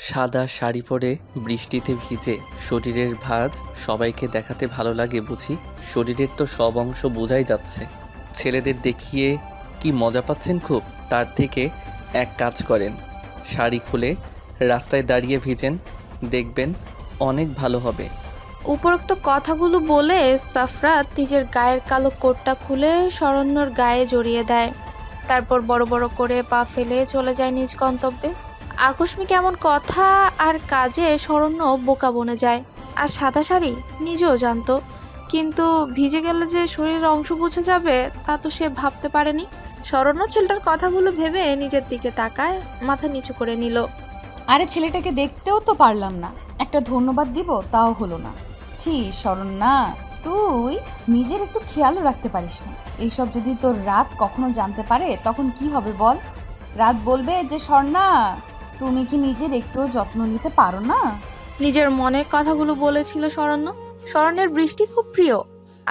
সাদা শাড়ি পরে বৃষ্টিতে ভিজে শরীরের ভাঁজ সবাইকে দেখাতে ভালো লাগে বুঝি। শরীরের তো সব অংশ বোঝাই যাচ্ছে। ছেলেদের দেখিয়ে কি মজা পাচ্ছেন খুব? তার থেকে এক কাজ করেন, শাড়ি খুলে রাস্তায় দাঁড়িয়ে ভিজেন, দেখবেন অনেক ভালো হবে। উপরোক্ত কথাগুলো বলে সাফরাত নিজের গায়ের কালো কোটটা খুলে শরণ্যর গায়ে জড়িয়ে দেয়। তারপর বড় বড় করে পা ফেলে চলে যায় নিজ গন্তব্যে। আকস্মিক এমন কথা আর কাজে শরণ্য বোকা বনে যায়। আর সাদা শাড়ি নিজেও জানতো, কিন্তু ভিজে গেলে যে শরীরের অংশ বুঝে যাবে তা তো সে ভাবতে পারেনি। শরণ্য ছেলেটার কথাগুলো ভেবে নিজের দিকে তাকায়, মাথা নিচু করে নিল। আরে ছেলেটাকে দেখতেও তো পারলাম না, একটা ধন্যবাদ দিব তাও হলো না। ছি শরণ্যা, তুই নিজের একটু খেয়ালও রাখতে পারিস না। এইসব যদি তোর রাত কখনো জানতে পারে তখন কি হবে বল? রাত বলবে যে স্বর্ণা, তুমি কি নিজের একটু যত্ন নিতে পারো না? নিজের মনে কথাগুলো বলেছিল শরণ্য। শরণ্যের বৃষ্টি খুব প্রিয়।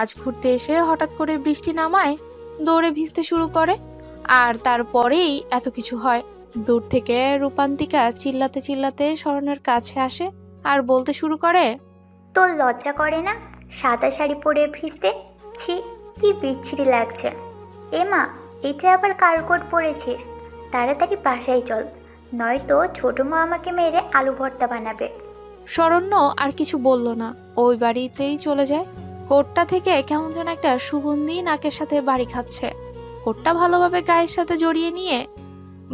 আজ ঘুরতে এসে হঠাৎ করে বৃষ্টি নামায়, দৌড়ে ভিজতে শুরু করে। আর তারপরেই এত কিছু হয়। দূর থেকে রূপান্তিকা চিল্লাতে চিল্লাতে শরণ্যের কাছে আসে আর বলতে শুরু করে, তোর লজ্জা করে না সাদা শাড়ি পরে ভিজতে? ছি, কি বিচ্ছিরি লাগছে। এমা, এটা আবার কার কোট পরেছিস? তাড়াতাড়ি বাসায় চল, নয়তো ছোট মা আমাকে মেরে আলু ভর্তা বানাবে। শরণ্য আর কিছু বলল না, ওই বাড়িতেই চলে যায়। কোটটা থেকে কেমন যেন একটা সুগন্ধি নাকের সাথে বাড়ি খাচ্ছে। কোটটা ভালোভাবে গায়ের সাথে জড়িয়ে নিয়ে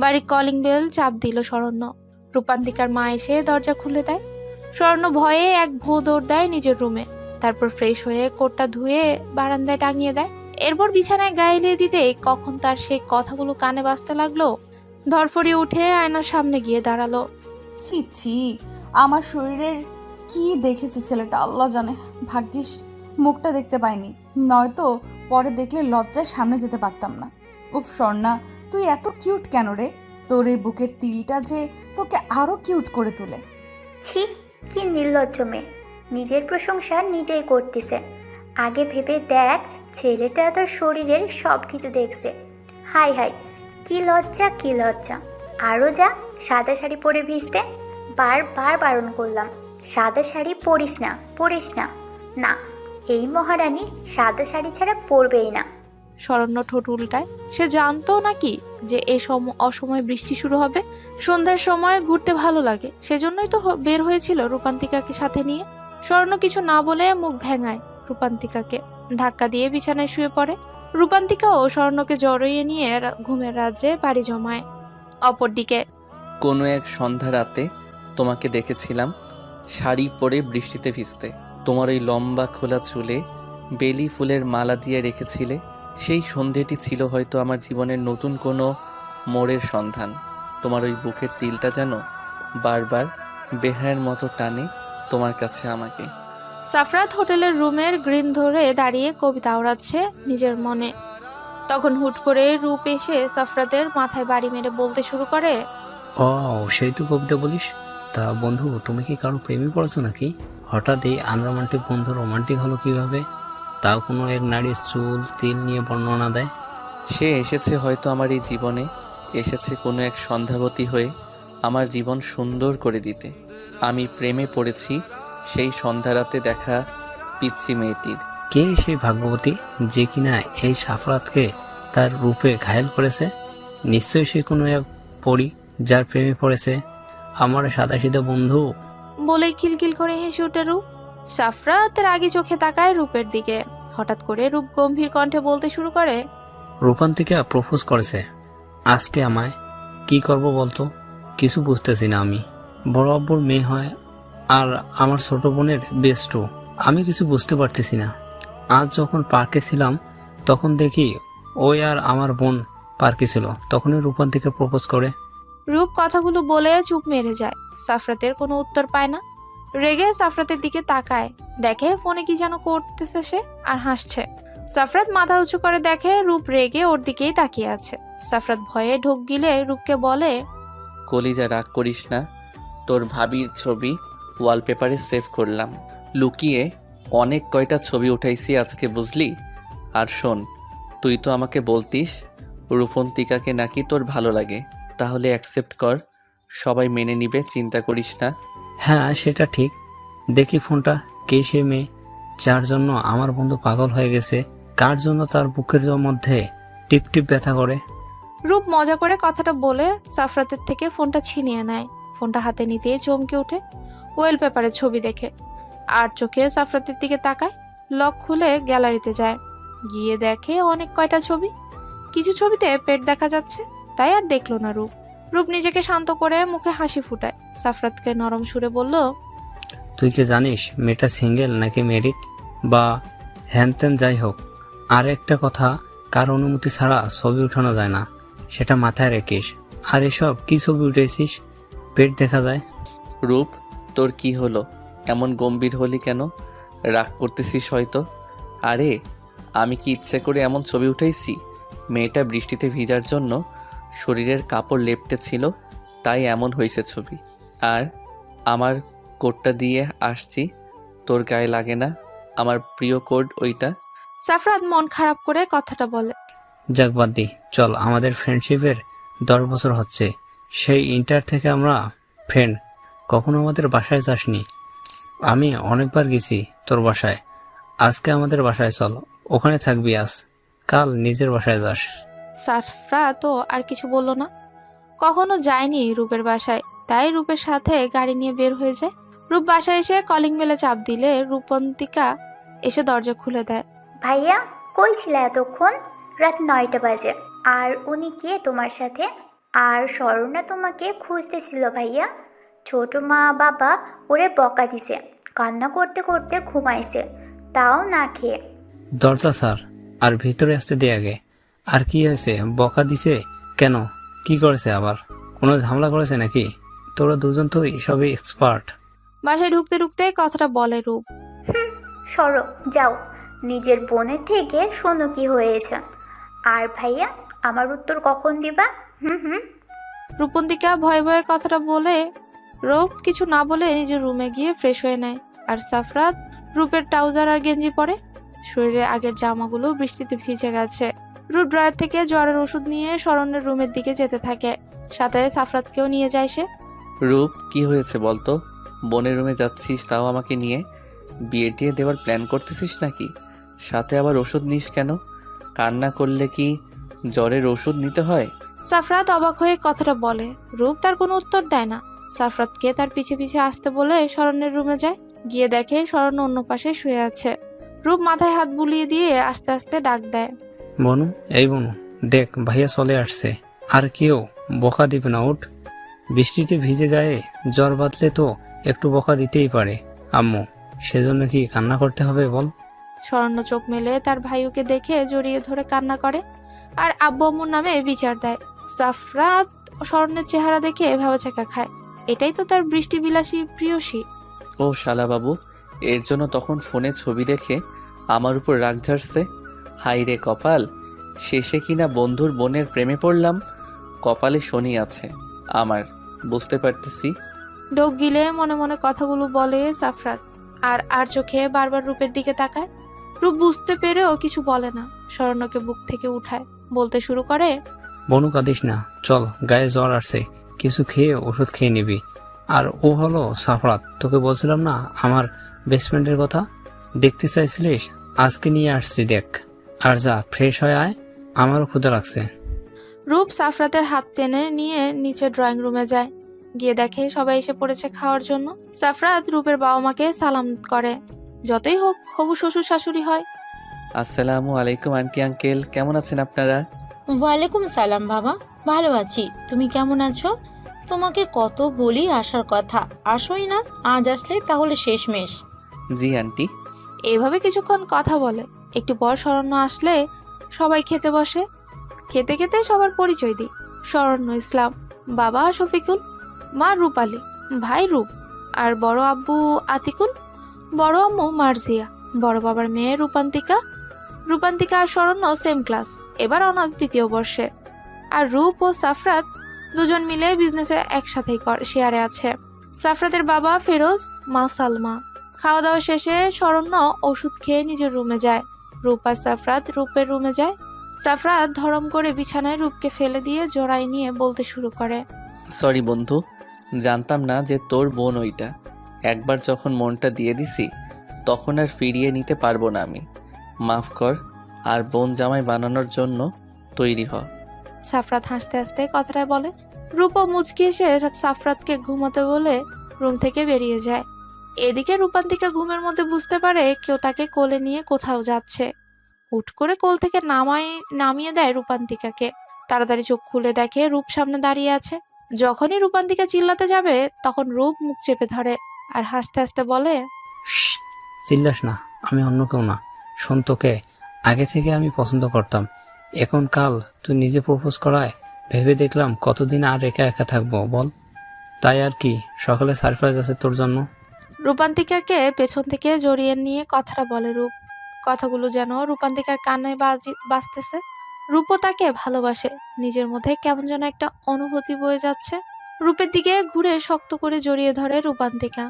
বাড়ির কলিং বেল চাপ দিল শরণ্য। রূপান্তিকার মা এসে দরজা খুলে দেয়। স্বর্ণ ভয়ে এক ভো দৌড় দেয় নিজের রুমে। তারপর ফ্রেশ হয়ে কোটটা ধুয়ে বারান্দায় টাঙিয়ে দেয়। এরপর বিছানায় গায়ে এলিয়ে দিতে কখন তার সেই কথাগুলো কানে বাজতে লাগলো। ধরফড়িয়ে উঠে আয়নার সামনে গিয়ে দাঁড়ালো। ছি ছি, আমার শরীরের কি দেখেছে ছেলেটা আল্লাহ জানে। ভাগ্যিস মুখটা দেখতে পাইনি, নয়তো পরে দেখলে লজ্জায় সামনে যেতে পারতাম না। উফ স্বর্ণা, তুই এত কিউট কেন রে? তোর এই বুকের তিলটা যে তোকে আরো কিউট করে তোলে। ছি, কি নির্লজ্জ মেয়ে, নিজের প্রশংসা নিজেই করতেছে। আগে ভেবে দেখ, ছেলেটা তোর শরীরের সব কিছু দেখছে। হাই হাই, কি লজ্জা কি লজ্জা। আরও যা, সাদা শাড়ি পরে ভিজতে। বারবার বারণ করলাম, সাদা শাড়ি পরিস না পরিস না। না, এই মহারানী সাদা শাড়ি ছাড়া পরবেই না। শরণ্য ঠোঁট উল্টায়। সে জানতো নাকি যে অসময়ে বৃষ্টি শুরু হবে। সন্ধ্যার সময় ঘুরতে ভালো লাগে, সেজন্যই তো বের হয়েছিল রূপান্তিকাকে সাথে নিয়ে। শরণ্য কিছু না বলে মুখ ভেঙায় রূপান্তিকাকে, ধাক্কা দিয়ে বিছানায় শুয়ে পড়ে। রূপান্তিকাও স্বর্ণকে জড়িয়ে নিয়ে ঘুমের রাজ্যে বাড়ি জমায়। অপরদিকে কোনো এক সন্ধ্যা রাতে তোমাকে দেখেছিলাম শাড়ি পরে বৃষ্টিতে ভিজতে। তোমার ওই লম্বা খোলা চুলে বেলি ফুলের মালা দিয়ে রেখেছিলে। সেই সন্ধেটি ছিল হয়তো আমার জীবনের নতুন কোনো মোড়ের সন্ধান। তোমার ওই বুকের তিলটা যেন বারবার বেহায়ের মতো টানে তোমার কাছে আমাকে। সাফরাত হোটেলের রুমের গ্রিল ধরে দাঁড়িয়ে কবিতা ওড়াচ্ছে নিজের মনে। তখন হুট করে রূপ এসে সাফরাতের মাথায় বাড়ি মেরে বলতে শুরু করে, ও, সেই তো কবিতা বলিস? তা বন্ধু, তুমি কি কারো প্রেমে পড়েছো নাকি? হঠাৎ এই আনরোমান্টিক বন্ধু রোমান্টিক হলো কিভাবে? তাও কোনো এক নারীর চুল তিল নিয়ে বর্ণনা দেয়। সে এসেছে হয়তো আমার এই জীবনে, এসেছে কোনো এক সন্ধ্যাবতী হয়ে আমার জীবন সুন্দর করে দিতে। আমি প্রেমে পড়েছি সেই সন্ধ্যারাতে দেখা পিচ্চি মেয়েটির। কে সেই ভাগ্যবতী যে কিনা এই সাফরাতকে তার রূপে ঘায়েল করেছে? নিশ্চয়ই সে কোনো এক পরী যার প্রেমে পড়েছে আমার সাদাসিধা বন্ধু। বলেই খিলখিল করে হেসে ওঠে রূপ। সাফরাত রাগী চোখে তাকায় রূপের দিকে। হঠাৎ করে রূপ গম্ভীর কণ্ঠে বলতে শুরু করে, রূপান্তিকা প্রপোজ করেছে আজকে আমায়। কি করব বলতো? কিছু বুঝতেছি না। আমি বড় আব্বুর মেয়ে হয় আর আমার ছোট বোনের বেস্টও। আমি কিছু বুঝতে পারতেছি না। আজ যখন পার্কে ছিলাম তখন দেখি ওই আর আমার বোন পার্কে ছিল, তখনই রূপান্তিকা প্রপোজ করে। রূপ কথাগুলো বলে চুপ মেরে যায়। সাফরাতের কোনো উত্তর পায় না। রেগে সাফরাতের দিকে তাকায়, দেখে ফোনে কি যেন করতেছে সে, আর হাসছে। সাফরাত মাথা উঁচু করে দেখে রূপ রেগে ওর দিকেই তাকিয়ে আছে। সাফরাত ভয়ে ঢোক গিলে রূপকে বলে, কলিজা রাগ করিস না, তোর ভাবির ছবি ওয়ালপেপারে সেভ করলাম। লুকিয়ে অনেক কয়টা ছবি উঠাইছি আজকে, বুঝলি? আর শোন, তুই তো আমাকে বলতিস রূপন্তিকাকে নাকি তোর ভালো লাগে, তাহলে অ্যাকসেপ্ট কর সবাই মেনে নিবে, চিন্তা করিস না। হ্যাঁ সেটা ঠিক। দেখি ফোনটা, কে সে মেয়ে যার জন্য আমার বন্ধু পাগল হয়ে গেছে? কার জন্য তার বুকের মধ্যে টিপ টিপ ব্যথা করে? রূপ মজা করে কথাটা বলে সাফরাতের থেকে ফোনটা ছিনিয়ে নেয়। ফোনটা হাতে নিতেই চমকে ওঠে ওয়েল পেপারের ছবি দেখে। আর চোখে সাফরাতের দিকে তাকায়। লক খুলে গ্যালারিতে যায়, গিয়ে দেখে অনেক কয়টা ছবি। কিছু ছবিতে পেট দেখা যাচ্ছে, তাই আর দেখলো না রূপ। রূপ নিজেকে শান্ত করে মুখে হাসি ফুটায়। সাফরাতকে নরম সুরে বলল, তুই কি জানিস মেয়েটা সিঙ্গেল নাকি ম্যারিড বা হ্যানত্যান? যাই হোক, আর একটা কথা, কার অনুমতি ছাড়া ছবি উঠানো যায় না, সেটা মাথায় রেখিস। আর এসব কি ছবি উঠেছিস? পেট দেখা যায়। রূপ, তোর কি হলো? এমন গম্ভীর হলি কেন? রাগ করতেছিস হয়তো। আরে আমি কি ইচ্ছে করে এমন ছবি উঠাইছি? মেয়েটা বৃষ্টিতে ভিজার জন্য শরীরের কাপড় লেপটে ছিল, তাই এমন হয়েছে ছবি। আর আমার কোটটা দিয়ে আসছি, তোর গায়ে লাগে না? আমার প্রিয় কোড ওইটা। সাফরাত মন খারাপ করে কথাটা বলে। যাক বাদ দি, চল। আমাদের ফ্রেন্ডশিপের 10 বছর হচ্ছে, সেই ইন্টার থেকে আমরা ফ্রেন্ড। কখনো আমাদের বাসায় যাসনি? আমি অনেকবার গেছি তোর বাসায়। আজকে আমাদের বাসায় চল, ওখানে থাকবি আজ, কাল নিজের বাসায় যাস। সাফরাতও আর কিছু বলল না। কখনো যায়নি রূপের বাসায়, তাই রূপের সাথে গাড়ি নিয়ে বের হয়ে যায়। রূপ বাসায় এসে কলিং বেলে চাপ দিলে রূপন্তিকা এসে দরজা খুলে দেয়। ভাইয়া, কই ছিলে এতক্ষণ? রাত 9টা বাজে। আর উনি কে তোমার সাথে? আর স্বর্ণা তোমাকে খুঁজতেছিল ভাইয়া। ছোট মা বাবা ওরে বকা দিছে, কান্না করতে করতে ঘুমাইছে, তাও না খেয়ে। দরজা স্যার, আর ভিতরে আসতে দে আগে। আর কি হয়েছে? বকা দিছে কেন? কি করেছে আবার? কোনো ঝামেলা করেছে নাকি? তোরা দুজন তো সবই এক্সপার্ট। বাসায় ঢুকতে ঢুকতে কথাটা বলে রূপ। সরো, যাও, নিজের বোনের থেকে শোনো কি হয়েছে। আর ভাইয়া, আমার উত্তর কখন দিবা? হুম। রূপন্তিকা ভয়ে ভয়ে কথাটা বলে রূপ কিছু না বলে নিজের রুমে গিয়ে ফ্রেশ হয়ে নেয়। আর সাফরাত রূপের ট্রাউজার আর গেঞ্জি পরে। শরীরে আগের জামাগুলো বৃষ্টিতে ভিজে গেছে। রূপ ড্রয়ার থেকে জ্বরের ওষুধ নিয়ে শরণ্যের রুমের দিকে যেতে থাকে। সাথে সাফরাতকেও নিয়ে যায় সে। রূপ, কি হয়েছে বলতো? বোনের রুমে যাচ্ছিস, তাও আমাকে নিয়ে? বিয়ে টিয়ে দেওয়ার প্ল্যান করতেছিস নাকি? সাথে আবার ওষুধ নিস কেন? কান্না করলে কি জ্বরের ওষুধ নিতে হয়? সাফরাত অবাক হয়ে কথাটা বলে। রূপ তার কোনো উত্তর দেয় না। সাফরাতকে তার পিছে পিছে আসতে বলে শরণ্যের রুমে যায়। গিয়ে দেখে শরণ্য অন্য পাশে শুয়ে আছে। রূপ মাথায় হাত বুলিয়ে দিয়ে আস্তে আস্তে ডাক দেয়। বনু, এই বনু, দেখ ভাইয়া চলে আসছে। আর কেউ বকা দিবে না, উঠ। বৃষ্টিতে ভিজে গায়ে জ্বর বাঁধলে তো একটু বকা দিতেই পারে আম্মু, সেজন্য কি কান্না করতে হবে বল? শরণ্য চোখ মেলে তার ভাইকে দেখে জড়িয়ে ধরে কান্না করে আর আব্বু আম্মুর নামে বিচার দেয়। সাফরাত শরণ্যের চেহারা দেখে ভেবাচাকা খায়। এটাই তো তার বৃষ্টি বিলাসী প্রিয়সী। ও শালা বাবু, এর জন্য তখন ফোনে ছবি দেখে আমার উপর রাগ ঝাড়ছে। হাই রে কপাল, শেষে কিনা বন্ধুর বোনের প্রেমে পড়লাম। কপালে শনি আছে আমার, বুঝতে পারতেছি। ঢোক গিলে মনে মনে কথাগুলো বলে সাফরাত। আর আর চোখে বারবার রূপের দিকে তাকায়। রূপ বুঝতে পেরেও কিছু বলে না। শরণ্যকে বুক থেকে উঠায়, বলতে শুরু করে। বনু কাঁদিস না, চল, গায়ে জ্বর আসছে, কিছু খেয়ে ওষুধ খেয়ে নিবি। আর ও হলো সাফরাত, তোকে বলছিলাম না আমার বেস্ট ফ্রেন্ডের কথা? দেখতে চাইছিলিস, আজকে নিয়ে আসছি, দেখ। আর যা, ফ্রেশ হয়ে আয়, আমারও ক্ষুধা লাগছে। রূপ সাফরাতের হাত টেনে নিয়ে নিচে ড্রয়িং রুমে যায়। গিয়ে দেখে সবাই এসে পড়েছে খাওয়ার জন্য। সাফরাত রূপের বাবা মাকে সালাম করে। যতই হোক হবু শ্বশুর শাশুড়ি হয়। আসসালামু আলাইকুম আন্টি আঙ্কেল, কেমন আছেন আপনারা? ওয়ালাইকুম সালাম বাবা, ভালো আছি। তুমি কেমন আছো? তোমাকে কত বলি আসার কথা, আসোই না। আজ আসলে তাহলে শেষমেশ। জি আন্টি। এইভাবে কিছুক্ষণ কথা বলে। একটু পর শরণ্য আসলে সবাই খেতে বসে। খেতে খেতে সবার পরিচয় দিই। শরণ্য ইসলাম, বাবা শফিকুল, মা রূপালী, ভাই রূপ, আর বড় আব্বু আতিকুল, বড় আম্মু মার্জিয়া, বড় বাবার মেয়ে রূপান্তিকা। রূপান্তিকা আর শরণ্য সেম ক্লাস, এবার অনার্স 2য় বর্ষে। আর রূপ ও সাফরাত দুজন মিলে বিজনেসের একসাথেই শেয়ারে আছে। সাফরাতের বাবা ফেরোজ, মা সালমা। খাওয়া দাওয়া শেষে শরণ্য ওষুধ খেয়ে নিজের রুমে যায়। রূপ আর সাফরাত রূপের রুমে যায়। সাফরাত ধরম করে বিছানায় রূপকে ফেলে দিয়ে জড়াই নিয়ে বলতে শুরু করে। সরি বন্ধু, জানতাম না যে তোর বোন ওইটা। একবার যখন মনটা দিয়ে দিছি তখন আর ফিরিয়ে নিতে পারবো না আমি। মাফ কর, আর বোন জামাই বানানোর জন্য তৈরি হ। সাফরাত হাসতে হাসতে কথাটা বলে। রূপা মুচকি এসে সাফরাতকে ঘুমোতে বলে রুম থেকে বেরিয়ে যায়। এদিকে রূপান্তিকা ঘুমের মধ্যে বুঝতে পারে কেউ তাকে কোলে নিয়ে কোথাও যাচ্ছে। হুট করে কোল থেকে নামিয়ে দেয় রূপান্তিকাকে। তাড়াতাড়ি চোখ খুলে দেখে রূপ সামনে দাঁড়িয়ে আছে। যখনই রূপান্তিকা চিল্লাতে যাবে তখন রূপ মুখ চেপে ধরে আর হাসতে হাসতে বলে, শ্শ্, চিল্লাস না, আমি অন্য কেউ না। শোন, তোকে আগে থেকে আমি পছন্দ করতাম। এখন কাল তুই নিজে প্রপোজ করায় ভেবে দেখলাম কতদিন আর একা একা থাকবো বল। তাই আর কি, সকালে সারপ্রাইজ আছে তোর জন্য। রূপান্তিকাকে পেছন থেকে জড়িয়ে নিয়ে কথাটা বলে রূপ। কথাগুলো যেন রূপান্তিকার কানে বাজতেছে। রূপও তাকে ভালোবাসে। নিজের মধ্যে কেমন যেন একটা অনুভূতি বয়ে যাচ্ছে। রূপের দিকে ঘুরে শক্ত করে জড়িয়ে ধরে রূপান্তিকা।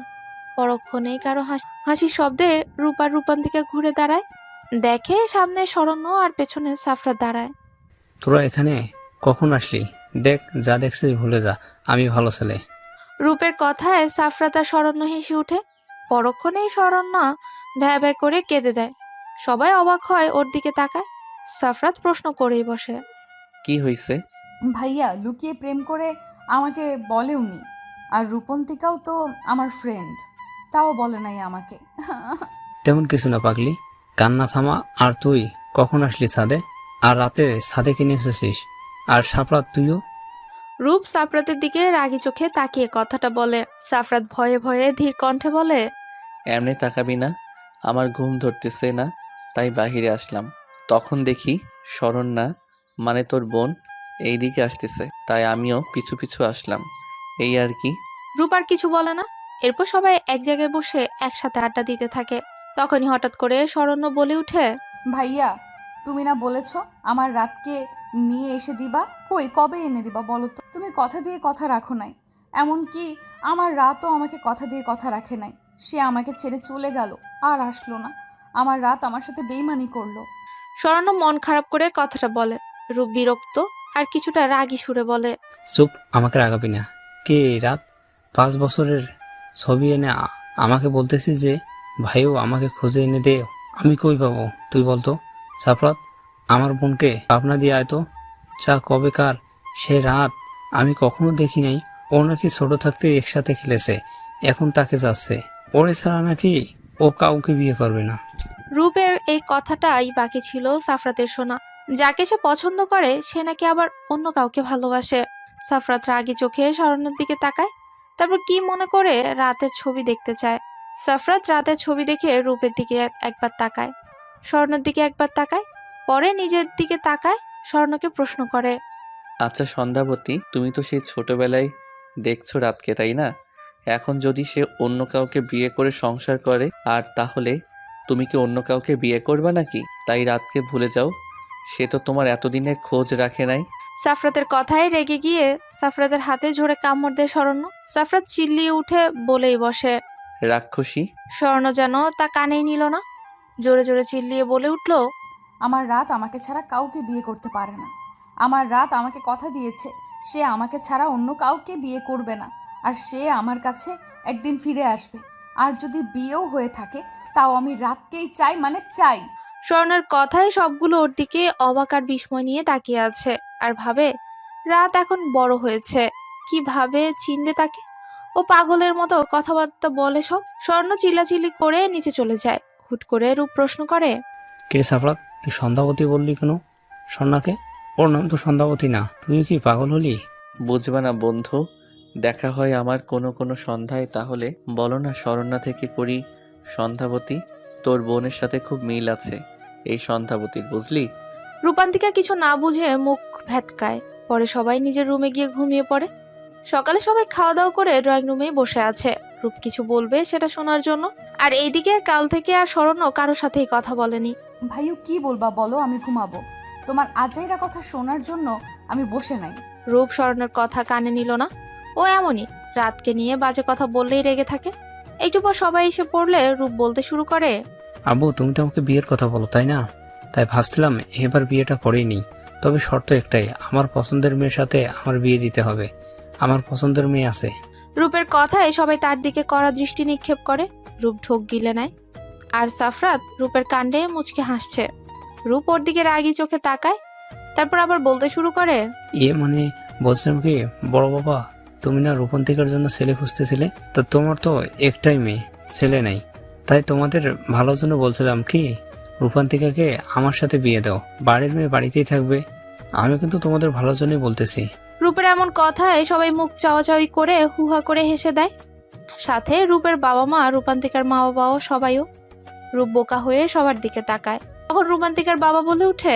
পরক্ষণেই কারো হাসির শব্দে রূপ আর রূপান্তিকা ঘুরে দাঁড়ায়। দেখে সামনে শরণ্য আর পেছনে সাফরাত দাঁড়ায়। তোরা এখানে কখন আসলি? দেখ, যা দেখছিস ভুলে যা, আমি ভালো ছেলে। রূপের কথায় সাফরাত আর শরণ্য হেসে উঠে। পরক্ষণেই শরণ্য ভ্যা ভ্যা করে কেঁদে দেয়। সবাই অবাক হয় ওর দিকে তাকায়। সাফরাত প্রশ্ন করেই বসে, কি হইছে? ভাইয়া লুকিয়ে প্রেম করে আমাকে বলেওনি। আর রূপন্তিকাও তো আমার ফ্রেন্ড, তাও বলে নাই আমাকে। তেমন কিছু না পাগলি, কান্না থামা। আর তুই কখন আসলি ছাদে? আর রাতে ছাদে কিনে এসেছিস? আর সাপরাত তুইও? রূপ সাফরাতের দিকে রাগী চোখে তাকিয়ে কথাটা বলে। সাফরাত ভয়ে ভয়ে ধীর কণ্ঠে বলে, এমনি তাকাবি না, আমার ঘুম ধরতেছে না, তাই বাহিরে আসলাম। তখন দেখি শরণ্যা, মানে তোর বোন, এইদিকে আসতেছে, তাই আমিও পিছু পিছু আসলাম, এই আর কি। রূপ আর কিছু বলে না। এরপর সবাই এক জায়গায় বসে একসাথে আড্ডা দিতে থাকে। তখনই হঠাৎ করে শরণ্য বলে উঠে, ভাইয়া তুমি না বলেছো আমার রাতকে নিয়ে এসে দিবা? কই, কবে এনে দিবা বলো তো? তুমি কথা দিয়ে কথা রাখো নাই। এমনকি আমার রাতও আমাকে কথা দিয়ে কথা রাখে নাই। সে আমাকে ছেড়ে চলে গেল, আর আসলো না। আমার রাত আমার সাথে বেইমানি করলো। শরণ্য মন খারাপ করে কথাটা বলে। রূপ বিরক্ত আর কিছুটা রাগী সুরে বলে, চুপ, আমাকে রাগাবি না। কে এই রাত? 5 বছরের ছবি এনে আমাকে বলতেছিস যে ভাইও আমাকে খুঁজে এনে দে। আমি কই পাবো তুই বলতো? সাফরাত, আমার বোনকে পাবনা দিয়ে আয় তো। চা কবেকার সে রাত আমি কখনো দেখি নাই। ও নাকি ছোট থাকতে একসাথে খেলেছে, এখন তাকে যাচ্ছে। ওর ছাড়া নাকি ও কাউকে বিয়ে করবে না। রূপের এই কথাটাই বাকি ছিল সাফরাতের শোনা। যাকে সে পছন্দ করে সে নাকি আবার অন্য কাউকে ভালোবাসে। সাফরাত রাগী চোখে শরণ্যের দিকে তাকায়। তারপর কি মনে করে রাতের ছবি দেখতে চায়। সাফরাত রাতের ছবি দেখে রূপের দিকে একবার তাকায়, স্বর্ণের দিকে একবার তাকায়, পরে নিজের দিকে তাকায়। স্বর্ণকে প্রশ্ন করে, আচ্ছা সন্ধ্যাবতী, তুমি তো সেই ছোটবেলায় দেখছো রাতকে, তাই না? এখন যদি সে অন্য কাউকে বিয়ে করে সংসার করে, আর তাহলে তুমি কি অন্য কাউকে বিয়ে করবে নাকি? তাই রাতকে ভুলে যাও, সে তো তোমার এতদিনের খোঁজ রাখে নাই। সাফরাতের কথায় রেগে গিয়ে সাফরাতের হাতে জোরে কামড় দেয় শরণ্য। সাফরাত চিল্লিয়ে উঠে বলেই বসে। রাক্ষসী! স্বর্ণ যেন তা কানেই নিল না, জোরে জোরে চিল্লিয়ে বলে উঠল, আমার রাত আমাকে ছাড়া কাউকে বিয়ে করতে পারে না। আমার রাত আমাকে কথা দিয়েছে সে আমাকে ছাড়া অন্য কাউকে বিয়ে করবে না। আর সে আমার কাছে একদিন ফিরে আসবে। আর যদি বিয়েও হয়ে থাকে তাও আমি রাতকেই চাই, মানে চাই। স্বর্ণের কথায় সবগুলো ওর দিকে অবাক আর বিস্ময় নিয়ে তাকিয়ে আছে আর ভাবে রাত এখন বড় হয়েছে, কিভাবে চিনবে তাকে। ও পাগলের মতো কথাবার্তা বলে সব। স্বর্ণ চিল্লাচিল্লি করে নিচে চলে যায়। হুট করে রূপ প্রশ্ন করে, কে সাফরাত, তুই সন্ধ্যাবতী বললি কেন স্বর্ণাকে? ওর নাম তো সন্ধ্যাবতী না, তুই কি পাগল হলি? বুঝবা না বন্ধু, দেখা হয় আমার কোনো কোনো সন্ধ্যায়, তাহলে বলো না শরণ্যা থেকে করি সন্ধ্যাবতী। তোর বোনের সাথে খুব মিল আছে এই সন্ধ্যাবতীর, বুঝলি? রূপান্তিকা কিছু না বুঝে মুখ ভ্যাটকায়। পরে সবাই নিজের রুমে গিয়ে ঘুমিয়ে পড়ে। সকালে সবাই খাওয়া দাওয়া করে ড্রয়িং রুমেই বসে আছে, রূপ কিছু বলবে সেটা শোনার জন্য। আর এইদিকে কাল থেকে আর শরণ্য কারোর সাথেই কথা বলেনি। ভাইও কি বলবা বলো, আমি ঘুমাবো। তোমার আজাইরা কথা শোনার জন্য আমি বসে নাই। রূপ শরণ্যের কথা কানে নিল না। ও এমনই, রাতকে নিয়ে বাজে কথা বললেই রেগে থাকে। একটু পর সবাই এসে পড়লে রূপ বলতে শুরু করে, আব্বু, তুমি তো আমাকে বিয়ের কথা বলো, তাই না? তাই ভাবছিলাম এবার বিয়েটা করেই নিই। তবে শর্ত একটাই, আমার পছন্দের মেয়ের সাথে আমার বিয়ে দিতে হবে। আমার পছন্দের মেয়ে আছে। রূপের কথায় সবাই তার দিকে কড়া দৃষ্টি নিক্ষেপ করে। রূপ ঢোক গিলে নেয়, আর সাফরাত রূপের কাণ্ডে মুচকে হাসছে। রূপ ওর দিকে রাগী চোখে তাকায়, তারপর আবার বলতে শুরু করে, মানে বলছিলাম কি বড় বাবা, তুমি না রূপন্তিকার জন্য ছেলে খুঁজতেছিলে, তো তোমার তো একটাই মেয়ে, ছেলে নাই, তাই তোমাদের ভালোর জন্য বলছিলাম কি রূপান্তিকাকে আমার সাথে বিয়ে দাও, বাড়ির মেয়ে বাড়িতেই থাকবে। আমি কিন্তু তোমাদের ভালোর জন্যই বলতেছি। রূপের এমন কথায় সবাই মুখ চাওয়াচাওয়ি করে হুহা করে হেসে দেয়। সাথে রূপের বাবা মা, রূপান্তিকার মা বাবাও সবাইও। রূপ বোকা হয়ে সবার দিকে তাকায়। তখন রূপান্তিকার বাবা বলে উঠে,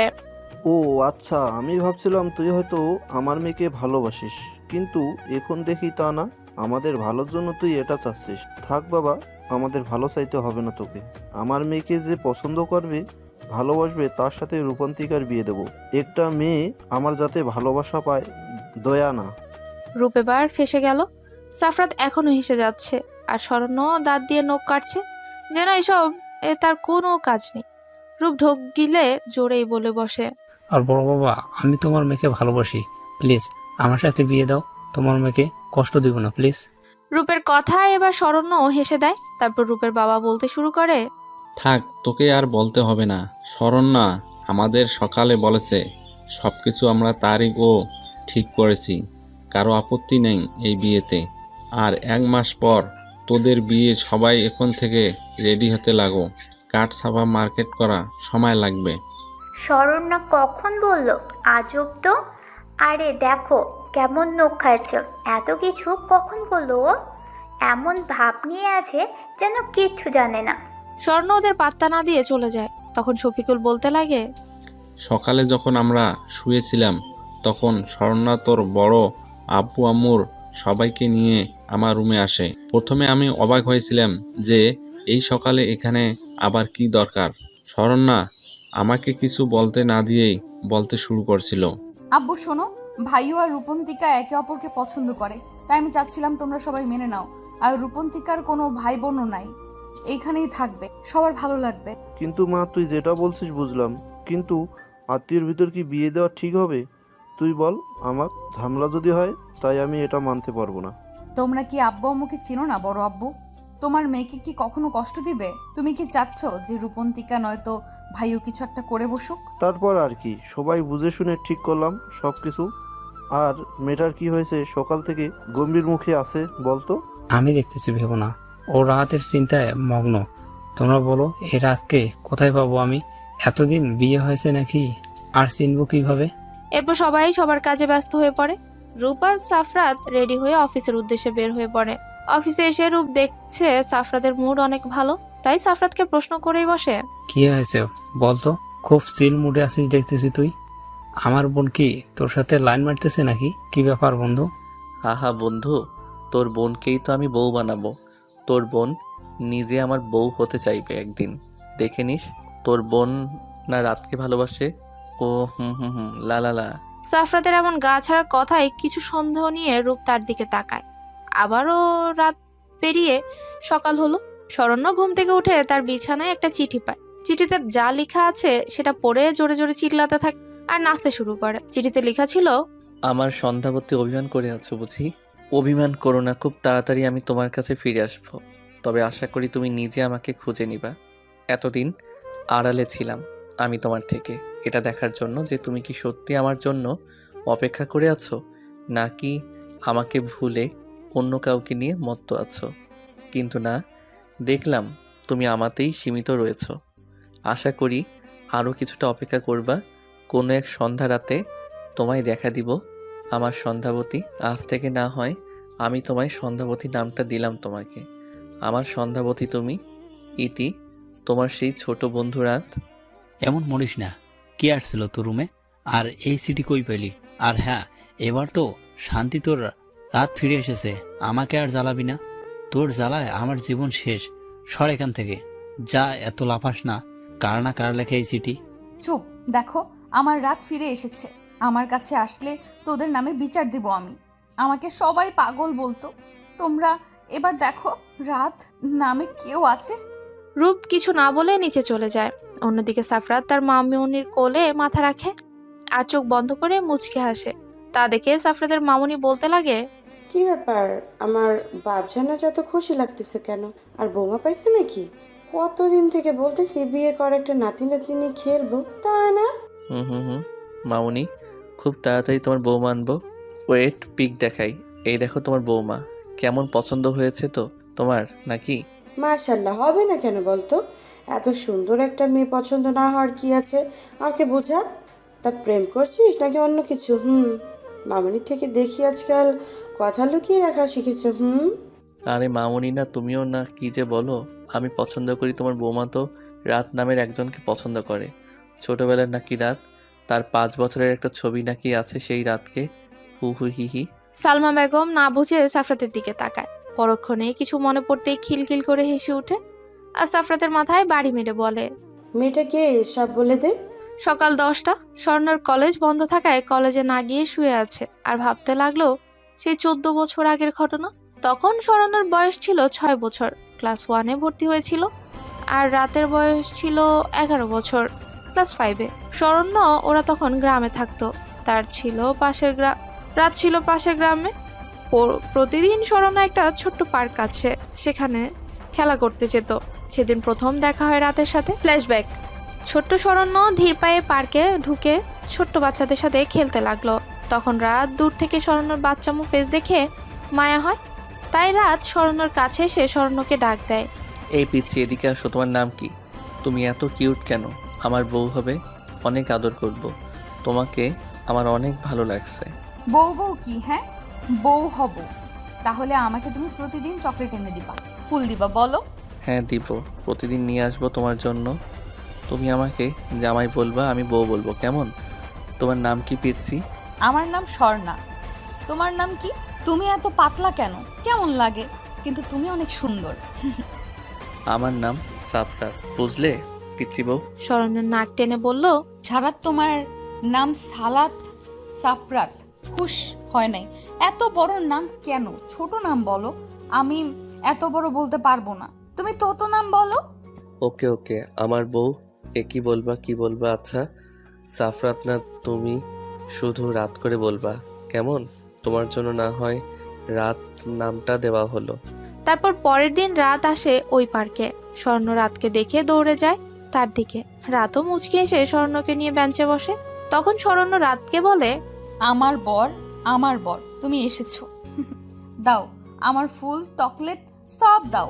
ও আচ্ছা, আমি ভাবছিলাম তুই হয়তো আমার মেয়েকে ভালোবাসিস, কিন্তু এখন দেখি তা না, আমাদের ভালোর জন্য তুই এটা চাচ্ছিস। থাক বাবা, আমাদের ভালো চাইতে হবে না তোকে। আমার মেয়েকে যে পছন্দ করবে, ভালোবাসবে, তার সাথে রূপান্তিকার বিয়ে দেবো। একটা মেয়ে আমার যাতে ভালোবাসা পায়, দয়া না। রূপ এবার ফেসে গেল। সাফরাত এখনো হেসে যাচ্ছে, আর শরণ্য দাঁত দিয়ে নখ কাটছে, যেন এসব তার কোনো কাজ নেই। রূপ ঢোক গিলে জোরেই বলে বসে, আর বড় বাবা, আমি তোমার মেয়েকে ভালোবাসি, প্লিজ আমার সাথে বিয়ে দাও, তোমার মেয়েকে কষ্ট দিব না প্লিজ। রূপের কথায় এবার শরণ্য হেসে দেয়। তারপর রূপের বাবা বলতে শুরু করে, থাক, তোকে আর বলতে হবে না। শরণ্যা আমাদের সকালে বলেছে সবকিছু আমরা তারিখও ঠিক করেছি, কারো আপত্তি নেই এই বিয়েতে। আর 1 মাস পর তোদের বিয়ে, সবাই এখন থেকে রেডি হতে লাগো। কাঠ ছাপা মার্কেট করা সময় লাগবে। শরণ্যা কখন বললো? আজব তো। আরে দেখো কেমন নখ খাচ্ছে, এত কিছু কখন বললো ও? এমন ভাব নিয়ে আছে যেন কিচ্ছু জানে না। স্বর্ণ ওদের পাত্তা না দিয়ে চলে যায়। তখন শফিকুল বলতে লাগে, সকালে যখন আমরা শুয়েছিলাম তখন শরণ্যা তোর বড় আব্বু আম্মুর সবাইকে নিয়ে আমার রুমে আসে। প্রথমে আমি অবাক হয়েছিলাম যে এই সকালে এখানে আবার কি দরকার। শরণ্যা আমাকে কিছু বলতে না দিয়েই বলতে শুরু করছিল, আব্বু শোনো, ভাইও আর রূপন্তিকা একে অপরকে পছন্দ করে, তাই আমি চাচ্ছিলাম তোমরা সবাই মেনে নাও। আর রূপন্তিকার কোনো ভাই বোনও নাই, এইখানেই থাকবে, সবার ভালো লাগবে। কিন্তু মা, তুই যেটা বলছিস বুঝলাম, কিন্তু আত্মীয়র ভিতর কি বিয়ে দেওয়া ঠিক হবে? তুই বল, আমার ঝামেলা যদি হয়, তাই আমি এটা মানতে পারবো না। তোমরা কি আব্বু আম্মুকে চিনো না? বড় আব্বু তোমার মেয়েকে কি কখনো কষ্ট দিবে? তুমি কি চাচ্ছ যে রূপন্তিকা নয়তো ভাইও কিছু একটা করে বসুক? তারপর আর কি, সবাই বুঝে শুনে ঠিক করলাম সব কিছু। আর মেয়েটার কি হয়েছে সকাল থেকে গম্ভীর মুখে আছে বলতো? আমি দেখতেছি, ভেবো না, ও রাতের চিন্তায় মগ্ন। তোমরা বলো, এই রাতকে কোথায় পাবো আমি? এতদিন বিয়ে হয়েছে নাকি, আর চিনবো কিভাবে? এরপর সবাই সবার কাজে ব্যস্ত হয়ে পড়ে। রূপ আর সাফরাত রেডি হয়ে অফিসের উদ্দেশ্যে বের হয়ে পড়ে। অফিসে এসে রূপ দেখছে সাফরাতের মুড অনেক ভালো, তাই সাফরাতকে প্রশ্ন করেই বসে, কি হয়েছে বলতো? খুব চিল মুডে আছিস দেখতেছি তুই। আমার বোন কি তোর সাথে লাইন মারতেছে নাকি? কি ব্যাপার বন্ধু? আহা বন্ধু, তোর বোনকেই তো আমি বউ বানাবো। তোর বোন নিজে আমার বউ হতে চাইবে একদিন, দেখে নিস। তোর বোন না রাতকে ভালোবাসে। ও হুম হুম হুম, লা লা লা। সাফরাতের এমন গা ছাড়া কথায় কিছু সন্দেহ নিয়ে রূপ তার দিকে তাকায়। আবারও রাত পেরিয়ে সকাল হলো। শরণ্য ঘুম থেকে উঠে তার বিছানায় একটা চিঠি পায়। চিঠিতে যা লেখা আছে সেটা পড়ে জোরে জোরে চিল্লাতে থাকে আর নাচতে শুরু করে। চিঠিতে লেখা ছিল, আমার সন্ধ্যাবতী অভিমান করে আছো বুঝি? অভিমান করো না, খুব তাড়াতাড়ি আমি তোমার কাছে ফিরে আসবো। তবে আশা করি তুমি নিজে আমাকে খুঁজে নিবা। এতদিন আড়ালে ছিলাম আমি তোমার থেকে, এটা দেখার জন্য যে তুমি কি সত্যি আমার জন্য অপেক্ষা করে আছো, নাকি আমাকে ভুলে অন্য কাউকে নিয়ে মত্ত আছো। কিন্তু না, দেখলাম তুমি আমাতেই সীমিত রয়েছো। আশা করি আরও কিছুটা অপেক্ষা করবা। কোনো এক সন্ধ্যা রাতে তোমায় দেখা দিব আমার সন্ধ্যাবতী। আজ থেকে না হয় আমি তোমায় সন্ধ্যাবতী নামটা দিলাম তোমাকে। আমার সন্ধ্যাবতী তুমি। ইতি, তোমার সেই ছোট বন্ধু রাত। এমন মরিস না, কি আসছিল তোর রুমে? আর এই সিটি কই পেলি? আর হ্যাঁ, এবার তো শান্তি তোর রাত ফিরে এসেছে, আমাকে আর জ্বালাবি না। তোর জ্বালায় আমার জীবন শেষ। সর এখান থেকে, যা, এত লাফাস না। কার না কার লেখা এই চিঠি? চুপ, দেখো আমার রাত ফিরে এসেছে। আমার কাছে আসলে তোদের নামে বিচার দিব আমি। আমাকে সবাই পাগল বলতো, তোমরা এবার দেখো রাত নামে কেউ আছে। রূপ কিছু না বলে নিচে চলে যায়। অন্যদিকে সাফরাত তার মামুনির কোলে মাথা রাখে আর চোখ বন্ধ করে মুচকে হাসে। তা দেখে সাফরাতের মামুনি বলতে লাগে, কি ব্যাপার, আমার বাপজানা যত খুশি লাগতেছে কেন? আর বৌমা পাইছে নাকি? কতদিন থেকে বলতেছি বিয়ে করে একটা নাতি নাতনি খেলবো, তা না। হুম হুম হুম মামুনি, খুব তাড়াতাড়ি তোমার বৌমা আনবো। ওয়েট, পিক দেখাই। এই দেখো তোমার বৌমা। কেমন, পছন্দ হয়েছে তো তোমার নাকি? মাশাল্লাহ, হবে না কেন বলতো? এত সুন্দর একটা মেয়ে পছন্দ না হওয়ার কি আছে? আমাকে বোঝা। তা প্রেম করছিস নাকি অন্য কিছু? মামনির থেকে দেখি আজকাল কথা লুকিয়ে রাখা শিখেছ। আরে মামুনি না, তুমিও না, কি যে বলো। আমি পছন্দ করি, তোমার বৌমা তো রাত নামের একজনকে পছন্দ করে। ছোটবেলার নাকি রাত, তার 5 বছরের একটা ছবি নাকি আছে সেই রাতকে। হু হু হি হি। সালমা বেগম না বুঝে সাফরাতের দিকে তাকায়। পরক্ষণে কিছু মনে পড়তেই খিলখিল করে হেসে ওঠে আর সাফরাতের মাথায় বাড়ি মেরে বলে, মেয়েটা কে সব বলে দে। সকাল 10টা। স্বর্ণর কলেজ বন্ধ থাকায় কলেজে না গিয়ে শুয়ে আছে আর ভাবতে লাগলো সেই 14 বছর আগের ঘটনা। তখন স্বর্ণের বয়স ছিল 6 বছর, ক্লাস 1-এ ভর্তি হয়েছিল। আর রাতের বয়স ছিল 11 বছর, ক্লাস 5-এ। স্বর্ণ ওরা তখন গ্রামে থাকতো। তার ছিল পাশের গ্রাম, রাত ছিল পাশের গ্রামে। প্রতিদিন স্বর্ণ একটা ছোট্ট পার্ক আছে, সেখানে খেলা করতে যেত। সেদিন প্রথম দেখা হয় রাতের সাথে। ফ্ল্যাশব্যাক। ছোট্ট স্বর্ণ ধীর পায়ে পার্কে ঢুকে ছোট্ট বাচ্চাদের সাথে খেলতে লাগলো। তখন রাত দূর থেকে স্বর্ণর বাচ্চামো ফেস দেখে মায়া হয়, তাই রাত স্বর্ণর কাছে এসে স্বর্ণকে ডাক দেয়। এই পিচ্ছি, এদিকে আসো। তোমার নাম কি? তুমি এত কিউট কেন? আমার বউ হবে, অনেক আদর করব। তোমাকে আমার অনেক ভালো লাগছে। বউ বউ কি? হ্যাঁ, বউ হব। তাহলে আমাকে তুমি প্রতিদিন চকলেট এনে দিবা, ফুল দিবা, বলো। হ্যাঁ দিব, প্রতিদিন নিয়ে আসবো তোমার জন্য। তুমি আমাকে জামাই বলবা, আমি বউ বলবো, কেমন? তোমার নাম কি পিচ্ছি? আমার নাম স্বর্ণা। তোমার নাম কি? তুমি এত পাতলা কেন? কেমন লাগে? কিন্তু তুমি অনেক সুন্দর। আমার নাম সাফরাত, বুঝলে পিচ্ছি বউ? স্বর্ণের নাক টেনে বলল, সারাত তোমার নাম সালাত সাফরাত, খুশ হয় নাই। এত বড় নাম কেন? ছোট নাম বলো। আমি এত বড় বলতে পারবো না, তুমি তো নাম বলো। ওকে ওকে, আমার বউ। কি বলবা, কি বলবা? আচ্ছা সাফরাত না, তুমি শুধু রাত করে বলবা, কেমন? তোমার জন্য না হয় রাত নামটা দেওয়া হলো। তারপর পরের দিন রাত আসে ওই পার্কে। স্বর্ণ রাতকে দেখে দৌড়ে যায় তার দিকে। রাতও মুচকি এসে স্বর্ণকে নিয়ে বেঞ্চে বসে। তখন স্বর্ণ রাতকে বলে, আমার বর, আমার বর, তুমি এসেছো। দাও আমার ফুল, চকলেট সব দাও।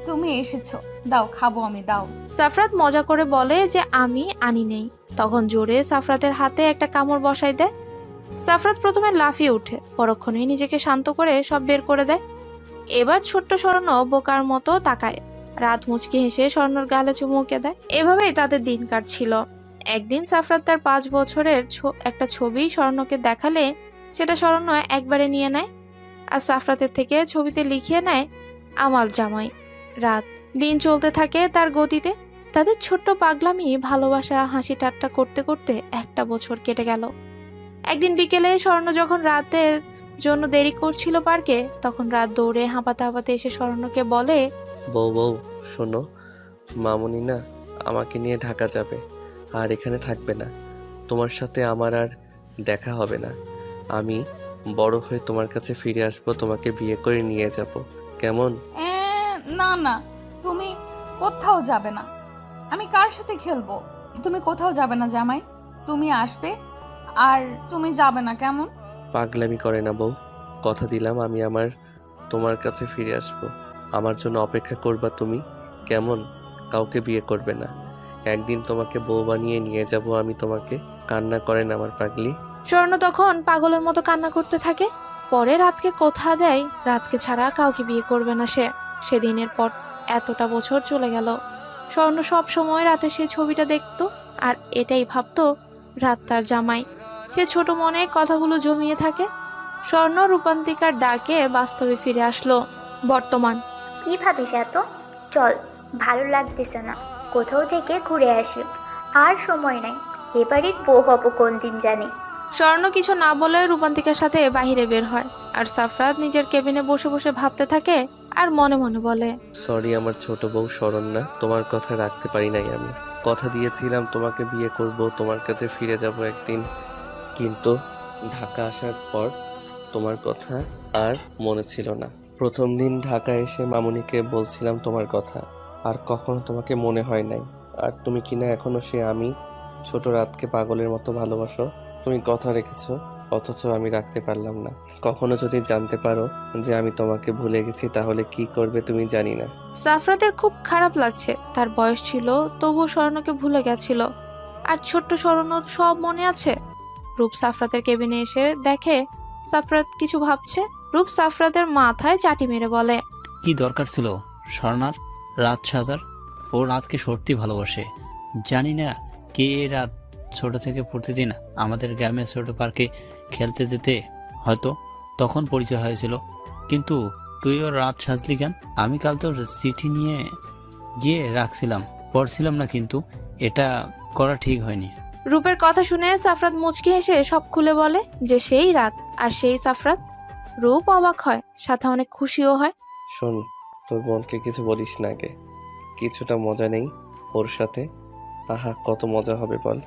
তুমি এসেছো, দাও, খাবো আমি, দাও। সাফরাত মজা করে বলে যে আমি আনি নেই। তখন জোরে সাফরাতের হাতে একটা কামড় বসাই দেয়। সাফরাত প্রথমে লাফিয়ে উঠে, পরক্ষণেই নিজেকে শান্ত করে সব বের করে দেয়। এবার ছোট্ট স্বর্ণ বোকার মতো তাকায়। রাত মুচকি হেসে স্বর্ণর গালে চুমুকে দেয়। এভাবেই তাদের দিন কাটছিল। একদিন সাফরাত তার 5 বছরের একটা ছবি স্বর্ণকে দেখালে সেটা স্বর্ণ একবারে নিয়ে নেয় আর সাফরাতের থেকে ছবিতে লিখিয়ে নেয় আমাল জামাই। রাত। দিন চলতে থাকে তার গতিতে। তাদের ছোট্ট পাগলামি, ভালোবাসা, হাসি ঠাট্টা করতে করতে 1 বছর কেটে গেল। একদিন বিকেলে স্বর্ণ যখন রাতের জন্য দেরি করছিল পার্কে, তখন রাত দৌড়ে হাঁপাতে হাঁপাতে এসে স্বর্ণকে বলে, বউ বউ শোনো, মামুনি না আমাকে নিয়ে ঢাকা যাবে, আর এখানে থাকবে না। তোমার সাথে আমার আর দেখা হবে না। আমি বড় হয়ে তোমার কাছে ফিরে আসবো, তোমাকে বিয়ে করে নিয়ে যাব, কেমন? না না, তুমি কোথাও যাবে না। আমি কার সাথে খেলবো? তুমি কোথাও যাবে না জামাই, তুমি আসবে আর তুমি যাবে না, কেমন? পাগলামি করে না বউ, কথা দিলাম আমি তোমার কাছে ফিরে আসবো। আমার জন্য অপেক্ষা করবা তুমি, কেমন? কাউকে বিয়ে করবে না। একদিন তোমাকে বউ বানিয়ে নিয়ে যাব আমি তোমাকে। কান্না করেন আমার পাগলি। স্বর্ণ তখন পাগলের মতো কান্না করতে থাকে। পরে রাতকে কথা দেয় রাতকে ছাড়া কাউকে বিয়ে করবে না সে। সেদিনের পর এতটা বছর চলে গেল। স্বর্ণ সব সময় রাতে সেই ছবিটা দেখতো আর এটাই ভাবতো রাত তার জামাই। সে ছোট মনে কথাগুলো জমিয়ে থাকে। স্বর্ণ রূপান্তিকার ডাকে বাস্তবে ফিরে আসলো। বর্তমান। কি ভাবিস এত? চল, ভালো লাগতেছে না, কোথাও থেকে ঘুরে আসি। আর সময় নাই, এবারের বউ হব কোন দিন জানি। স্বর্ণ কিছু না বলে রূপান্তিকার সাথে বাহিরে বের হয় আর সাফরাত নিজের কেবিনে বসে বসে ভাবতে থাকে আর মনে মনে বলে, সরি আমার ছোট বউ শরণ্যা, তোমার কথা রাখতে পারি নাই। আমি কথা দিয়েছিলাম তোমাকে বিয়ে করব, তোমার কাছে ফিরে যাব একদিন, কিন্তু ঢাকা আসার পর তোমার কথা আর মনে ছিল না। প্রথম দিন ঢাকায় এসে মামুনিকে বলছিলাম তোমার কথা, আর কখনো তোমাকে মনে হয় নাই। আর তুমি কিনা এখনো সে আমি ছোট রাতকে পাগলের মতো ভালোবাসো। তুমি কথা রেখেছো, অথচ আমি রাখতে পারলাম না। কখনো যদি জানতে পারো যে আমি তোমাকে ভুলে গেছি তাহলে কি করবে তুমি জানি না। সাফরাতের খুব খারাপ লাগছে। তার বয়স ছিল, তবুও স্বর্ণকে ভুলে গেছিল। আর ছোট্ট স্বর্ণ সব মনে আছে। রূপ সাফরাতের কেবিনে এসে দেখে সাফরাত কিছু ভাবছে। রূপ সাফরাতের মাথায় চাটি মেরে বলে, কি দরকার ছিল স্বর্ণার রাত সাজার? ও রাতকে সত্যি ভালোবাসে। জানি না কে এ রাত ছোট থেকে প্রতিদিন আমাদের গ্রামের ছোট পার্কে খেলতে যেতে, হয়তো তখন পরিচয় হয়েছিল। কিন্তু তুই ওর রাত সাজলি কেন? আমি কাল তোর চিঠি নিয়ে গিয়ে রাখছিলাম, পড়ছিলাম না, কিন্তু এটা করা ঠিক হয়নি। রূপের কথা শুনে সাফরাত মুচকি হেসে সব খুলে বলে যে সেই রাত আর সেই সাফরাত। রূপ অবাক হয়, সাথে অনেক খুশিও হয়। শোন, তোর বোনকে কিছু বলিস না আগে। কিছুটা মজা নেই ওর সাথে। আহা, কত মজা হবে বল।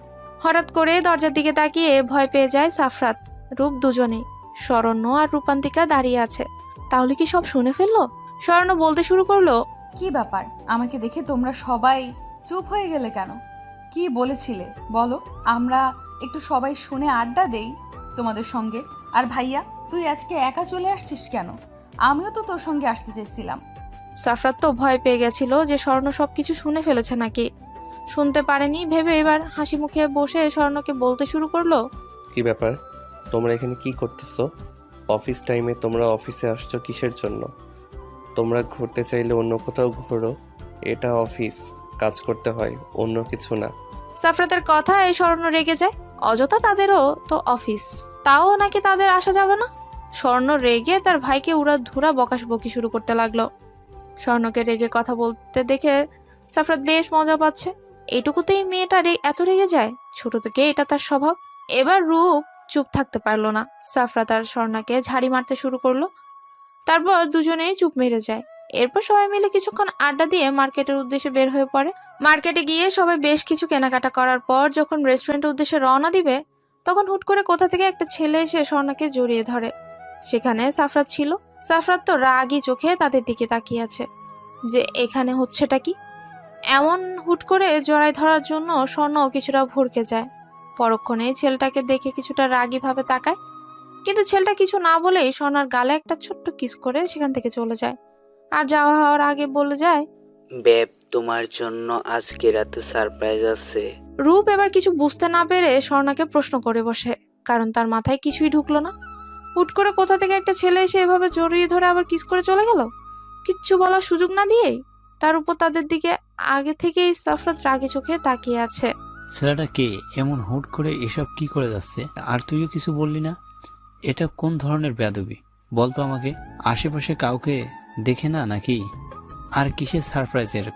হঠাৎ করে দরজার দিকে তাকিয়ে ভয় পেয়ে যায় সাফরাত। রূপ দুজনেই, শরণ্য আর রূপান্তিকা দাঁড়িয়ে আছে। তাহলে কি সব শুনে ফেললো? শরণ্য বলতে শুরু করলো, কি ব্যাপার, আমাকে দেখে তোমরা সবাই চুপ হয়ে গেলে কেন? কি বলেছিলে বলো, আমরা একটু সবাই শুনে আড্ডা দেই তোমাদের সঙ্গে। আর ভাইয়া, তুই আজকে একা চলে আসছিস কেন? আমিও তো তোর সঙ্গে আসতে চেয়েছিলাম। সাফরাত তো ভয় পেয়ে গেছিল যে স্বর্ণ সবকিছু শুনে ফেলেছে নাকি। শুনতে পারেনি ভেবে এবার হাসি মুখে বসে স্বর্ণকে বলতে শুরু করলো, কি ব্যাপার, তোমরা এখানে কি করতেছো? অফিস টাইমে তোমরা অফিসে আসছো কিসের জন্য? তোমরা ঘুরতে চাইলে অন্য কোথাও ঘোরো। এটা অফিস, কাজ করতে হয়, অন্য কিছু না। সাফরাতের কথায় স্বর্ণ রেগে যায়। অযথা তাদেরও তো অফিস, তাও নাকি তাদের আসা যাবে না। স্বর্ণ রেগে তার ভাইকে উড়াধুরা বকাশবকি শুরু করতে লাগলো। স্বর্ণকে রেগে কথা বলতে দেখে সাফরাত বেশ মজা পাচ্ছে। এইটুকুতেই মেয়েটা এত রেগে যায়? ছোট থেকে এটা তার স্বভাব। এবার রূপ চুপ থাকতে পারলো না। সাফরাত আর স্বর্ণাকে ঝাড়ি মারতে শুরু করলো। তারপর দুজনেই চুপ মেরে যায়। এরপর সবাই মিলে কিছুক্ষণ আড্ডা দিয়ে মার্কেটের উদ্দেশ্যে বের হয়ে পড়ে। মার্কেটে গিয়ে সবাই বেশ কিছু কেনাকাটা করার পর যখন রেস্টুরেন্টের উদ্দেশ্যে রওনা দিবে, তখন হুট করে কোথা থেকে একটা ছেলে এসে স্বর্ণাকে জড়িয়ে ধরে। সেখানে সাফরাত ছিল। সাফরাত তো রাগী চোখে তাদের দিকে তাকিয়ে আছে যে এখানে হচ্ছেটা কি। এমন হুট করে জড়ায় ধরার জন্য স্বর্ণ কিছুটা ভড়কে যায়। পরক্ষণে ছেলেটাকে দেখে কিছুটা রাগী ভাবে তাকায়, কিন্তু ছেলেটা কিছু না বলেই স্বর্ণার গালে একটা ছোট্ট কিস করে সেখান থেকে চলে যায়। আর যাওয়া হওয়ার আগে বলে যায়, বেব, তোমার জন্য আজকে রাতে সারপ্রাইজ আছে। রূপ এবার কিছু বুঝতে না পেরে স্বর্ণাকে প্রশ্ন করে বসে, কারণ তার মাথায় কিছুই ঢুকলো না। হুট করে কোথা থেকে একটা ছেলে এসে এভাবে জড়িয়ে ধরে আবার কিস করে চলে গেল, কিচ্ছু বলার সুযোগ না দিয়েই। তার উপর তাদের দিকে আগে থেকেই সাফরাত রাগে চোখে তাকিয়ে আছে। ছেলেটা কে? এমন হুট করে এসব কি করে যাচ্ছে? আর তুইও কিছু বললি না? এটা কোন ধরনের বেয়াদবি বলতো আমাকে? আশেপাশে কাউকে দেখে না নাকি? আর কিসের সারপ্রাইজের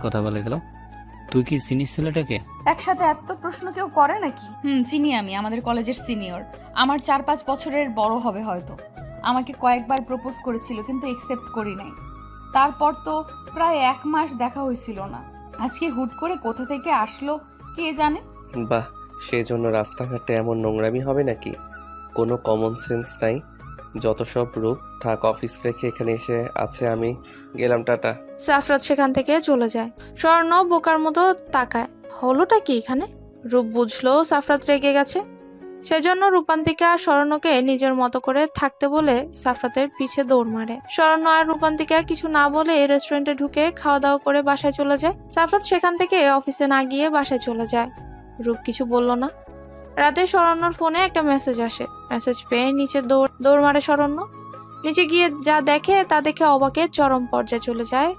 কথা বলে গেল? তুই কি চিনিস ছেলেটাকে? একসাথে এত প্রশ্ন কেউ করে নাকি? চিনি আমি, আমাদের কলেজের সিনিয়র। আমার 4-5 বছরের বড় হবে হয়তো। আমাকে কয়েকবার প্রপোজ করেছিল, কিন্তু একসেপ্ট করি নাই। তারপর তো প্রায় 1 মাস দেখা হয়েছিল না। আজকে হুট করে কোথা থেকে আসলো কে জানে। বাহ, সেজন্য রাস্তাঘাটে এমন নোংরামি হবে নাকি? কোনো কমন সেন্স নাই। যত সব রূপ, থাক অফিস রেখে এখানে এসে আছে, আমি গেলাম, টাটা। সাফরাত সেখান থেকে চলে যায়। স্বর্ণ বোকার মতো তাকায়, হলোটা কি এখানে? রূপ বুঝলো সাফরাত রেগে গেছে, সেজন্য রূপান্তিকা স্বর্ণকে নিজের মতো করে থাকতে বলে সাফরাতের পিছে দৌড় মারে। স্বর্ণ আর রূপান্তিকা কিছু না বলে রেস্টুরেন্টে ঢুকে খাওয়া দাওয়া করে বাসায় চলে যায়। সাফরাত সেখান থেকে অফিসে না গিয়ে বাসায় চলে যায়। রূপ কিছু বলল না। রাতে স্বর্ণর ফোনে একটা মেসেজ আসে। মেসেজ পেয়ে নিচে দৌড় মারে স্বর্ণ। নিচে গিয়ে যা দেখে তা দেখে অবাকে চরম পর্যায়ে চলে যায়।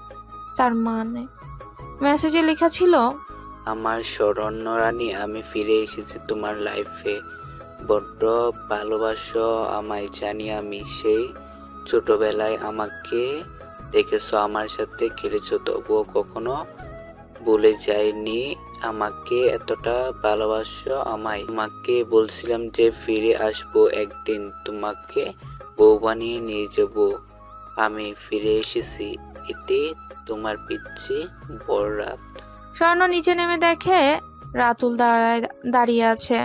তার মানে মেসেজে লেখা ছিল, আমার শরণ্য রানী, আমি ফিরে এসেছি তোমার লাইফে। বড্ড ভালোবাসো আমায় জানি আমি। সেই ছোটবেলায় আমাকে দেখেছো, আমার সাথে খেলেছো, তবুও কখনো ভুলে যাইনি আমাকে। এতটা ভালোবাসো আমায়। তোমাকে বলছিলাম যে ফিরে আসবো একদিন, তোমাকে বউ বানিয়ে নিয়ে যাব। আমি ফিরে এসেছি। এতে তোমার পিচ্ছি বড় রাত। স্বর্ণ নিচে নেমে দেখে রাতুল দাঁড়িয়ে আছে।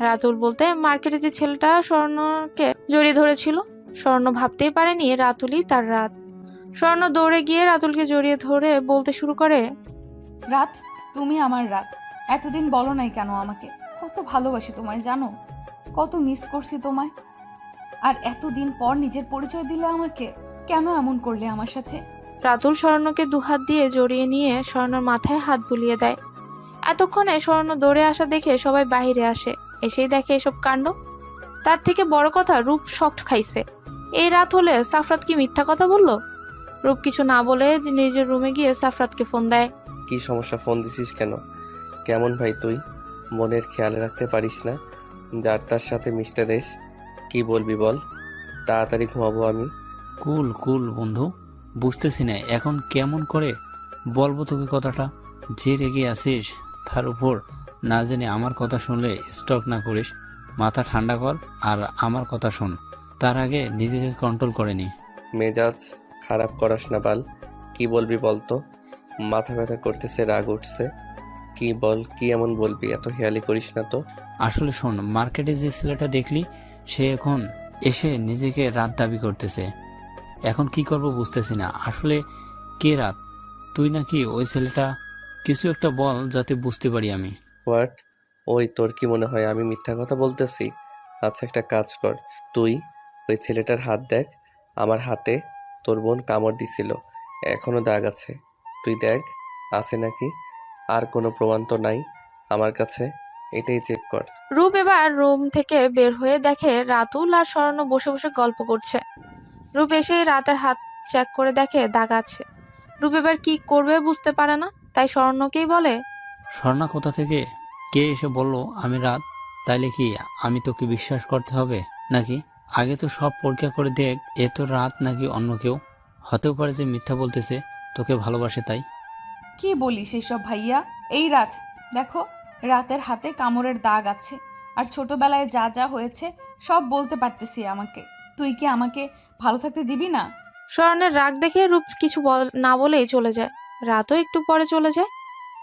রাতুল বলতে মার্কেটে যে ছেলেটা স্বর্ণকে জড়িয়ে ধরেছিল। স্বর্ণ ভাবতেই পারেনি রাতুলই তার রাত। স্বর্ণ দৌড়ে গিয়ে রাতুলকে জড়িয়ে ধরে বলতে শুরু করে, রাত, তুমি আমার রাত। এতদিন বলো নাই কেন আমাকে? কত ভালোবাসি তোমায় জানো, কত মিস করছি তোমায়। আর এতদিন পর নিজের পরিচয় দিলে আমাকে, কেন এমন করলে আমার সাথে? রাতুল স্বর্ণকে দুহাত দিয়ে জড়িয়ে নিয়ে স্বর্ণর মাথায় হাত বুলিয়ে দেয়। এতক্ষণে স্বর্ণ দৌড়ে আসা দেখে সবাই বাইরে আসে, এসেই দেখে এসব কাণ্ড। তার থেকে বড় কথা, রূপ শক্ট খাইছে। এই রাত হলে সাফরাত কি মিথ্যা কথা বলল? রূপ কিছু না বলে নিজের রুমে গিয়ে সাফরাতকে ফোন দেয়। কি সমস্যা, ফোন দিছিস কেন? কেমন ভাই তুই? মনের খেয়াল রাখতে পারিস না? যার তার সাথে মিশতে দেশ। কি বলবি বল, তাড়াতাড়ি ঘুমাবো আমি। কুল কুল বন্ধু, বুঝতেছি না এখন কেমন করে বলবো তোকে কথাটা। যে রেগে আছিস তার উপর না জেনে আমার কথা শুনলে স্টক না করিস। মাথা ঠান্ডা কর আর আমার কথা শোন। তার আগে নিজেকে কন্ট্রোল করে নি। মেজাজ খারাপ করাস না বাল। কি বলবি বল তো? মাথা ব্যথা করতেছে, রাগ উঠছে। কি বল, কি এমন বলবি? এত হেয়ালি করিস না তো। আসলে শোন, মার্কেটে যে ছেলেটা দেখলি সে এখন এসে নিজেকে রাত দাবি করতেছে। এখন কি করব বুঝতেছি না। আসলে কে রাত, তুই নাকি ওই ছেলেটা? কিছু একটা বল যাতে বুঝতে পারি আমি। হোয়াট? ওই তোর কি মনে হয় আমি মিথ্যা কথা বলতেছি? আচ্ছা একটা কাজ কর, তুই ওই ছেলেটার হাত দেখ। আমার হাতে তোর বোন কামড় দিছিল, এখনো দাগ আছে। তুই দেখ আছে নাকি। আর কোনো প্রমাণ তো নাই আমার কাছে, এটাই চেক কর। রূপ এবার রুম থেকে বের হয়ে দেখে রাতুল আর স্বর্ণ বসে বসে গল্প করছে। রূপ এসে রাতের হাত চেক করে দেখে দাগ আছে। রূপ এবার কি করবে বুঝতে পারে না, তাই স্বর্ণকেই বলে, স্বর্ণা কোথা থেকে কে এসে বললো আমি রাত? তাইলে কি আমি তোকে বিশ্বাস করতে হবে নাকি? আগে তো সব পরীক্ষা করে দেখ, এ তো রাত নাকি অন্য কেউ। হতেও পারে যে মিথ্যা বলতেছে, তোকে ভালোবাসে তাই। কি বলিস এসব ভাইয়া? এই রাত, দেখো, রাতের হাতে কামড়ের দাগ আছে। আর ছোটবেলায় যা যা হয়েছে সব বলতে পারতেছি আমাকে। তুই কি আমাকে ভালো থাকতে দিবি না? স্বর্ণের রাগ দেখে রূপ কিছু না বলেই চলে যায়। রাতও একটু পরে চলে যায়।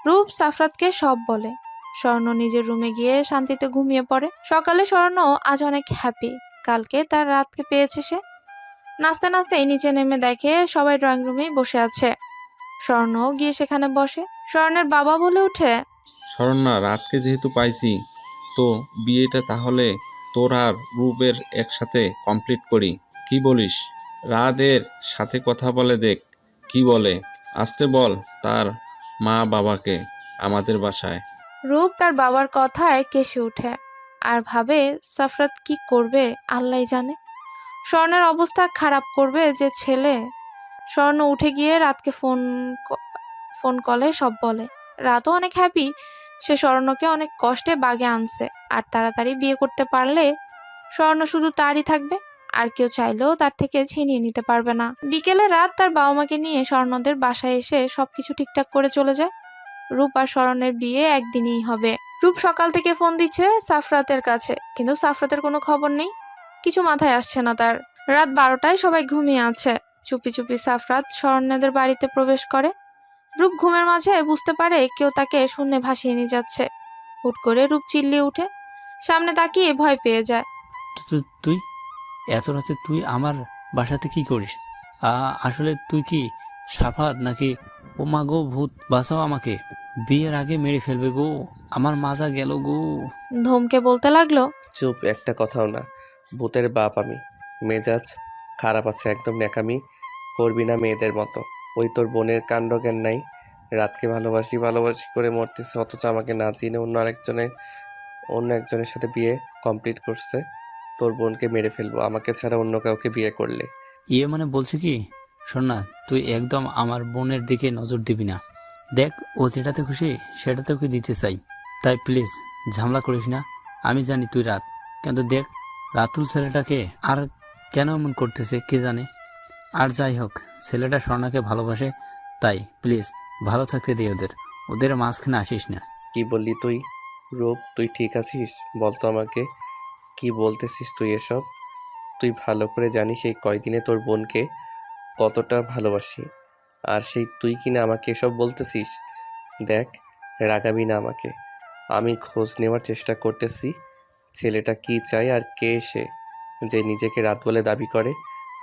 রূপ সাফরাতকে সব বলে। স্বর্ণ নিজের রুমে গিয়ে শান্তিতে ঘুমিয়ে পড়ে। সকালে স্বর্ণ আজ অনেক হ্যাপি, কালকে তার রাতকে পেয়েছে সে। নাচতে নাচতেই নিচে নেমে দেখে সবাই ড্রয়িং রুমেই বসে আছে। স্বর্ণও গিয়ে সেখানে বসে। স্বর্ণের বাবা বলে ওঠে, শরণ্যা, রাতকে যেহেতু পাইছি, তো বিয়েটা তাহলে তোর আর রূপের একসাথে কমপ্লিট করি। কি বলিস? রাতের সাথে কথা বলে দেখ কি বলে। আসতে বল তার মা বাবাকে আমাদের বাসায়। রূপ তার বাবার কথায় কেসে ওঠে আর ভাবে সাফরাত কি করবে আল্লাহই জানে। স্বর্ণের অবস্থা খারাপ করবে যে ছেলে। স্বর্ণ উঠে গিয়ে রাতকে ফোন কলে সব বলে। রাতও অনেক হ্যাপি, সে স্বর্ণকে অনেক কষ্টে বাগে আনছে। আর তাড়াতাড়ি বিয়ে করতে পারলে স্বর্ণ শুধু তারই থাকবে, আর কেউ চাইলেও তার থেকে ছিনিয়ে নিতে পারবে না। বিকেলে রাত তার বাবা মাকে নিয়ে স্বর্ণদের বাসায় এসে সবকিছু ঠিকঠাক করে চলে যায়। রূপ আর স্বর্ণের বিয়ে একদিনই হবে। রূপ সকাল থেকে ফোন দিচ্ছে সাফরাতের কাছে, কিন্তু সাফরাতের কোনো খবর নেই। কিছু মাথায় আসছে না তার। রাত 12টায় সবাই ঘুমিয়ে আছে। চুপি চুপি সাফরাত স্বর্ণদের বাড়িতে প্রবেশ করে। রূপ ঘুমের মাঝে বুঝতে পারে কেউ তাকে শূন্যে ভাসিয়ে নিয়ে যাচ্ছে। হুট করে রূপ চিল্লিয়ে উঠে সামনে তাকিয়ে ভয় পেয়ে যায়। তুই এত রাতে তুই আমার বাসাতে কি করিস? আসলে তুই কি সাফাত নাকি? ও মা গো, ভূত বাঁচাও আমাকে, বিয়ের আগে মেরে ফেলবে গো, আমার মাজা গেল গো। ধমকে বলতে লাগলো, চুপ, একটা কথাও না। ভূতের বাপ আমি। মেজাজ খারাপ আছে একদম, ন্যাকামি করবি না মেয়েদের মতো। ওই তোর বোনের কাণ্ডজ্ঞান নাই। রাতকে ভালোবাসি ভালোবাসি করে মরতেছে, অথচ আমাকে না চিনে অন্য একজনের সাথে বিয়ে কমপ্লিট করছে। তোর বোনকে মেরে ফেলবো আমাকে ছাড়া অন্য কাউকে বিয়ে করলে। ইয়ে মানে বলছে কি, শোন না, তুই একদম আমার বোনের দিকে নজর দিবি না। দেখ, ও যেটাতে খুশি সেটাতে ওকে দিতে চাই, তাই প্লিজ ঝামেলা করিস না। আমি জানি তুই রাত, কিন্তু দেখ রাতুল ছেলেটাকে আর কেন এমন করতেছে কে জানে। আর যাই হোক, ছেলেটা স্বর্ণাকে ভালোবাসে, তাই প্লিজ ভালো থাকতে দে ওদের, ওদের মাঝখানে আসিস না। কি বললি তুই? রূপ, তুই ঠিক আছিস? বলতো আমাকে, কি বলতেছিস তুই এসব? তুই ভালো করে জানিস এই কয়দিনে তোর বোনকে কতটা ভালোবাসি, আর সেই তুই কিনা আমাকে এসব বলতেছিস? দেখ, রাগাবি না আমাকে। আমি খোঁজ নেওয়ার চেষ্টা করতেছি, ছেলেটা কি চায় আর কে সে যে নিজেকে রাত বলে দাবি করে,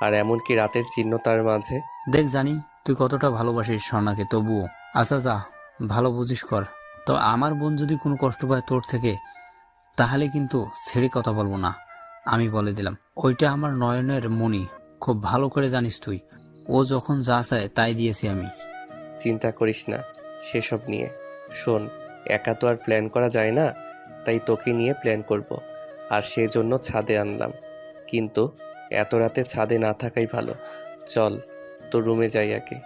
আর এমনকি রাতের চিহ্ন তার মাঝে। দেখ জানি তুই কতটা ভালোবাসিস স্বর্ণাকে, তবুও আচ্ছা যা, ভালো বুঝিস কর। তো আমার বোন যদি কোনো কষ্ট পায় তোর থেকে, তাহলে কিন্তু ছেড়ে কথা বলবো না, আমি বলে দিলাম। ওইটা আমার নয়নের মণি, খুব ভালো করে জানিস তুই। ও যখন যা চায় তাই দিয়েছি আমি। চিন্তা করিস না সেসব নিয়ে। শোন, একা তো আর প্ল্যান করা যায় না, তাই তোকে নিয়ে প্ল্যান করব। আর সেজন্য ছাদে আনলাম, কিন্তু এত রাতে ছাদে না থাকাই ভালো। চল তো রুমে যাই আগে।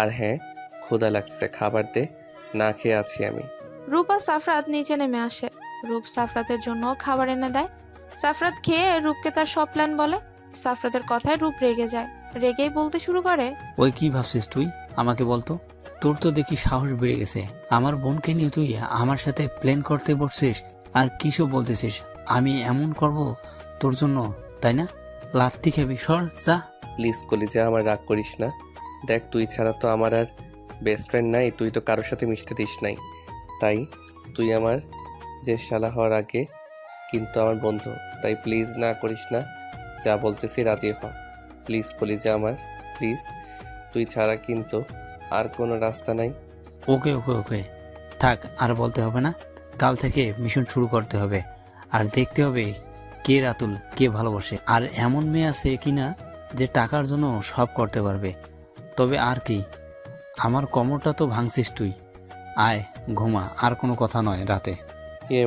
আর হ্যাঁ, ক্ষুধা লাগছে, খাবার দে, না খেয়ে আছি আমি। রূপ আর সাফরাত নিচে নেমে আসে। রূপ সাফরাতের জন্য খাবার এনে দেয়। সাফরাত খেয়ে রূপকে তার সব প্ল্যান বলে। সাফরাতের কথায় রূপ রেগে যায়। রেগেই বলতে শুরু করে, ওই কি ভাবছিস তুই, আমাকে বলতো। তোর তো দেখি সাহস বেড়ে গেছে, আমার বোনকে নিয়ে তুই আমার সাথে প্ল্যান করতে বসছিস আর কিছু বলতেছিস আমি এমন করব তোর জন্য, তাই না? লাত্তি খাবি, সর যা। প্লিজ কলিজা, আমার রাগ করিস না। দেখ, তুই ছাড়া তো আমার আর বেস্ট ফ্রেন্ড নাই, তুই তো কারোর সাথে মিশতে দিস নাই। তাই তুই আমার যে শালা হওয়ার আগে কিন্তু আমার বন্ধু, তাই প্লিজ না করিস না, যা বলতেছি রাজি হ। প্লিজ কলিজা আমার, প্লিজ। তুই ছাড়া কিন্তু আর কোনো রাস্তা নাই। ওকে ওকে ওকে, থাক আর বলতে হবে না। কাল থেকে মিশন শুরু করতে হবে, আর দেখতে হবে কে রাতুল, কে ভালোবাসে। আর এমন মেয়ে আছে কিনা যে টাকার জন্য সব করতে পারবে। তবে আর কি, আমার কোমরটা তো ভাঙছিস তুই। আয় ঘুমা, আর কোনো কথা নয় রাতে।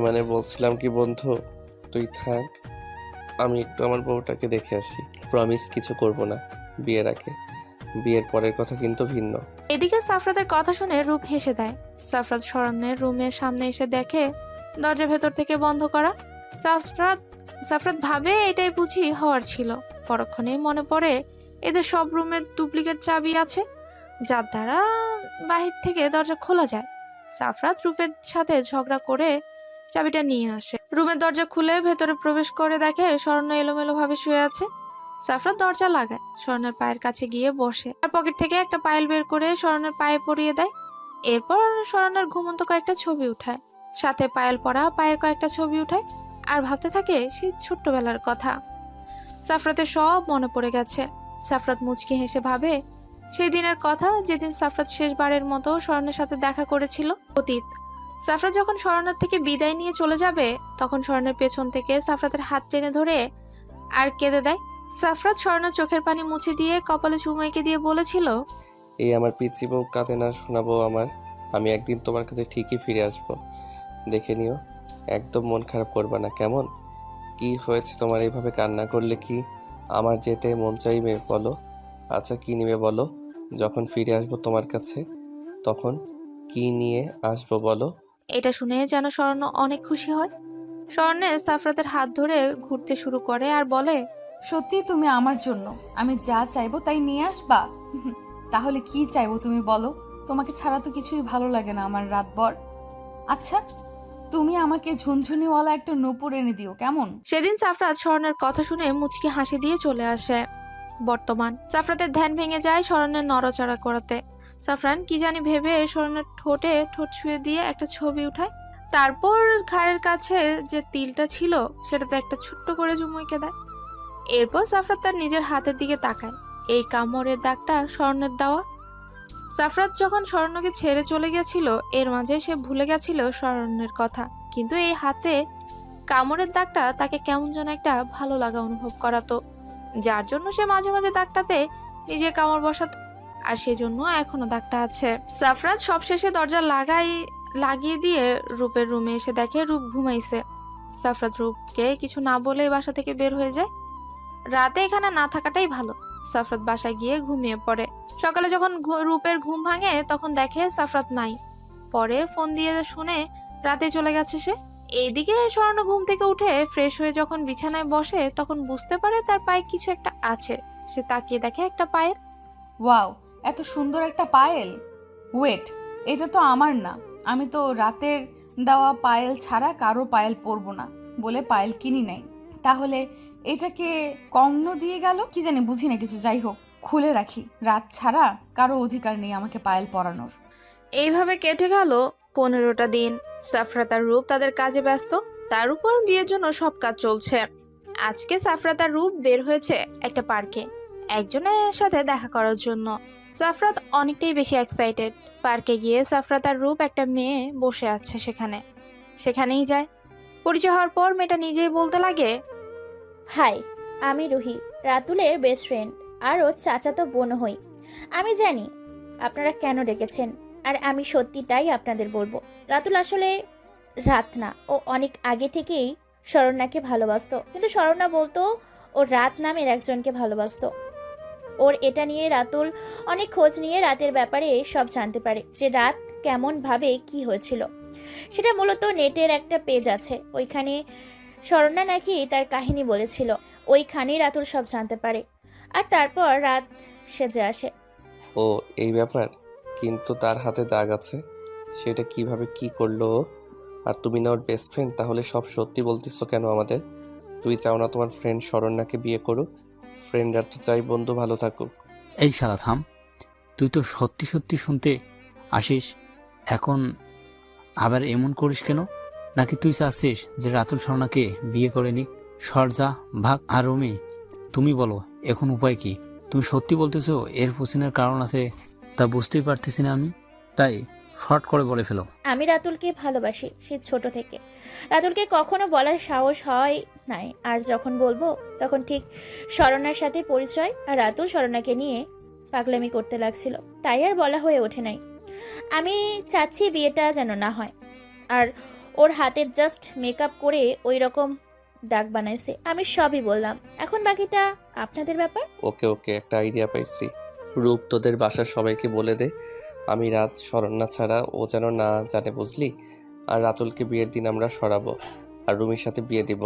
মানে বলছিলাম কি বন্ধু, তুই থাক, আমি একটু আমার বউটাকে দেখে আসি। প্রমিস কিছু করব না বিয়ের আগে, বিয়ের পরের কথা কিন্তু ভিন্ন। এদিকে সাফরাতের কথা শুনে রূপ হেসে দেয়। সাফরাত শরণ্যের রুমের সামনে এসে দেখে দরজা ভেতর থেকে বন্ধ করা। সাফরাত ভাবে এটাই বুঝি হওয়ার ছিল। পরক্ষণেই মনে পড়ে এদের সব রুমের ডুপ্লিকেট চাবি আছে, যার দ্বারা বাহির থেকে দরজা খোলা যায়। সাফরাত রূপের সাথে ঝগড়া করে চাবিটা নিয়ে আসে। রুমের দরজা খুলে ভেতরে প্রবেশ করে দেখে শরণ্য এলোমেলো ভাবে শুয়ে আছে। সাফরাত দরজা লাগায়, স্বর্ণের পায়ের কাছে গিয়ে বসে আর পকেট থেকে একটা পায়েল বের করে স্বর্ণের পায়ে পরিয়ে দেয়। এরপর স্বর্ণের ঘুমন্ত কয়েকটা ছবি উঠায়, সাথে পায়েল পরা পায়ের কয়েকটা ছবি উঠায়, আর ভাবতে থাকে সেই ছোট্টবেলার কথা। সাফরাতের সব মনে পড়ে গেছে। সাফরাত মুচকি হেসে ভাবে সেই দিনের কথা, যেদিন সাফরাত শেষবারের মতো স্বর্ণের সাথে দেখা করেছিল। অতীত। সাফরাত যখন স্বর্ণের থেকে বিদায় নিয়ে চলে যাবে, তখন স্বর্ণের পেছন থেকে সাফরাতের হাত টেনে ধরে আর কেঁদে দেয়। সাফরাত স্বর্ণের চোখের পানি মুছে দিয়ে কপালে চুমু এঁকে দিয়ে বলেছিল, এই আমার পিচ্চি বউ কাঁদে না শোনাবো আমার, আমি একদিন তোমার কাছে ঠিকই ফিরে আসবো, দেখে নিও। একদম মন খারাপ করবা না, কেমন? কি হয়েছে তোমার এইভাবে কান্না করলে? কি আমার যেতে মন চাইবে বলো? আচ্ছা কি নিবে বলো? যখন ফিরে আসবো তোমার কাছে, তখন কি নিয়ে আসবো বলো? এটা শুনে যেন স্বর্ণ অনেক খুশি হয়। স্বর্ণে সাফরাতের হাত ধরে ঘুরতে শুরু করে আর বলে, সত্যি তুমি আমার জন্য আমি যা চাইবো তাই নিয়ে আসবা? তাহলে কি চাইবো তুমি বলো? তোমাকে ছাড়া তো কিছুই ভালো লাগে না আমার রাতভর। আচ্ছা, তুমি আমাকে ঝুনঝুনিওয়ালা একটা নূপুর এনে দিও, কেমন? সেদিন সাফরাত স্বর্ণের কথা শুনে মুচকি হাসি দিয়ে চলে আসে। বর্তমান সাফরাতের ধ্যান ভেঙে যায় স্বর্ণের নড়াচড়া করাতে। সাফরান কি জানি ভেবে স্বর্ণের ঠোঁটে ঠোঁট ছুঁয়ে দিয়ে একটা ছবি উঠায়, তারপর ঘাড়ের কাছে যে তিলটা ছিল সেটাতে একটা ছোট্ট করে চুমুকে দেয়। এরপর সাফরাত তার নিজের হাতের দিকে তাকায়, এই কামড়ের দাগটা স্বর্ণের দেওয়া। সাফরাত যখন স্বর্ণকে ছেড়ে চলে গেছিল, এর মাঝে সে ভুলে গেছিল স্বর্ণের কথা, কিন্তু এই হাতে কামড়ের দাগটা তাকে কেমন যেন একটা ভালো লাগা অনুভব করাতো, যার জন্য সে মাঝে মাঝে দাগটাতে নিজে কামড় বসাতো, আর সেজন্য এখনো দাগটা আছে। সাফরাত সবশেষে দরজা লাগিয়ে দিয়ে রূপের রুমে এসে দেখে রূপ ঘুমাইছে। সাফরাত রূপকে কিছু না বলে বাসা থেকে বের হয়ে যায়। রাতে এখানে না থাকাটাই ভালো। সাফরাত বাসায় গিয়ে ঘুমিয়ে পড়ে। সকালে যখন রূপের ঘুম ভাঙে, তখন দেখে সাফরাত নাই। পরে ফোন দিয়ে শুনে রাতে চলে গেছে সে। এইদিকে স্বর্ণ ঘুম থেকে উঠে ফ্রেশ হয়ে যখন বিছানায় বসে, তখন বুঝতে পারে তার পায়ে কিছু একটা আছে। সে তাকিয়ে দেখে একটা পায়েল। ওয়াও, এত সুন্দর একটা পায়েল! ওয়েট, এটা তো আমার না। আমি তো রাতের দেওয়া পায়েল ছাড়া কারো পায়েল পরবো না বলে পায়েল কিনি নাই। তাহলে এটাকে কর্ণ দিয়ে গেল কি জানি, বুঝি না কিছু। যাই হোক, খুলে রাখি, রাত ছাড়া কারো অধিকার নেই আমাকে পায়েল পরানোর। এইভাবে কেটে গেল 15টা দিন। সাফরাত আর রূপ তাদের কাজে ব্যস্ত। তার উপর বিয়ের জন্য সব কাজ চলছে। আজকে সাফরাত আর রূপ বের হয়েছে একটা পার্কে একজনের সাথে দেখা করার জন্য। সাফরাত অনেকটাই বেশি এক্সাইটেড। পার্কে গিয়ে সাফরাত আর রূপ একটা মেয়ে বসে আছে সেখানেই যায়। পরিচয় হওয়ার পর মেয়েটা নিজেই বলতে লাগে, হাই, আমি রুহি, রাতুলের বেস্ট ফ্রেন্ড আর ও চাচাতো বোন হই। আমি জানি আপনারা কেন ডেকেছেন, আর আমি সত্যিটাই আপনাদের বলবো। রাতুল আসলে রাত না, ও অনেক আগে থেকেই শরণ্যাকে ভালোবাসতো, কিন্তু শরণ্যা বলতো ও রাত নামের একজনকে ভালোবাসতো। ওর এটা নিয়ে রাতুল অনেক খোঁজ নিয়ে রাতের ব্যাপারে সব জানতে পারে, যে রাত কেমন ভাবে কি হয়েছিল। সেটা মূলত নেটের একটা পেজ আছে, ওইখানে শরণ্যা নাকি তার কাহিনী বলেছিল। ওইখানেই রাতুল সব জানতে পারে, আর তারপর রাত সেজে আসে। ও এই ব্যাপার, কিন্তু তার হাতে দাগ আছে, সেটা কিভাবে কি করলো ও? আর তুমি না ওর বেস্ট ফ্রেন্ড, তাহলে সব সত্যি বলতেছো কেন আমাদের? তুই চাও না তোমার ফ্রেন্ড শরণ্যাকে বিয়ে করুক? ফ্রেন্ডরা তো চাই বন্ধু ভালো থাকুক। এই শালা থাম, তুই তো সত্যি সত্যি শুনতে আসিস, এখন আবার এমন করিস কেন? নাকি তুই চাচ্ছিস যে রাতুল স্বর্ণাকে বিয়ে করে নিক? সর যা, ভাগ। আর রুমি, তুমি বলো এখন উপায় কি? তুমি সত্যি বলতেছো এর পেছনের কারণ আছে, তা বুঝতেই পারতেছি না আমি, তাই শর্ট করে বলে ফেলো। আমি রাতুলকে ভালোবাসি সেই ছোট থেকে। রাতুলকে কখনো বলার সাহস হয় নাই, আর যখন বলবো তখন ঠিক শরণ্যার সাথে পরিচয়, আর রাতুল শরণ্যাকে নিয়ে পাগলামি করতে লাগছিল, তাই আর বলা হয়ে ওঠে নাই। আমি চাচ্ছি বিয়েটা যেন না হয়, আর ওর হাতের জাস্ট মেকআপ করে ওই রকম দাগ বানাইছে। আমি সবই বললাম, এখন বাকিটা আপনাদের ব্যাপার। ওকে ওকে, একটা আইডিয়া পাইছি। রূপ, তোদের বাসার সবাইকে বলে দে আমি রাত শরণ্যা ছাড়া ও যেন না জানে, বুঝলি? আর রাতুলকে বিয়ের দিন আমরা সরাবো আর রুমির সাথে বিয়ে দিব,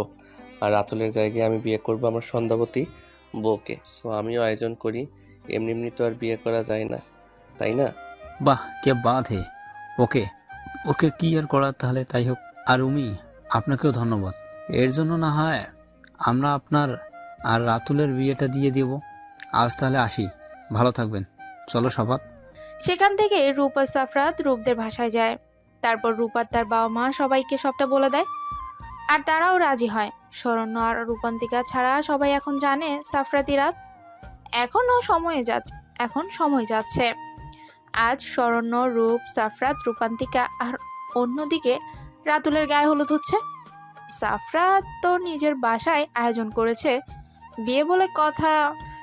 আর রাতুলের জায়গায় আমি বিয়ে করব আমার সন্ধ্যাবতী বউকে। সো আমিও আয়োজন করি, এমনি এমনি তো আর বিয়ে করা যায় না, তাই না? বাহ, কে বাত হে। ওকে ওকে, কি আর করার, তাহলে তাই হোক। আর রুমি, আপনাকেও ধন্যবাদ। এর জন্য না হয় আমরা আপনার আর রাতুলের বিয়েটা দিয়ে দেব। আজ তাহলে আসি, ভালো থাকবেন। চলো শপথ। সেখান থেকে রূপ আর সাফরাত রূপদের ভাষায় যায়। তারপর রূপ আর তার বাবা মা সবাইকে সবটা বলে দেয়, আর তারাও রাজি হয়। শরণ্য আর রূপান্তিকা ছাড়া সবাই এখন জানে সাফরাতি রাত। এখন সময় যাচ্ছে। আজ শরণ্য, রূপ, সাফরাত, রূপান্তিকা আর অন্যদিকে রাতুলের গায়ে হলুদ হচ্ছে। সাফরাত তো নিজের বাসায় আয়োজন করেছে বিয়ে বলে কথা।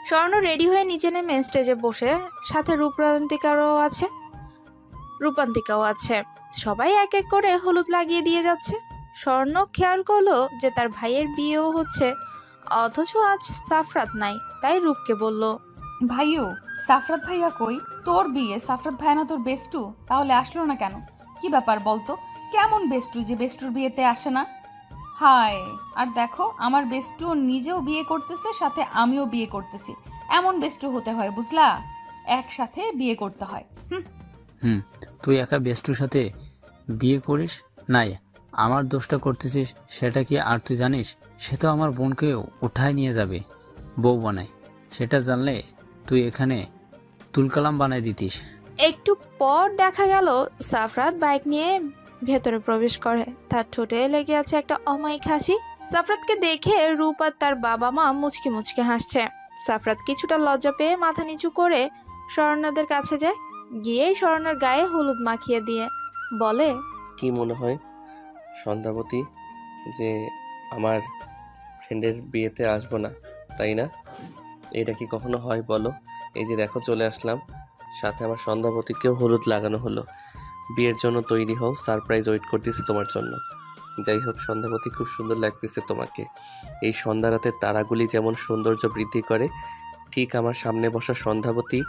স্বর্ণ রেডি হয়ে নিচে নেমে স্টেজে বসে, সাথে রূপান্তিকাও আছে। সবাই এক এক করে হলুদ লাগিয়ে দিয়ে যাচ্ছে। স্বর্ণ খেয়াল করলো যে তার ভাইয়ের বিয়েও হচ্ছে, অথচ আজ সাফরাত নাই, তাই রূপকে বলল, ভাইও, সাফরাত ভাইয়া কই? তোর বিয়ে সাফরাত ভাইয়া না তোর বেস্টু, তাহলে আসলো না কেন? কি ব্যাপার বলতো? কেমন বেস্টু যে বেস্টুর বিয়েতে আসে না? হায়, আর দেখো আমার বেস্টু নিজেও বিয়ে করতেছে, সাথে আমিও বিয়ে করতেছি। এমন বেস্টু হতে হয়, বুঝলা? একসাথে বিয়ে করতে হয়। তুই একা বেস্টুর সাথে বিয়ে করিস নাই, আমার দোষটা করতেছিস সেটা কি আর তুই জানিস? সে তো আমার বোনকে উঠায় নিয়ে যাবে, বউ বানায়। সেটা জানলে তুই এখানে তুলকালাম বানাই দিতিস। একটু পর দেখা গেল সাফরাত বাইক নিয়ে ভেতরে প্রবেশ করে। তার ঠোঁটে লেগে আছে একটা অমায়িক হাসি। সাফরাতকে দেখে রূপ আর তার বাবা মা মুচকি মুচকি হাসছে। সাফরাত কিছুটা লজ্জা পেয়ে মাথা নিচু করে শরণ্যদের কাছে যায়, গিয়েই শরণ্যের গায়ে হলুদ মাখিয়ে দিয়ে বলে, কি মনে হয় সন্ধ্যাবতী, যে আমার ফ্রেন্ডের বিয়েতে আসবো না, তাই না? এটা কি কখনো হয় বলো? এই যে দেখো চলে আসলাম, সাথে আমার সন্ধ্যাবতীকেও হলুদ লাগানো হলো। বিয়ের জন্য তৈরি হও, সারপ্রাইজ ওয়েট করতেছি তোমার জন্য। যাই হোক সন্ধ্যাবতী, খুব সুন্দর লাগতেছে তোমাকে। এই সন্ধ্যা রাতের তারাগুলি যেমন সৌন্দর্য বৃদ্ধি করে, ঠিক আমার সামনে বসা সন্ধ্যাবতী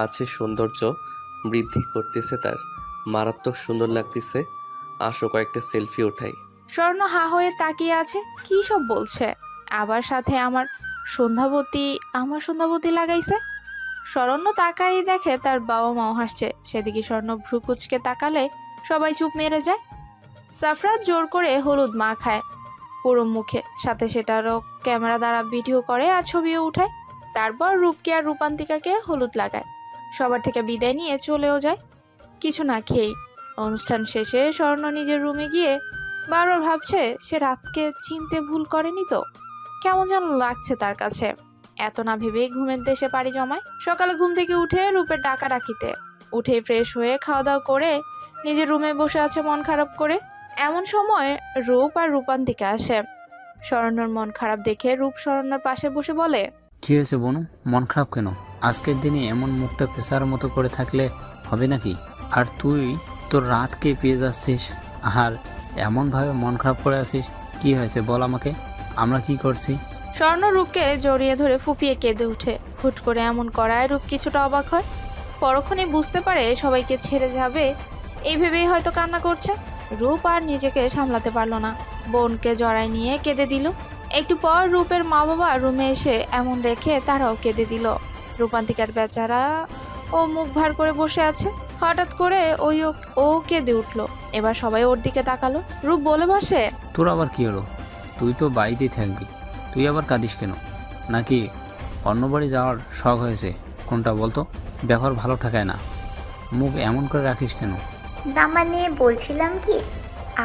আছে সৌন্দর্য বৃদ্ধি করতেছে, তার মারাত্মক সুন্দর লাগতেছে। আসো কয়েকটা সেলফি ওঠাই। স্বর্ণ হা হয়ে তাকিয়ে আছে, কি সব বলছে? আবার সাথে আমার সন্ধ্যাবতী লাগাইছে। শরণ্য তাকাই দেখে তার বাবা মাও হাসছে। সেদিকে স্বর্ণ ভ্রু কুচকে তাকালে সবাই চুপ মেরে যায়। সাফরাত জোর করে হলুদ মা খায় পুরো মুখে, সাথে সেটারও ক্যামেরা দ্বারা ভিডিও করে আর ছবিও উঠায়। তারপর রূপকে আর রূপান্তিকাকে হলুদ লাগায়, সবার থেকে বিদায় নিয়ে চলেও যায় কিছু না খেয়েই। অনুষ্ঠান শেষে স্বর্ণ নিজের রুমে গিয়ে বারবার ভাবছে সে রাতকে চিনতে ভুল করেনি তো। কেমন যেন লাগছে তার কাছে। এত না ভেবেই ঘুমের দেশে পাড়ি জমায়। সকালে ঘুম থেকে উঠে রূপের ডাকাডাকিতে উঠে ফ্রেশ হয়ে খাওয়া দাওয়া করে নিজের রুমে বসে আছে মন খারাপ করে। এমন সময় রূপ আর রূপান্তিকা আসে। শরণ্যর মন খারাপ দেখে রূপ শরণ্যর পাশে বসে বলে, কি হয়েছে বনু, মন খারাপ কেন? আজকের দিনে এমন মুখটা পেশার মতো করে থাকলে হবে নাকি? আর তুই তোর রাতকে পেয়ে যাচ্ছিস আর এমনভাবে মন খারাপ করে আছিস, কি হয়েছে বল আমাকে, আমরা কি করছি? স্বর্ণ রূপকে জড়িয়ে ধরে ফুপিয়ে কেঁদে ওঠে। হুট করে এমন করায় রূপ কিছুটা অবাক হয়। পরক্ষণেই বুঝতে পারে সবাইকে ছেড়ে যাবে, এই ভেবেই হয়তো কান্না করছে। রূপ আর নিজেকে সামলাতে পারলো না, বোনকে জড়ায় নিয়ে কেঁদে দিল। একটু পর রূপের মা বাবা রুমে এসে এমন দেখে তারাও কেঁদে দিল। রূপান্তিকার বেচারা ও মুখ ভার করে বসে আছে। হঠাৎ করে ও কেঁদে উঠলো। এবার সবাই ওর দিকে তাকালো। রূপ বলে বসে, তোর আবার কি হলো? তুই তো বাড়িতেই থাকবি, তুই আবার কাঁদিস কেন? নাকি অন্য বাড়ি যাওয়ার শখ হয়েছে? কোনটা বলতো? ব্যবহার ভালো ঠেকায় না, মুখ এমন করে রাখিস কেন? না মানে বলছিলাম কি,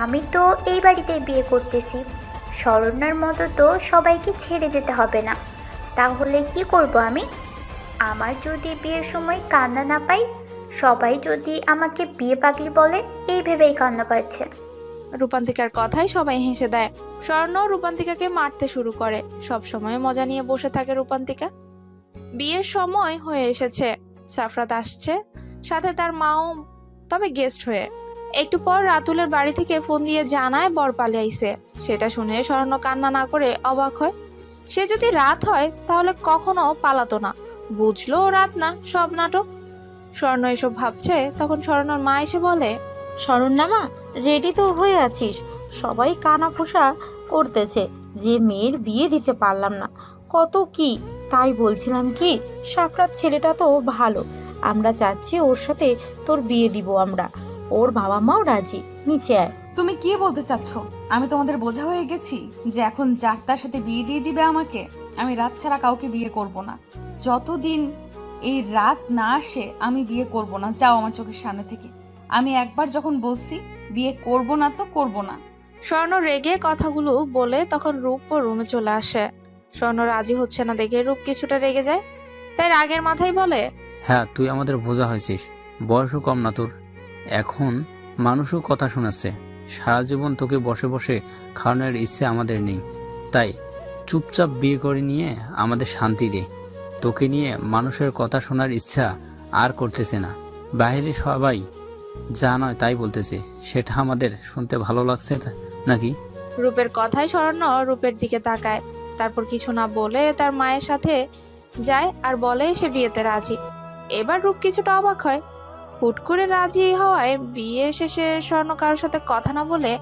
আমি তো এই বাড়িতে বিয়ে করতেছি। শরণ্যার মতো তো সবাইকে ছেড়ে যেতে হবে না। তাহলে কি করব আমি? আমার যদি বিয়ের সময় কান্না না পাই, সবাই যদি আমাকে বিয়ে পাগলি বলে, এই ভেবেই কান্না পাচ্ছে। রূপান্তিকার কথাই সবাই হেসে দেয়। স্বর্ণ রূপান্তিকাকে মারতে শুরু করে। সব সময় মজা নিয়ে বসে থাকে রূপান্তিকা। বিয়ের সময় হয়ে এসেছে। সাফরাত আসছে, সাথে তার মাও, তবে গেস্ট হয়ে। একটু পর রাতুলের বাড়ি থেকে ফোন দিয়ে জানায় বর পালিয়েছে। সেটা শুনে স্বর্ণ কান্না না করে অবাক হয়। সে যদি রাত হয় তাহলে কখনো পালাতো না। বুঝলো রাত না, সব নাটক। স্বর্ণ এসব ভাবছে, তখন স্বর্ণর মা এসে বলে, শরণ্যামা, রেডি তো হয়ে আছিস? সবাই কানাঘুষা করতেছে যে মেয়ের বিয়ে দিতে পারলাম না, কত কি। তাই বলছিলাম কি, সাফরাত ছেলেটা তো ভালো, আমরা চাচ্ছি ওর সাথে তোর বিয়ে দিব আমরা। ওর বাবা মাও রাজি, নিচে আয়। তুমি কি বলতে চাচ্ছ? আমি তোমাদের বোঝা হয়ে গেছি যে এখন যার তার সাথে বিয়ে দিয়ে দিবে আমাকে? আমি রাত ছাড়া কাউকে বিয়ে করব না। যতদিন এই রাত না আসে আমি বিয়ে করব না। যাও আমার চোখের সামনে থেকে। আমি একবার যখন বলছি বিয়ে করব না তো করব না। স্বর্ণ রেগে কথাগুলো বলে তখন রূপ ও রুমে চলে আসে। স্বর্ণ রাজি হচ্ছে না দেখে রূপ কিছুটা রেগে যায়। তাই রাগের মাথায় বলে, হ্যাঁ, তুই আমাদের বোঝা হয়েছিস, বয়সও কম না তোর, এখন মানুষও কথা শোনাচ্ছে। সারা জীবন তোকে বসে বসে খাওয়ানোর ইচ্ছে আমাদের নেই, তাই চুপচাপ বিয়ে করে নিয়ে আমাদের শান্তি দে। তোকে নিয়ে মানুষের কথা শোনার ইচ্ছা আর করতেছে না। বাইরে সবাই যা নয় তাই বলতেছে, সেটা আমাদের শুনতে ভালো লাগছে নাকি? রূপের কথায় স্বর্ণ রূপের দিকে তাকায়। তারপর কিছু না বলে তার মায়ের সাথে যায় আর বলে সে বিয়েতে রাজি। এবার রূপ কিছুটা অবাক হয়। হুট করে রাজি হওয়ায় বিয়ে শেষে স্বর্ণ কারোর সাথে কথা না বলে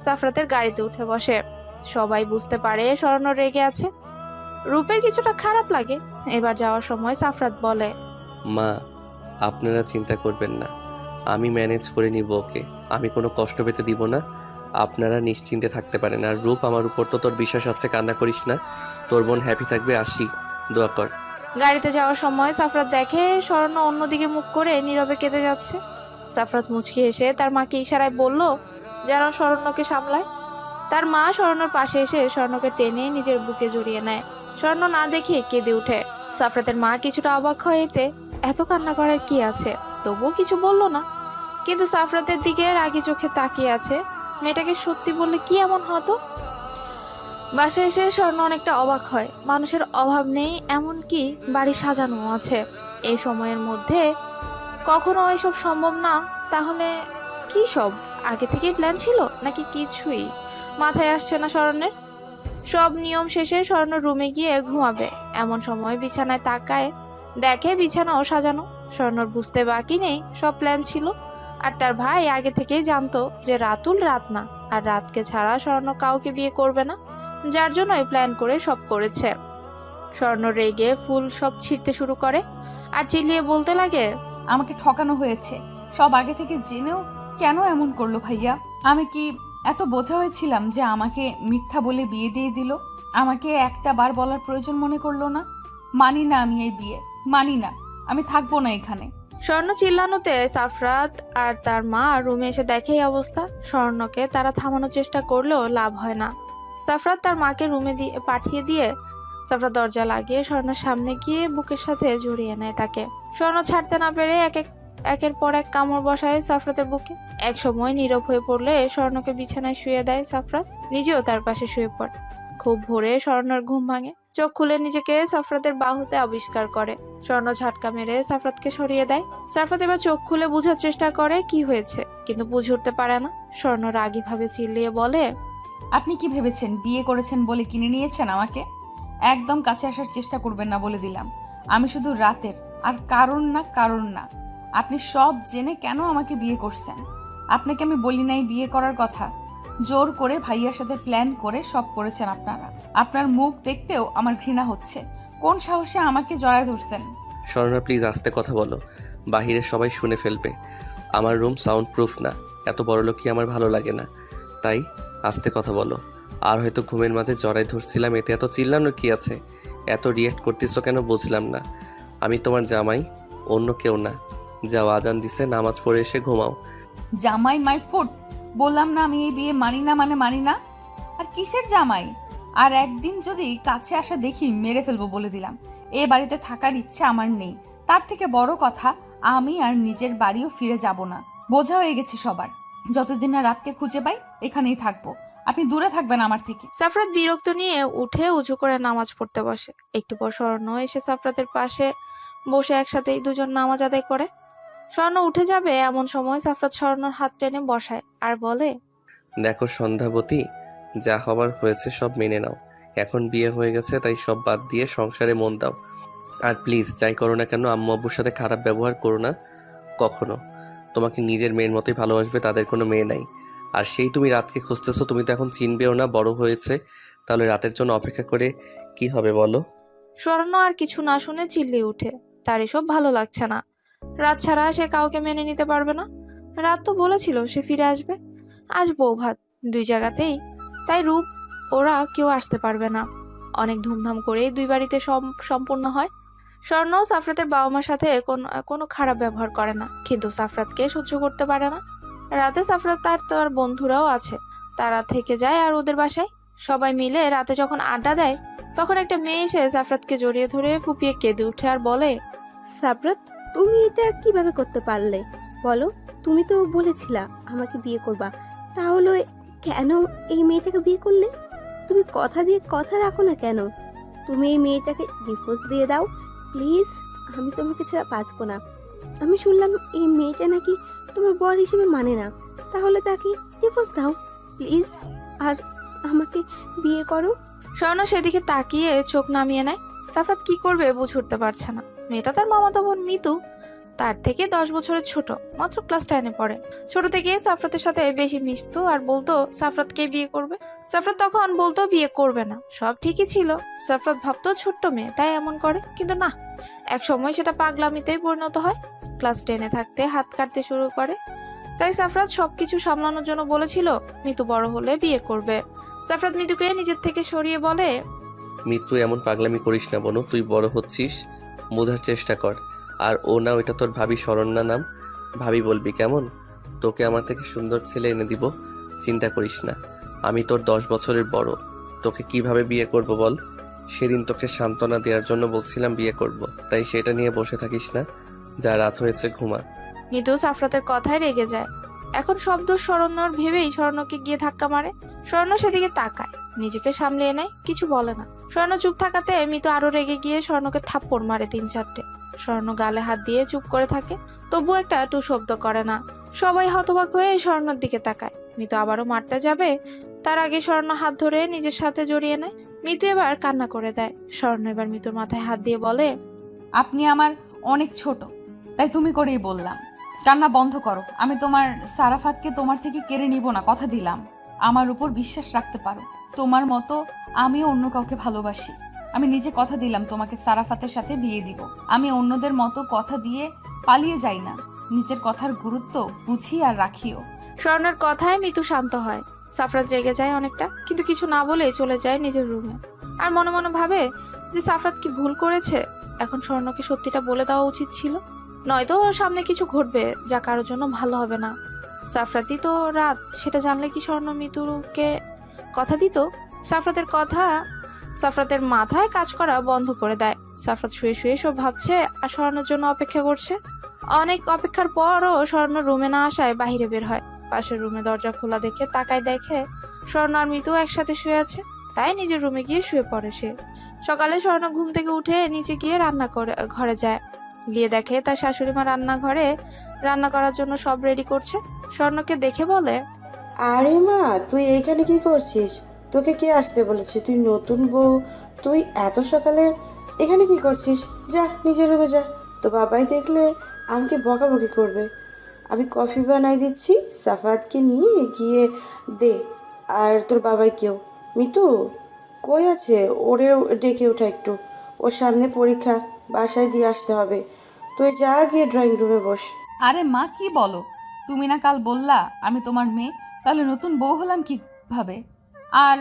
সাফরাতের গাড়িতে উঠে বসে। সবাই বুঝতে পারে স্বর্ণ রেগে আছে। রূপের কিছুটা খারাপ লাগে। এবার যাওয়ার সময় সাফরাত বলে, মা, আপনারা চিন্তা করবেন না, আমি ম্যানেজ করে নিব ওকে, আমি কোনো কষ্ট পেতে দিব না, আপনারা নিশ্চিন্তে থাকতে পারেন। আর রূপ, আমার উপর তো তোর বিশ্বাস আছে, কান্না করিস না, তোর বোন হ্যাপি থাকবে, আসি, দোয়া কর। গাড়িতে যাওয়ার সময় সাফরাত দেখে স্বর্ণ অন্যদিকে মুখ করে নীরবে কেঁদে যাচ্ছে। সাফরাত মুচকি এসে তার মাকে ইশারায় বলল যেন স্বর্ণকে সামলায়। তার মা স্বর্ণর পাশে এসে স্বর্ণকে টেনে নিজের বুকে জড়িয়ে নেয়। স্বর্ণ না দেখে কেঁদে উঠে। সাফরাতের মা কিছুটা অবাক হয় এতে, এত কান্না করার কি আছে, তবুও কিছু বলল না। কিন্তু সাফরাতের দিকে রাগি চোখে তাকিয়ে আছে। মেয়েটাকে সত্যি বললে কি এমন হতো? বাসায় এসে স্বর্ণ অনেকটা অবাক হয়। মানুষের অভাব নেই, এমনকি বাড়ি সাজানো আছে। এই সময়ের মধ্যে কখনো এসব সম্ভব না। তাহলে কি সব আগে থেকেই প্ল্যান ছিল নাকি কিছুই মাথায় আসছে না স্বর্ণের? সব নিয়ম শেষে স্বর্ণ রুমে গিয়ে ঘুমাবে। এমন সময় বিছানায় তাকায়, দেখে বিছানাও সাজানো। স্বর্ণর বুঝতে বাকি নেই সব প্ল্যান ছিল। আর তার ভাই আগে থেকেই জানতো যে রাতুল রাত না, আর রাতকে ছাড়া স্বর্ণ কাউকে বিয়ে করবে না, যার জন্যই প্ল্যান করে সব করেছে। স্বর্ণ রেগে ফুল সব ছিঁড়তে শুরু করে আর চিল্লিয়ে বলতে লাগে, আমাকে ঠকানো হয়েছে, সব আগে থেকে জেনেও কেন এমন করলো ভাইয়া? আমি কি এত বোঝা হয়েছিলাম যে আমাকে মিথ্যা বলে বিয়ে দিয়ে দিল? আমাকে একটা বার বলার প্রয়োজন মনে করলো না? মানি না আমি এই বিয়ে, মানি না, আমি থাকবো না এখানে। স্বর্ণ চিল্লানোতে সাফরাত আর তার মা রুমে এসে দেখে এই অবস্থা। স্বর্ণকে তারা থামানোর চেষ্টা করলেও লাভ হয় না। সাফরাত তার মাকে রুমে পাঠিয়ে দিয়ে সাফরাত দরজা লাগিয়ে স্বর্ণের সামনে গিয়ে বুকের সাথে জড়িয়ে নেয় তাকে। স্বর্ণ ছাড়তে না পেরে একের পর এক কামড় বসায় সাফরাতের বুকে। এক সময় নীরব হয়ে পড়লে স্বর্ণকে বিছানায় শুয়ে দেয় সাফরাত, নিজেও তার পাশে শুয়ে পড়ে। খুব ভোরে স্বর্ণের ঘুম ভাঙে, চোখ খুলে নিজেকে সাফরাতের বাহুতে আবিষ্কার করে। স্বর্ণ ঝাটকা মেরে সাফরাতকে সরিয়ে দেয়। সাফরাত এবার চোখ খুলে বোঝার চেষ্টা করে কি হয়েছে, কিন্তু বুঝে উঠতে পারে না। স্বর্ণ রাগী ভাবে চিল্লিয়ে বলে, আপনি কি ভেবেছেন বিয়ে করেছেন বলে কিনে নিয়েছেন আমাকে? একদম কাছে আসার চেষ্টা করবেন না বলে দিলাম। আমি শুধু রাতের, আর কারণ না। আপনি সব জেনে কেন আমাকে বিয়ে করছেন? আপনাকে আমি বলি নাই বিয়ে করার কথা? জোর করে ভাইয়ার সাথে প্ল্যান করে সব করেছেন আপনারা। আপনার মুখ দেখতেও আমার ঘৃণা হচ্ছে। কোন সাহসে আমাকে জড়ায় ধরছেন? স্বর্ণা প্লিজ আস্তে কথা বলো, বাহিরে সবাই শুনে ফেলবে। আমার রুম সাউন্ড প্রুফ না, এত বড় লোকই আমার ভালো লাগে না, তাই আস্তে কথা বলো। আর হয়তো ঘুমের মাঝে জড়াই ধরছিলাম, এতে এত চিল্লানোর কি আছে? এত রিয়াক্ট করতেছো কেন বুঝলাম না। আমি তোমার জামাই, অন্য কেউ না। যাও, আজান দিছে, নামাজ পড়ে এসে ঘুমাও। জামাই মাই ফুট! বললাম না আমি এই বিয়ে মানি না, মানে মানি না। আর কিসের জামাই? আর একদিন যদি কাছে আসা দেখি মেরে ফেলবো বলে দিলাম। এ বাড়িতে থাকার ইচ্ছে আমার নেই। তার থেকে বড় কথা, আমি আর নিজের বাড়িও ফিরে যাব না। বোঝা হয়ে গেছে সবার। যতদিন না রাতকে খুঁজে পাই এখানেই থাকবো। আপনি দূরে থাকবেন আমার থেকে। সাফরাত বিরক্ত নিয়ে উঠে উঁচু করে নামাজ পড়তে বসে। একটু পর স্বর্ণ এসে সাফরাতের পাশে বসে একসাথেই দুজন নামাজ আদায় করে। স্বর্ণ উঠে যাবে এমন সময় সাফরাত স্বর্ণর হাত টেনে বসায় আর বলে, দেখো সন্ধ্যাবতী, যা হবার হয়েছে সব মেনে নাও। এখন বিয়ে হয়ে গেছে, তাই সব বাদ দিয়ে সংসারে মন দাও। আর প্লিজ যাই করো না কেন, আম্মু আব্বুর সাথে খারাপ ব্যবহার করো না কখনো। তোমাকে নিজের মেয়ের মতোই ভালোবাসবে, তাদের কোনো মেয়ে নাই। আর সেই তুমি রাতকে খুঁজতেছো, তুমি তো এখন চিনবেও না, বড় হয়েছে। তাহলে রাতের জন্য অপেক্ষা করে কি হবে বলো? স্বর্ণ আর কিছু না শুনে চিল্লিয়ে উঠে। তার এসব ভালো লাগছে না। রাত ছাড়া সে কাউকে মেনে নিতে পারবে না। রাত তো বলেছিল সে ফিরে আসবে, আজ বউ ভাত দুই জায়গাতেই, তাই রূপ ওরা কেউ আসতে পারবে না। অনেক ধুমধাম করে দুই বাড়িতে সম্পূর্ণ হয়। স্বর্ণ সাফরাতের বাবা মার সাথে কোনো খারাপ ব্যবহার করে না, কিন্তু সাফরাতকে সহ্য করতে পারে না। রাতে সাফরাত আর তার বন্ধুরাও আছে, তারা থেকে যায় আর ওদের বাসায়। সবাই মিলে রাতে যখন আড্ডা দেয়, তখন একটা মেয়ে এসে সাফরাতকে জড়িয়ে ধরে ফুপিয়ে কেঁদে উঠে আর বলে, সাবরাত, তুমি এটা কিভাবে করতে পারলে বলো? তুমি তো বলেছিলা আমাকে বিয়ে করবা, তাহলে কেন এই মেয়েটাকে বিয়ে করলে? তুমি কথা দিয়ে কথা রাখো না কেন? তুমি এই মেয়েটাকে ডিভোর্স দিয়ে দাও প্লিজ। আমি তোমাকে ছাড়া বাঁচবো না। আমি শুনলাম এই মেয়েটা নাকি তোমার বর হিসেবে মানে না, তাহলে তাকে ডিভোর্স দাও প্লিজ, আর আমাকে বিয়ে করো। স্বর্ণ সেদিকে তাকিয়ে চোখ নামিয়ে নেয়। সাফরাত কি করবে বুঝে উঠতে পারছে না। মেয়েটা তার মামাতো বোন মিতু, তার থেকে 10 বছরের ছোট, মাত্র ক্লাস 10-এ পড়ে। ছোট থেকে সাফরাতের সাথে বেশি মিশতো আর বলতো সাফরাতকে বিয়ে করবে। সাফরাত তখন বলতো বিয়ে করবে না। সব ঠিকই ছিল, সাফরাত ভাবতো ছোট্ট মেয়ে তাই এমন করে, কিন্তু না, এক সময় সেটা পাগলামিতেই পরিণত হয়। ক্লাস 10-এ থাকতে হাত কাটতে শুরু করে। তাই সাফরাত সবকিছু সামলানোর জন্য বলেছিল মিতু বড় হলে বিয়ে করবে। সাফরাত মিতুকে নিজের থেকে সরিয়ে বলে, মৃত্যু এমন পাগলামি করিস না বোন, তুই বড় হচ্ছিস, বোঝার চেষ্টা কর। আর ও না, ওইটা তোর ভাবি শরণ্যা নাম, ভাবি বলবি কেমন? তোকে আমার থেকে সুন্দর ছেলে এনে দিব, চিন্তা করিস না। আমি তোর 10 বছরের বড়, তোকে কিভাবে বিয়ে করব বল? সেদিন তোকে সান্ত্বনা দেওয়ার জন্য বলছিলাম বিয়ে করব, তাই সেটা নিয়ে বসে থাকিস না। যা রাত হয়েছে ঘুমা। মিতু সাফরাতের কথায় রেগে যায়। এখন সব দোষ স্বর্ণর ভেবেই স্বর্ণকে গিয়ে ধাক্কা মারে। স্বর্ণ সেদিকে তাকায়, নিজেকে সামলিয়ে নেয়, কিছু বলে না। স্বর্ণ চুপ থাকাতে মিতু আরো রেগে গিয়ে স্বর্ণকে থাপ্পড় মারে 3-4টে। স্বর্ণ গালে হাত দিয়ে চুপ করে থাকে, তবু একটা টু শব্দ করে না। সবাই হতবাক হয়ে স্বর্ণর দিকে তাকায়। মিতু আবারও মারতে যাবে, তার আগে স্বর্ণ হাত ধরে নিজের সাথে জড়িয়ে নেয়। মিতু এবার কান্না করে দেয়। স্বর্ণ এবার মিতুর মাথায় হাত দিয়ে বলে, আপনি আমার অনেক ছোট, তাই তুমি করেই বললাম। কান্না বন্ধ করো। আমি তোমার সারাফাতকে তোমার থেকে কেড়ে নিব না, কথা দিলাম। আমার উপর বিশ্বাস রাখতে পারো। তোমার মতো আমিও অন্য কাউকে ভালোবাসি। আমি নিজে কথা দিলাম তোমাকে সারাফাতের সাথে বিয়ে দিব। আমি অন্যদের মতো কথা দিয়ে পালিয়ে যাই না। নিজের কথার গুরুত্ব বুঝি আর রাখিও। স্বর্ণের কথায় মিতু শান্ত হয়। সাফরাত রেগে যায় অনেকটা, কিন্তু কিছু না বলে চলে যায় নিজের রুমে। আর মনে মনে ভাবে যে সাফরাত কি ভুল করেছে, এখন স্বর্ণকে সত্যিটা বলে দেওয়া উচিত ছিল। নয়তো ওর সামনে কিছু ঘটবে যা কারোর জন্য ভালো হবে না। সাফরাতই তো রাত, সেটা জানলে কি স্বর্ণ মিতুকে কথা দিত? সাফরাতের মাথায় কাজ করা বন্ধ করে দেয়। সাফরাত শুয়ে শুয়ে সব ভাবছে আর স্বর্ণের জন্য অপেক্ষা করছে। অনেক অপেক্ষার পরও স্বর্ণ রুমে না আসায় বাইরে বের হয়। পাশের রুমে দরজা খোলা দেখে তাকায়, দেখে স্বর্ণ আর মিতু একসাথে শুয়ে আছে। তাই নিজের রুমে গিয়ে শুয়ে পড়ে সে। সকালে স্বর্ণ ঘুম থেকে উঠে নিচে গিয়ে ঘরে যায়। গিয়ে দেখে তার শাশুড়ি মা রান্নাঘরে রান্না করার জন্য সব রেডি করছে। স্বর্ণকে দেখে বলে, আরে মা, তুই এইখানে কি করছিস? তোকে কে আসতে বলেছে? তুই নতুন বউ, তুই এত সকালে এখানে কি করছিস? যা নিজের রুমে যা, তো বাবাই দেখলে আমাকে বকাবকি করবে। আমি কফি বানাই দিচ্ছি, সাফাতকে নিয়ে গিয়ে দে। আর তোর বাবাইকেও। মিতু কই আছে? ওরেও ডেকে ওঠা একটু, ওর সামনে পরীক্ষা, বাসায় দিয়ে আসতে হবে। তুই যা গিয়ে ড্রয়িং রুমে বস। আরে মা, কি বলো? তুমি না কাল বললা আমি তোমার মেয়ে, তাহলে নতুন বউ হলাম কিভাবে? আর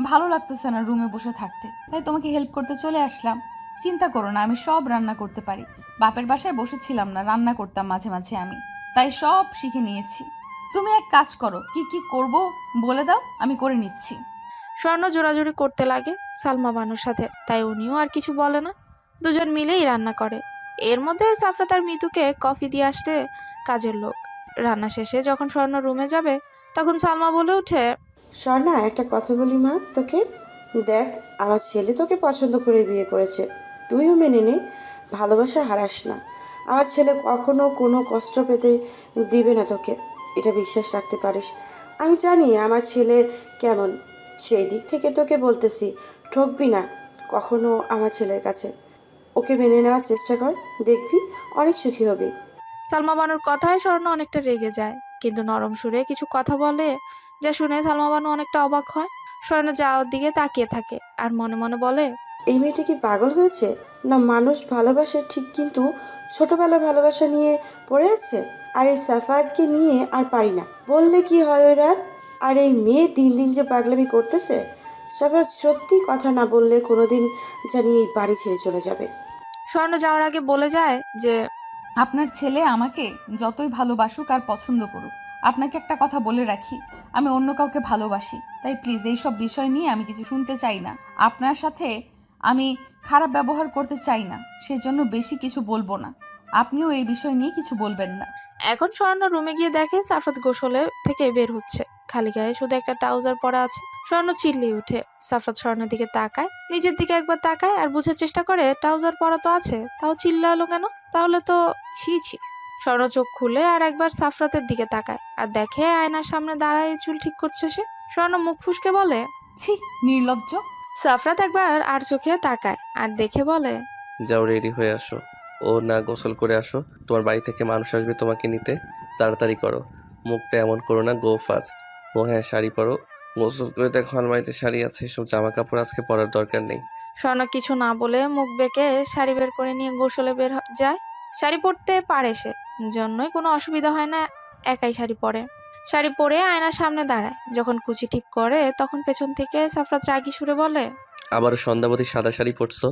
ভালো লাগতেছে না রুমে বসে থাকতে, তাই তোমাকে হেল্প করতে চলে আসলাম। চিন্তা করো না, আমি সব রান্না করতে পারি। বাপের বাসায় বসেছিলাম না, রান্না করতাম মাঝে মাঝে আমি, তাই সব শিখে নিয়েছি। তুমি এক কাজ করো, কি কি করব বলে দাও, আমি করে নিচ্ছি। স্বর্ণ জোরাজুরি করতে লাগে সালমা বানুর সাথে, তাই উনিও আর কিছু বলে না। দুজন মিলেই রান্না করে। এর মধ্যে সাফরাত আর মিতুকে কফি দিয়ে আসতে কাজের লোক। রান্না শেষে যখন স্বর্ণ রুমে যাবে তখন সালমা বলে ওঠে, স্বর্ণা, একটা কথা বলি মা তোকে। দেখ, আমার ছেলে তোকে পছন্দ করে বিয়ে করেছে, তুইও মেনে নে। ভালোবাসা হারাস না। আমার ছেলে কখনো কোনো কষ্ট পেতে দিবে না তোকে, এটা বিশ্বাস রাখতে পারিস। আমি জানি আমার ছেলে কেমন, সেই দিক থেকে তোকে বলতেছি, ঠকবি না কখনো আমার ছেলের কাছে। ওকে মেনে নেওয়ার চেষ্টা কর, দেখবি অনেক সুখী হবি। সালমা বানুর কথায় স্বর্ণ অনেকটা রেগে যায়, কিন্তু নরম সুরে কিছু কথা বলে যা শুনে সালমা বানু অনেকটা অবাক হয়। স্বর্ণ যাওয়ার দিকে তাকিয়ে থাকে আর মনে মনে বলে, এই মেয়েটা কি পাগল হয়েছে? না মানুষ ভালোবাসে ঠিক, কিন্তু ছোটবেলা ভালোবাসা নিয়ে পড়ে আছে। আর এই সাফায়াতকে নিয়ে আর পারি না বললে কি হয় ওই রাত। আর এই মেয়ে দিন দিন যে পাগলামি করতেছে, সাফায়াত সত্যি কথা না বললে কোনোদিন জানি এই বাড়ি ছেড়ে চলে যাবে। স্বর্ণ যাওয়ার আগে বলে যায় যে, আপনার ছেলে আমাকে যতই ভালোবাসুক আর পছন্দ করুক, আপনাকে একটা কথা বলে রাখি, আমি অন্য কাউকে ভালোবাসি। তাই প্লিজ এইসব বিষয় নিয়ে আমি কিছু শুনতে চাই না। আপনার সাথে আমি খারাপ ব্যবহার করতে চাই না, সেজন্য বেশি কিছু বলবো না। আপনিও এই বিষয় নিয়ে কিছু বলবেন না। এখন স্বর্ণ রুমে গিয়ে দেখে সাফরাত গোসলে থেকে বের হচ্ছে, খালি গায়ে শুধু একটা ট্রাউজার পরা আছে। স্বর্ণ চিল্লিয়ে উঠে। সাফরাত স্বর্ণের দিকে তাকায়, নিজের দিকে একবার তাকায় আর বোঝার চেষ্টা করে ট্রাউজার পরা তো আছে, তাও চিল্লালো কেন? তাহলে তো ছি ছি। স্বর্ণ চোখ খুলে আর একবার সাফরাতের দিকে তাকায় আর দেখে আয়নার সামনে দাঁড়ায় চুল ঠিক করছে সে। স্বর্ণ মুখ ফুসকে বলে, ছি, নির্লজ্জ। সাফরাত একবার আর চোখে তাকায় আর দেখে বলে, যাও রেডি হয়ে আসো। ও না গোসল করে আসো, তোমার বাড়ি থেকে মানুষ আসবে তোমাকে নিতে। তাড়াতাড়ি করো, মুখটা এমন করো না, গো ফাস্ট। ও হ্যাঁ, শাড়ি পরো। গোসল করে দেখো আলমারিতে শাড়ি আছে, সব জামা কাপড় আজকে পরার দরকার নেই। স্বর্ণ কিছু না বলে মুখ বেঁকে শাড়ি বের করে নিয়ে গোসলে যায়। শাড়ি পরতে পারে সে, জন্যই কোনো অসুবিধা হয় না, একাই শাড়ি পরে। শাড়ি পরে আয়নার সামনে দাঁড়ায়। যখন কুচি ঠিক করে তখন পেছন থেকে সাফরাত রাগী সুরে বলে, আবারও সন্ধ্যাবতী সাদা শাড়ি পরছো,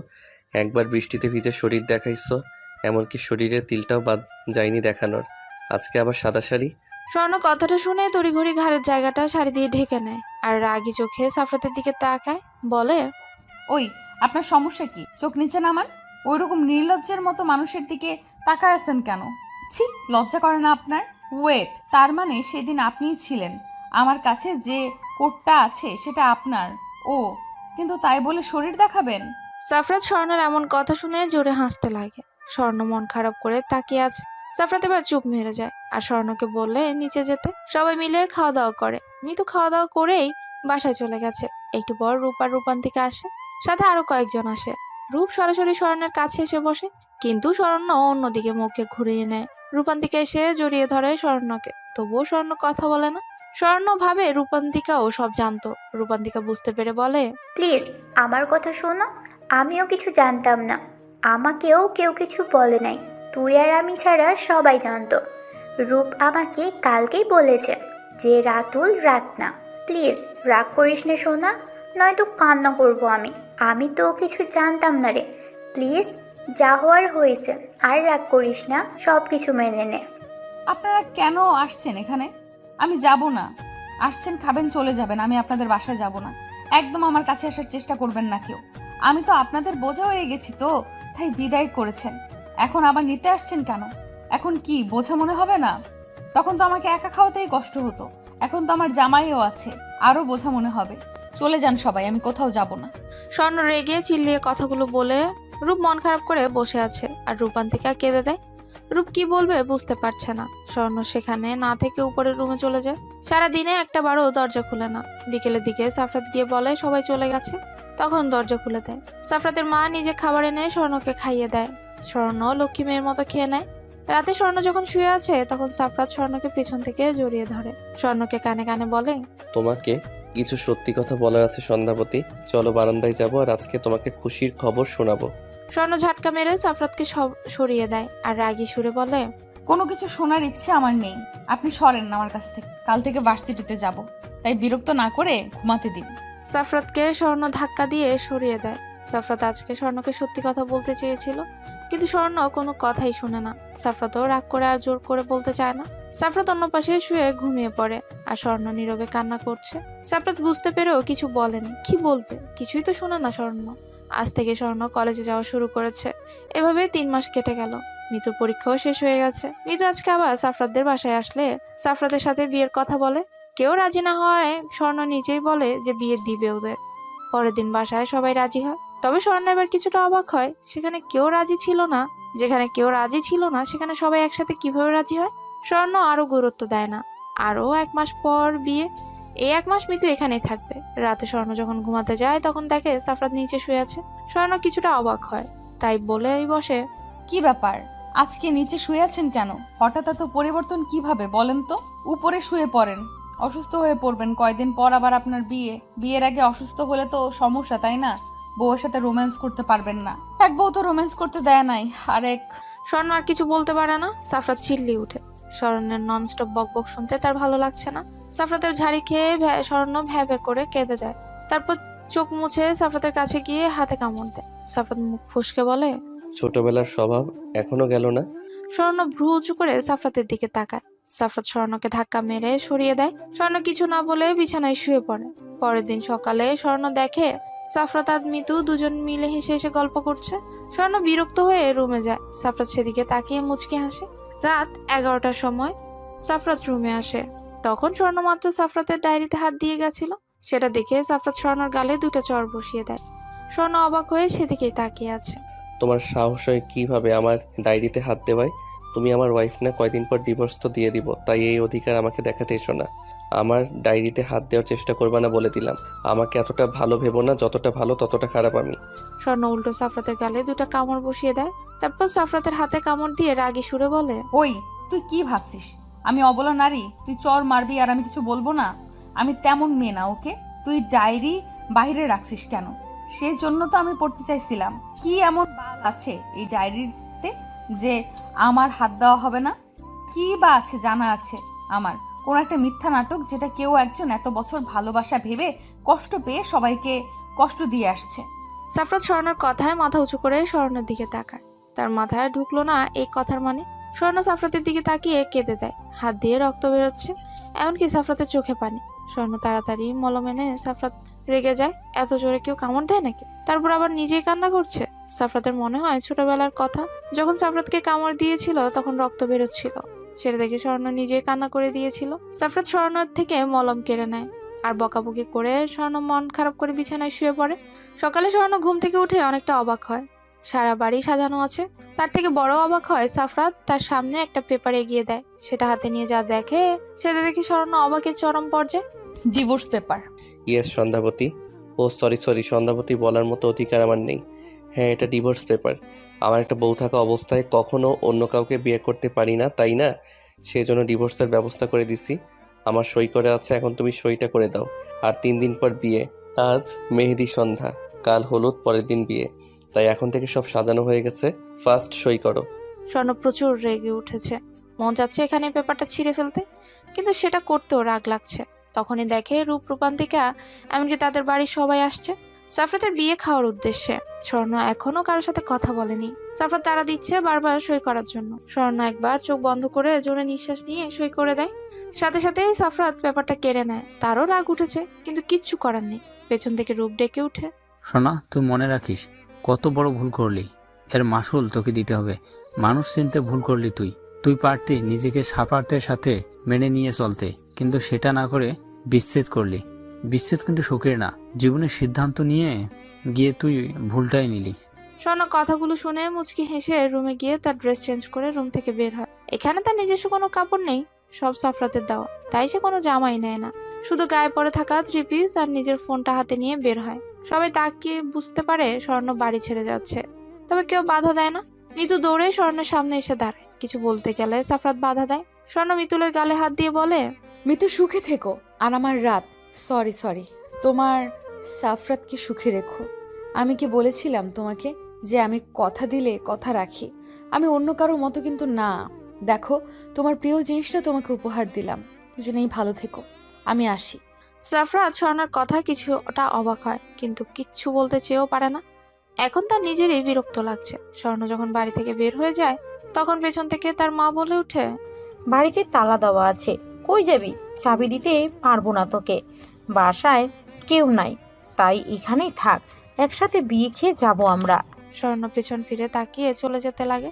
একবার বৃষ্টিতে ভিজে শরীর দেখাইছো, এমনকি শরীরের তিলটাও বাদ যায়নি দেখানোর, আজকে আবার সাদা শাড়ি। স্বর্ণ কথাটা শুনে তড়িঘড়ি ঘাড়ের জায়গাটা শাড়ি দিয়ে ঢেকে নেয় আর রাগী চোখে সাফরাতের দিকে তাকায়, বলে, ওই, আপনার সমস্যা কি? চোখ নিচে নামান। ওইরকম নির্লজ্জের মতো মানুষের দিকে তাকায় আছেন কেন? ছি, লজ্জা করে না আপনার? ওয়েট, তার মানে সেদিন আপনিই ছিলেন। আমার কাছে যে কোটটা আছে সেটা আপনার। ও, কিন্তু তাই বলে শরীর দেখাবেন? সাফরাত স্বর্ণের এমন কথা শুনে জোরে হাসতে লাগে। স্বর্ণ মন খারাপ করে তাকিয়ে আছে। সাফরাত এবার চুপ মেরে যায় আর স্বর্ণকে বলে নিচে যেতে। সবাই মিলে খাওয়া দাওয়া করে। মিতু খাওয়া দাওয়া করেই বাসায় চলে গেছে। একটু পর রূপ আর রূপান্তিকা আসে, সাথে আরো কয়েকজন আসে। রূপ সরাসরি স্বর্ণের কাছে এসে বসে, কিন্তু স্বর্ণ অন্যদিকে মুখে ঘুরিয়ে নেয়। রূপান্তিকা এসে জড়িয়ে ধরে স্বর্ণকে, তবুও স্বর্ণ কথা বলে না। স্বর্ণ ভাবে রূপান্তিকাও সব জানতো। রূপান্তিকা বুঝতে পেরে বলে, প্লিজ আমার কথা শোনো, আমিও কিছু জানতাম না, আমাকেও কেউ কিছু বলে নাই, তুই আর আমি ছাড়া সবাই জানতো। রূপ আমাকে কালকেই বলেছে যে রাতুল রাত না। প্লিজ রাগ করিস না সোনা, নয়তো কান্না করবো আমি। আমি তো কিছু জানতাম না রে, প্লিজ যা হওয়ার হয়েছে, আর রাগ করিস না, সব কিছু মেনে নে। আপনারা কেন আসছেন এখানে? আমি যাব না। আসছেন, খাবেন, চলে যাবেন। আমি আপনাদের বাসায় যাব না। একদম আমার কাছে আসার চেষ্টা করবেন না কেউ। আমি তো আপনাদের বোঝা হয়ে গেছি, তো তাই বিদায় করেছেন। এখন আবার নিতে আসছেন কেন? এখন কি বোঝা মনে হবে না? তখন তো আমাকে একা খাওয়াতেই কষ্ট হতো। এখন তো আমার জামাইও আছে, আরো বোঝা মনে হবে। চলে যান সবাই, আমি কোথাও যাব না। স্বর্ণ রেগে চিল্লিয়ে কথাগুলো বলে রূপ মন খারাপ করে বসে আছে, আর রূপান্তিকা কেঁদে দেয়। রূপ কি বলবে বুঝতে পারছে না। স্বর্ণ সেখানে না থেকে উপরের রুমে চলে যায়। সারাদিনে একটা বারও দরজা খুলে না। বিকেলের দিকে সাফরাত গিয়ে বলে সবাই চলে গেছে, তখন দরজা খুলে দেয়। সাফরাতের মা নিজে খাবার এনে স্বর্ণকে খাইয়ে দেয়। স্বর্ণ লক্ষ্মী মেয়ের মতো খেয়ে নেয়। রাতে স্বর্ণ যখন শুয়ে আছে তখন সাফরাত স্বর্ণকে পেছন থেকে জড়িয়ে ধরে। স্বর্ণকে কানে কানে বলে, তোমাকে কিছু সত্যি কথা বলার আছে সন্ধ্যাবতী। চলো বারান্দায় যাবো, আর আজকে তোমাকে খুশির খবর শোনাবো। স্বর্ণ ঝাটকা মেরে সাফরাতকে সরিয়ে দেয় আর রাগী সুরে বলে, কোনো কিছু শোনার ইচ্ছে আমার নেই। আপনি সরেন আমার কাছ থেকে। কাল থেকে ভার্সিটিতে যাব, তাই বিরক্ত না করে ঘুমাতে দিন। সাফরাতকে স্বর্ণ ধাক্কা দিয়ে সরিয়ে দেয়। সাফরাত আজকে স্বর্ণকে সত্যি কথা বলতে চেয়েছিল, কিন্তু স্বর্ণ কোনো কথাই শুনে না। সাফরাতও রাগ করে আর জোর করে বলতে চায় না। সাফরাত অন্য পাশে শুয়ে ঘুমিয়ে পড়ে, আর স্বর্ণ নীরবে কান্না করছে। সাফরাত বুঝতে পেরেও কিছু বলেনি। কি বলবে? কিছুই তো শোনে না স্বর্ণ। আজ থেকে স্বর্ণ কলেজে যাওয়া শুরু করেছে। এভাবে 3 মাস কেটে গেল। মিতুর পরীক্ষাও শেষ হয়ে গেছে। মিতু আজকে আবার সাফরাতদের বাসায় আসলে সাফরাতের সাথে বিয়ের কথা বলে। কেউ রাজি না হওয়ায় স্বর্ণ নিজেই বলে যে বিয়ে দিবে ওদের। পরের দিন বাসায় সবাই রাজি হয়। তবে স্বর্ণ এবার কিছুটা অবাক হয়, যেখানে কেউ রাজি ছিল না সেখানে সবাই একসাথে কিভাবে রাজি হয়। স্বর্ণ আরো গুরুত্ব দেয় না। আরো 1 মাস পর বিয়ে। এই 1 মাস মিতু এখানেই থাকবে। রাতে স্বর্ণ যখন ঘুমাতে যায় তখন দেখে সাফরাত নিচে শুয়ে আছে। স্বর্ণ কিছুটা অবাক হয়, তাই বলেই বসে, কি ব্যাপার, আজকে নিচে শুয়ে আছেন কেন? হঠাৎ এত পরিবর্তন কিভাবে বলেন তো? উপরে শুয়ে পড়েন, অসুস্থ হয়ে পড়বেন। কয়দিন পর আবার আপনার বিয়ে। বিয়ের আগে অসুস্থ হলে তো সমস্যা, তাই না? বউয়ের সাথে রোম্যান্স করতে পারবেন না। এক বউ তো রোম্যান্স করতে দেয় নাই, আরেক। স্বর্ণ আর কিছু বলতে পারে না। সাফরাত চিল্লিয়ে উঠে। স্বর্ণের ননস্টপ বকবক শুনতে তার ভালো লাগছে না। সাফরাতের ঝাড়ি খেয়ে স্বর্ণ ভ্যা ভ্যা করে কেঁদে দেয়। তারপর চোখ মুছে সাফরাতের কাছে গিয়ে হাতে কামড় দেয়। সাফরাত মুখ ফুসকে বলে, ছোটবেলার স্বভাব এখনো গেল না? স্বর্ণ ভ্রু উঁচু করে সাফরাতের দিকে তাকায়। সাফরাত স্বর্ণকে ধাক্কা মেরে সরিয়ে দেয়। স্বর্ণ কিছু না বলে বিছানায় শুয়ে পড়ে। পরের দিন সকালে স্বর্ণ দেখে সাফরাত আর মিতু দুজন মিলে হেসে হেসে গল্প করছে। স্বর্ণ বিরক্ত হয়ে রুমে যায়। সাফরাত সেদিকে তাকিয়ে মুচকি হাসে। রাত 11টার সময় সাফরাত রুমে আসে। তখন স্বর্ণ মাত্র সাফরাতের ডায়েরিতে হাত দিয়ে গেছিল। সেটা দেখে সাফরাত স্বর্ণর গালে 2টা চড় বসিয়ে দেয়। স্বর্ণ অবাক হয়ে সেদিকেই তাকিয়ে আছে। তোমার সাহস হয় কিভাবে আমার ডায়েরিতে হাত দেওয়ায়? তুমি আমার ওয়াইফ না? কয়দিন পর ডিভোর্স তো দিয়ে দিব, তাই এই অধিকার আমাকে দেখাতে এসো না। আমার ডায়েরিতে হাত দেওয়ার চেষ্টা করবে না বলে দিলাম। আমাকে এতটা ভালো ভেবো না, যতটা ভালো ততটা খারাপ আমি। স্বর্ণ উল্টো সাফরাতের গালে 2টা কামড় বসিয়ে দেয়। তারপর সাফরাতের হাতে কামড় দিয়ে রাগী সুরে বলে, ওই, তুই কি ভাবছিস আমি অবলা নারী? তুই চর মারবি আর আমি কিছু বলবো না? আমি তেমন মেয়ে না, ওকে? তুই ডায়েরি বাইরে রাখছিস কেন? সেই জন্য তো আমি পড়তে চাইছিলাম। কি এমন বাল আছে এই ডায়েরিতে যে আমার হাত দেওয়া হবে না? কি বা আছে জানা আছে আমার? কোন একটা মিথ্যা নাটক, যেটা কেউ একজন এত বছর ভালোবাসা ভেবে কষ্ট পেয়ে সবাইকে কষ্ট দিয়ে আসছে। সাফরাত স্বর্ণের কথায় মাথা উঁচু করে স্বর্ণের দিকে তাকায়। তার মাথায় ঢুকলো না এই কথার মানে। স্বর্ণ সাফরাতের দিকে তাকিয়ে কেঁদে দেয়। হাত দিয়ে রক্ত বেরোচ্ছে, এমনকি সাফরাতের চোখে পানি। স্বর্ণ তাড়াতাড়ি মলম এনে সাফরাত রেগে যায়। এত জোরে কেউ কামড় দেয় নাকি? তারপর আবার নিজেই কান্না করছে। সাফরাতের মনে হয় ছোটবেলার কথা, যখন সাফরাতকে কামড় দিয়েছিল তখন রক্ত বেরোচ্ছিল। সেটা দেখে স্বর্ণ নিজেই কান্না করে দিয়েছিল। সাফরাত স্বর্ণের থেকে মলম কেড়ে নেয় আর বকাবকি করে স্বর্ণ মন খারাপ করে বিছানায় শুয়ে পড়ে। সকালে স্বর্ণ ঘুম থেকে উঠে অনেকটা অবাক হয়। সারা বাড়ি সাজানো আছে। তার থেকে বড় অবাক হয় সাফরাত তার সামনে একটা পেপার এগিয়ে দেয়। সেটা হাতে নিয়ে যা দেখে সেটা দেখে স্বর্ণ অবাকের চরম পর্যায়ে। Divorce paper. ইয়েস সন্ধ্যাবতী। ও সরি সন্ধ্যাবতী, বলার মতো অধিকার আমার নেই। হ্যাঁ, এটা ডিভোর্স পেপার। আমার একটা বউ থাকা অবস্থায় কখনো অন্য কাউকে বিয়ে করতে পারি না, তাই না? সেই জন্য ডিভোর্সের ব্যবস্থা করে দিছি। আমার সই করে আছে, এখন তুমি সইটা করে দাও। আর 3 দিন পর বিয়ে। আজ মেহেদি সন্ধ্যা, কাল হলুদ, পরের দিন বিয়ে। তাই এখন থেকে সব সাজানো হয়ে গেছে। ফার্স্ট সই করো। স্বর্ণ প্রচুর রেগে উঠেছে। মন যাচ্ছে এখানে পেপারটা ছিঁড়ে ফেলতে, কিন্তু সেটা করতেও রাগ লাগছে। তখনই দেখে রূপান্তিকা, এমনকি তাদের বাড়ির সবাই আসছে। সাফরাতের বিয়ে খাওয়ার উদ্দেশ্যে। স্বর্ণ এখনো কারোর সাথে কথা বলেনি। সাফরাত তাড়া দিচ্ছে বারবার সই করার জন্য। স্বর্ণ একবার চোখ বন্ধ করে জোরে নিঃশ্বাস নিয়ে সই করে দেয়। সাথে সাথে সাফরাত পেপারটা কেড়ে নেয়। তারও রাগ উঠেছে, কিন্তু কিচ্ছু করার নেই। পেছন থেকে রূপ ডেকে উঠে, সোনা, তুই মনে রাখিস কত বড় ভুল করলি, এর মাসুল তোকে দিতে হবে। মানুষ চিনতে ভুল করলি তুই পারতি নিজেকে সাফারতের সাথে মেনে নিয়ে চলতে, কিন্তু সেটা না করে বিচ্ছেদ করলি। বিচ্ছেদ কিন্তু সুখের না। জীবনের সিদ্ধান্ত নিয়ে গিয়ে তুই ভুলটাই নিলি। স্বর্ণ কথাগুলো শুনে মুচকি হেসে রুমে গিয়ে তার ড্রেস চেঞ্জ করে রুম থেকে বের হয়। এখানে তার নিজস্ব কোনো কাপড় নেই, সব সাফরাতের দেওয়া, তাই সে কোনো জামাই নেয় না। শুধু গায়ে পরে থাকা 3 পিস আর নিজের ফোনটা হাতে নিয়ে বের হয়। সবাই তাকিয়ে বুঝতে পারে স্বর্ণ বাড়ি ছেড়ে যাচ্ছে, তবে কেউ বাধা দেয় না। মিতু দৌড়ে স্বর্ণের সামনে এসে দাঁড়ায়। কিছু বলতে গেলে সাফরাত বাধা দেয়। স্বর্ণ মিতুলের গালে হাত দিয়ে বলে, মিতু সুখে থেকো, আর আমার রাত সরি তোমার সাফরাতকে সুখে রেখো। আমি কি বলেছিলাম তোমাকে যে আমি কথা দিলে কথা রাখি? আমি অন্য কারোর মতো কিন্তু না। দেখো, তোমার প্রিয় জিনিসটা তোমাকে উপহার দিলাম। দুজনেই ভালো থেকো, আমি আসি। সাফরাত স্বর্ণের কথা কিছুটা অবাক হয়, কিন্তু কিচ্ছু বলতে চেয়েও পারে না। এখন তার নিজেরই বিরক্ত লাগছে। স্বর্ণ যখন বাড়ি থেকে বের হয়ে যায়, তখন পেছন থেকে তার মা বলে ওঠে, বাড়িতে তালা দেওয়া আছে, কই যাবি? চাবি দিতে পারবো না তোকে। বাসায় কেউ নাই, তাই এখানেই থাক, একসাথে বিয়ে খেয়ে যাবো আমরা। স্বর্ণ পেছন ফিরে তাকিয়ে চলে যেতে লাগে।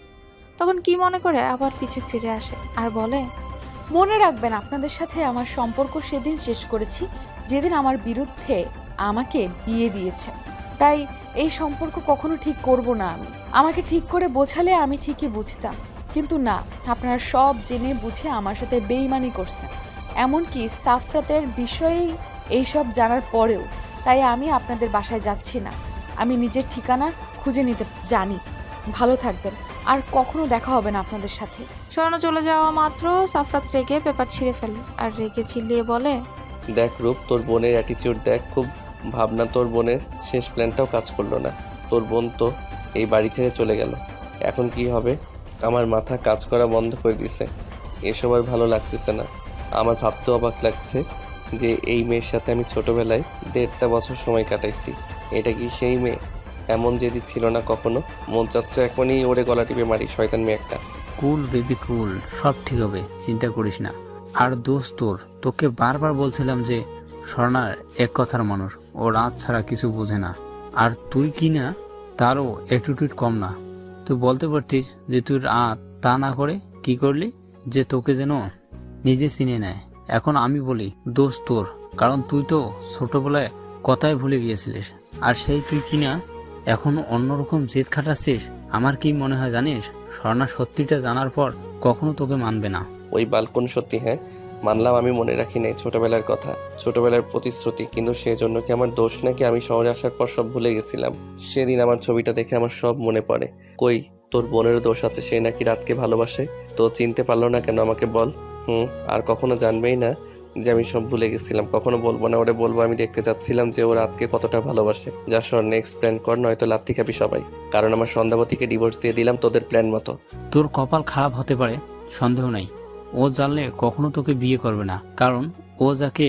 তখন কি মনে করে আবার পিছে ফিরে আসে আর বলে, মনে রাখবেন, আপনাদের সাথে আমার সম্পর্ক সেদিন শেষ করেছি যেদিন আমার বিরুদ্ধে আমাকে বিয়ে দিয়েছে। তাই এই সম্পর্ক কখনো ঠিক করব না আমি। আমাকে ঠিক করে বোঝালে আমি ঠিকই বুঝতাম, কিন্তু না, আপনারা সব জেনে বুঝে আমার সাথে বেইমানি করছেন, এমনকি সাফরাতের বিষয়েই এইসব জানার পরেও। তাই আমি আপনাদের বাসায় যাচ্ছি না। আমি নিজের ঠিকানা খুঁজে নিতে জানি। ভালো থাকবেন, আর কখনো দেখা হবে না আপনাদের সাথে। স্বর্ণ চলে যাওয়া মাত্র সাফরাত রেগে পেপার ছিঁড়ে ফেলে আর রেগে চিল্লিয়ে বলে, দেখ রূপ, তোর বোনের অ্যাটিচিউড দেখ, খুব ভাবনা। তোর বোনের শেষ প্ল্যানটাও কাজ করলো না। তোর বোন তো এই বাড়ি ছেড়ে চলে গেল। এখন কি হবে? আমার মাথা কাজ করা বন্ধ করে দিছে। এসব আর ভালো লাগতেছে না। আমার ভাবতে অবাক লাগছে যে এই মেয়ের সাথে আমি ছোটবেলায় 1.5 বছর সময় কাটাইছি। এটা কি সেই মেয়ে? এমন জেদি ছিল না কখনো। মন চাচ্ছে এখনই ওরে গলা টিপে মারি, শয়তান মেয়ে একটা। কুল বেবি কুল, সব ঠিক হবে, চিন্তা করিস না। আর দোষ তোকে বারবার বলছিলাম যে স্বর্ণার এক কথার মানুষ, ও রাত ছাড়া কিছু বোঝে না। আর তুই কি না, তারও অ্যাটিটিউড কম না। তুই বলতে পারতিস যে তুই রাত, তা না করে কি করলি যে তোকে যেন নিজে চিনে নেয়। এখন আমি বলি দোষ তোর, কারণ তুই তো ছোটবেলায় কথাই ভুলে গিয়েছিলিস। আর সেই তুই কিনা এখন অন্যরকম জেদ খাটাচ্ছিস। আমার কি মনে হয় জানিস, স্বর্ণা সত্যিটা জানার পর কখনো তোকে মানবে না। ওই বালকন সত্যি, হ্যাঁ মানলাম আমি মনে রাখি নাই ছোটবেলার কথা, ছোটবেলার প্রতিশ্রুতি, কিন্তু সেজন্য কি আমার দোষ নাকি? আমি শহরে আসার পর সব ভুলে গেছিলাম। সেদিন আমার ছবিটা দেখে আমার সব মনে পড়ে। কই, তোর বোনেরও দোষ আছে, সে নাকি রাতকে ভালোবাসে। তো চিনতে পারলো না কেন আমাকে বল? আর কখনো জানবেই না যে আমি সব ভুলে গেছিলাম। কখনো বলবো না, ওরে বলবো আমি দেখতে চাচ্ছিলাম যে ও রাতকে কতটা ভালোবাসে। যা সর, নেক্সট প্ল্যান কর, নয়তো লাত্তি খাবি সবাই। কারণ আমার সন্ধ্যাবতীকে ডিভোর্স দিয়ে দিলাম তোদের প্ল্যান মতো। তোর কপাল খারাপ হতে পারে, সন্দেহ নাই। ও জানলে কখনো তোকে বিয়ে করবে না, কারণ ও যাকে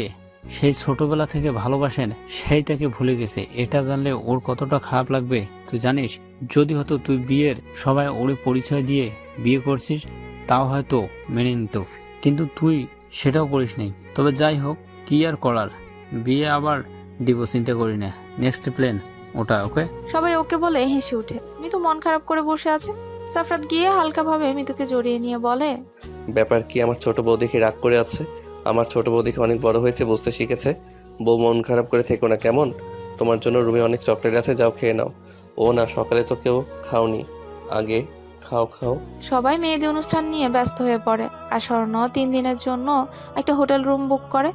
সেই ছোটবেলা থেকে ভালোবাসেন সেই তাকে ভুলে গেছে। এটা জানলে ওর কতটা খারাপ লাগবে তুই জানিস? যদি হয়তো তুই বিয়ের সবাই ওরে পরিচয় দিয়ে বিয়ে করছিস, তাও হয়তো মেনে নিত, কিন্তু তুই সেটাও করিস নাই। তবে যাই হোক, কি আর করার, বিয়ে আবার দিব, চিন্তা করি না। নেক্সট প্ল্যান ওটা, ওকে? সবাই ওকে বলে হেসে উঠে। মিতু মন খারাপ করে বসে আছে। সাফরাত গিয়ে হালকাভাবে মিতুকে জড়িয়ে নিয়ে বলে, ব্যাপার কি? আমার ছোট বউ দেখে রাগ করে আছে? আমার ছোট বউ দেখে অনেক বড় হয়েছে, বুঝতে শিখেছে। বউ মন খারাপ করে থেকো না কেমন? তোমার জন্য রুমে অনেক চকলেট আছে, যাও খেয়ে নাও। ও না, সকালে তো কেউ খাওনি, আগে খাও। সবাই মেহেদি অনুষ্ঠান নিয়ে ব্যস্ত হয়ে পড়ে। আর স্বর্ণ 3 দিনের জন্য একটা হোটেল রুম বুক করে।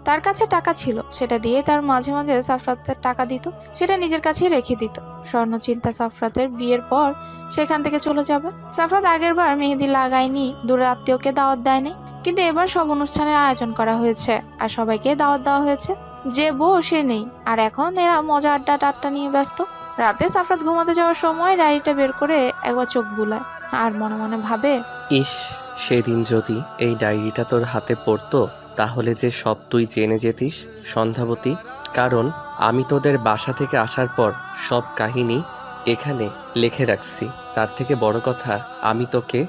তার কাছে টাকা ছিল, সেটা দিয়ে তার মাঝে মাঝে সাফরাতের টাকা দিত, সেটা নিজের কাছেই রেখে দিত। স্বর্ণ চিন্তা সাফরাতের বিয়ের পর সেখান থেকে চলে যাবে। সাফরাত আগের বার মেহেদি লাগায়নি, দূরের আত্মীয়কে দাওয়াত দেয়নি, কিন্তু এবার সব অনুষ্ঠানের আয়োজন করা হয়েছে আর সবাইকে দাওয়াত দেওয়া হয়েছে। যে বউ সে নেই, আর এখন এরা মজা আড্ডা নিয়ে ব্যস্ত। রাতে সাফরাত ঘুমাতে যাওয়ার সময় ডায়েরিটা বের করে একবার চোখ বুলায় আর মনে মনে ভাবে, ইস, সেদিন যদি এই ডায়েরিটা তোর হাতে পড়তো, তাহলে যে সব তুই জেনে যেতিস। সন্ধ্যাবতী, কারণ আমি তোদের বাসা থেকে আসার পর সব কাহিনী এখানে লিখে রাখছি। তার থেকে বড় কথা, আমি তোকে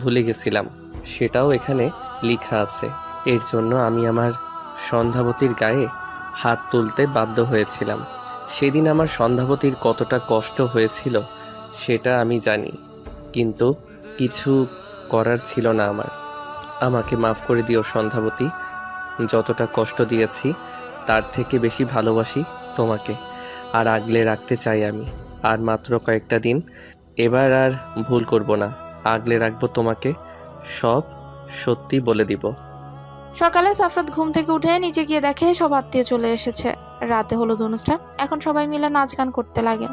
ভুলে গেছিলাম, সেটাও এখানে লেখা আছে। এর জন্য আমি আমার সন্ধ্যাবতীর গায়ে হাত তুলতে বাধ্য হয়েছিলাম। সেদিন আমার সন্ধ্যাবতীর কতটা কষ্ট হয়েছিল সেটা আমি জানি, কিন্তু কিছু করার ছিল না আমার। আমাকে মাফ করে দিও সন্ধ্যাবতী। যতটা কষ্ট দিয়েছি তার থেকে বেশি ভালোবাসি তোমাকে, আর আগলে রাখতে চাই আমি। আর মাত্র কয়েকটা দিন, এবার আর ভুল করব না, আগলে রাখবো তোমাকে, সব সত্যি বলে দিব। সকালে সাফরাত ঘুম থেকে উঠে নিচে গিয়ে দেখে সব আত্মীয় চলে এসেছে। রাতে হলুদ অনুষ্ঠান, এখন সবাই মিলে নাচ গান করতে লাগে।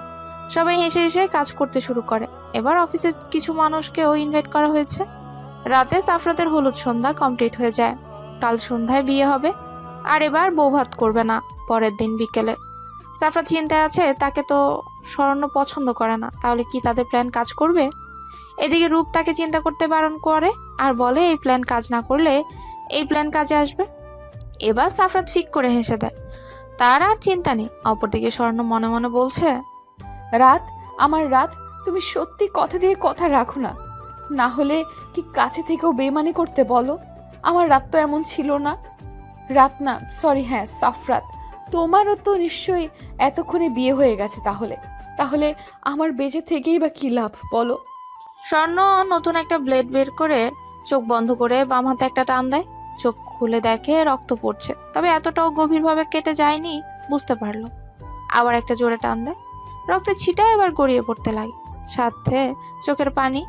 সবাই হেসে হেসে কাজ করতে শুরু করে। এবার অফিসে কিছু মানুষকেও ইনভাইট করা হয়েছে। রাতে সাফরাতের হলুদ সন্ধ্যা কমপ্লিট হয়ে যায়। কাল সন্ধ্যায় বিয়ে হবে, আর এবার বউ ভাত করবে না, পরের দিন বিকেলে। সাফরাত চিন্তায় আছে, তাকে তো স্বর্ণ পছন্দ করে না, তাহলে কি তাদের প্ল্যান কাজ করবে? এদিকে রূপ তাকে চিন্তা করতে বারণ করে আর বলে এই প্ল্যান কাজ না করলে এই প্ল্যান কাজে আসবে। এবার সাফরাত ফিক করে হেসে দেয়, তার আর চিন্তা নেই। অপরদিকে স্বর্ণ মনে মনে বলছে, রাত, আমার রাত, তুমি সত্যি কথা দিয়ে কথা রাখো না, না হলে কি কাছে থেকেও বেমানি করতে বলো? আমার রাত তো এমন ছিল না। রাত না, সরি, হ্যাঁ সাফরাত, তোমারও তো নিশ্চয়ই এতক্ষণে বিয়ে হয়ে গেছে। তাহলে আমার বেঁচে থেকেই বা কি লাভ বলো? স্বর্ণ নতুন একটা ব্লেড বের করে চোখ বন্ধ করে বাম হাতে একটা টান দেয়। চোখ খুলে দেখে রক্ত পড়ছে, তবে এতটাও গভীরভাবে কেটে যায়নি, বুঝতে পারলো। আবার একটা জোরে টান দেয়, রক্তের ছিটা এবার গড়িয়ে পড়তে লাগে, সাথে চোখের পানি।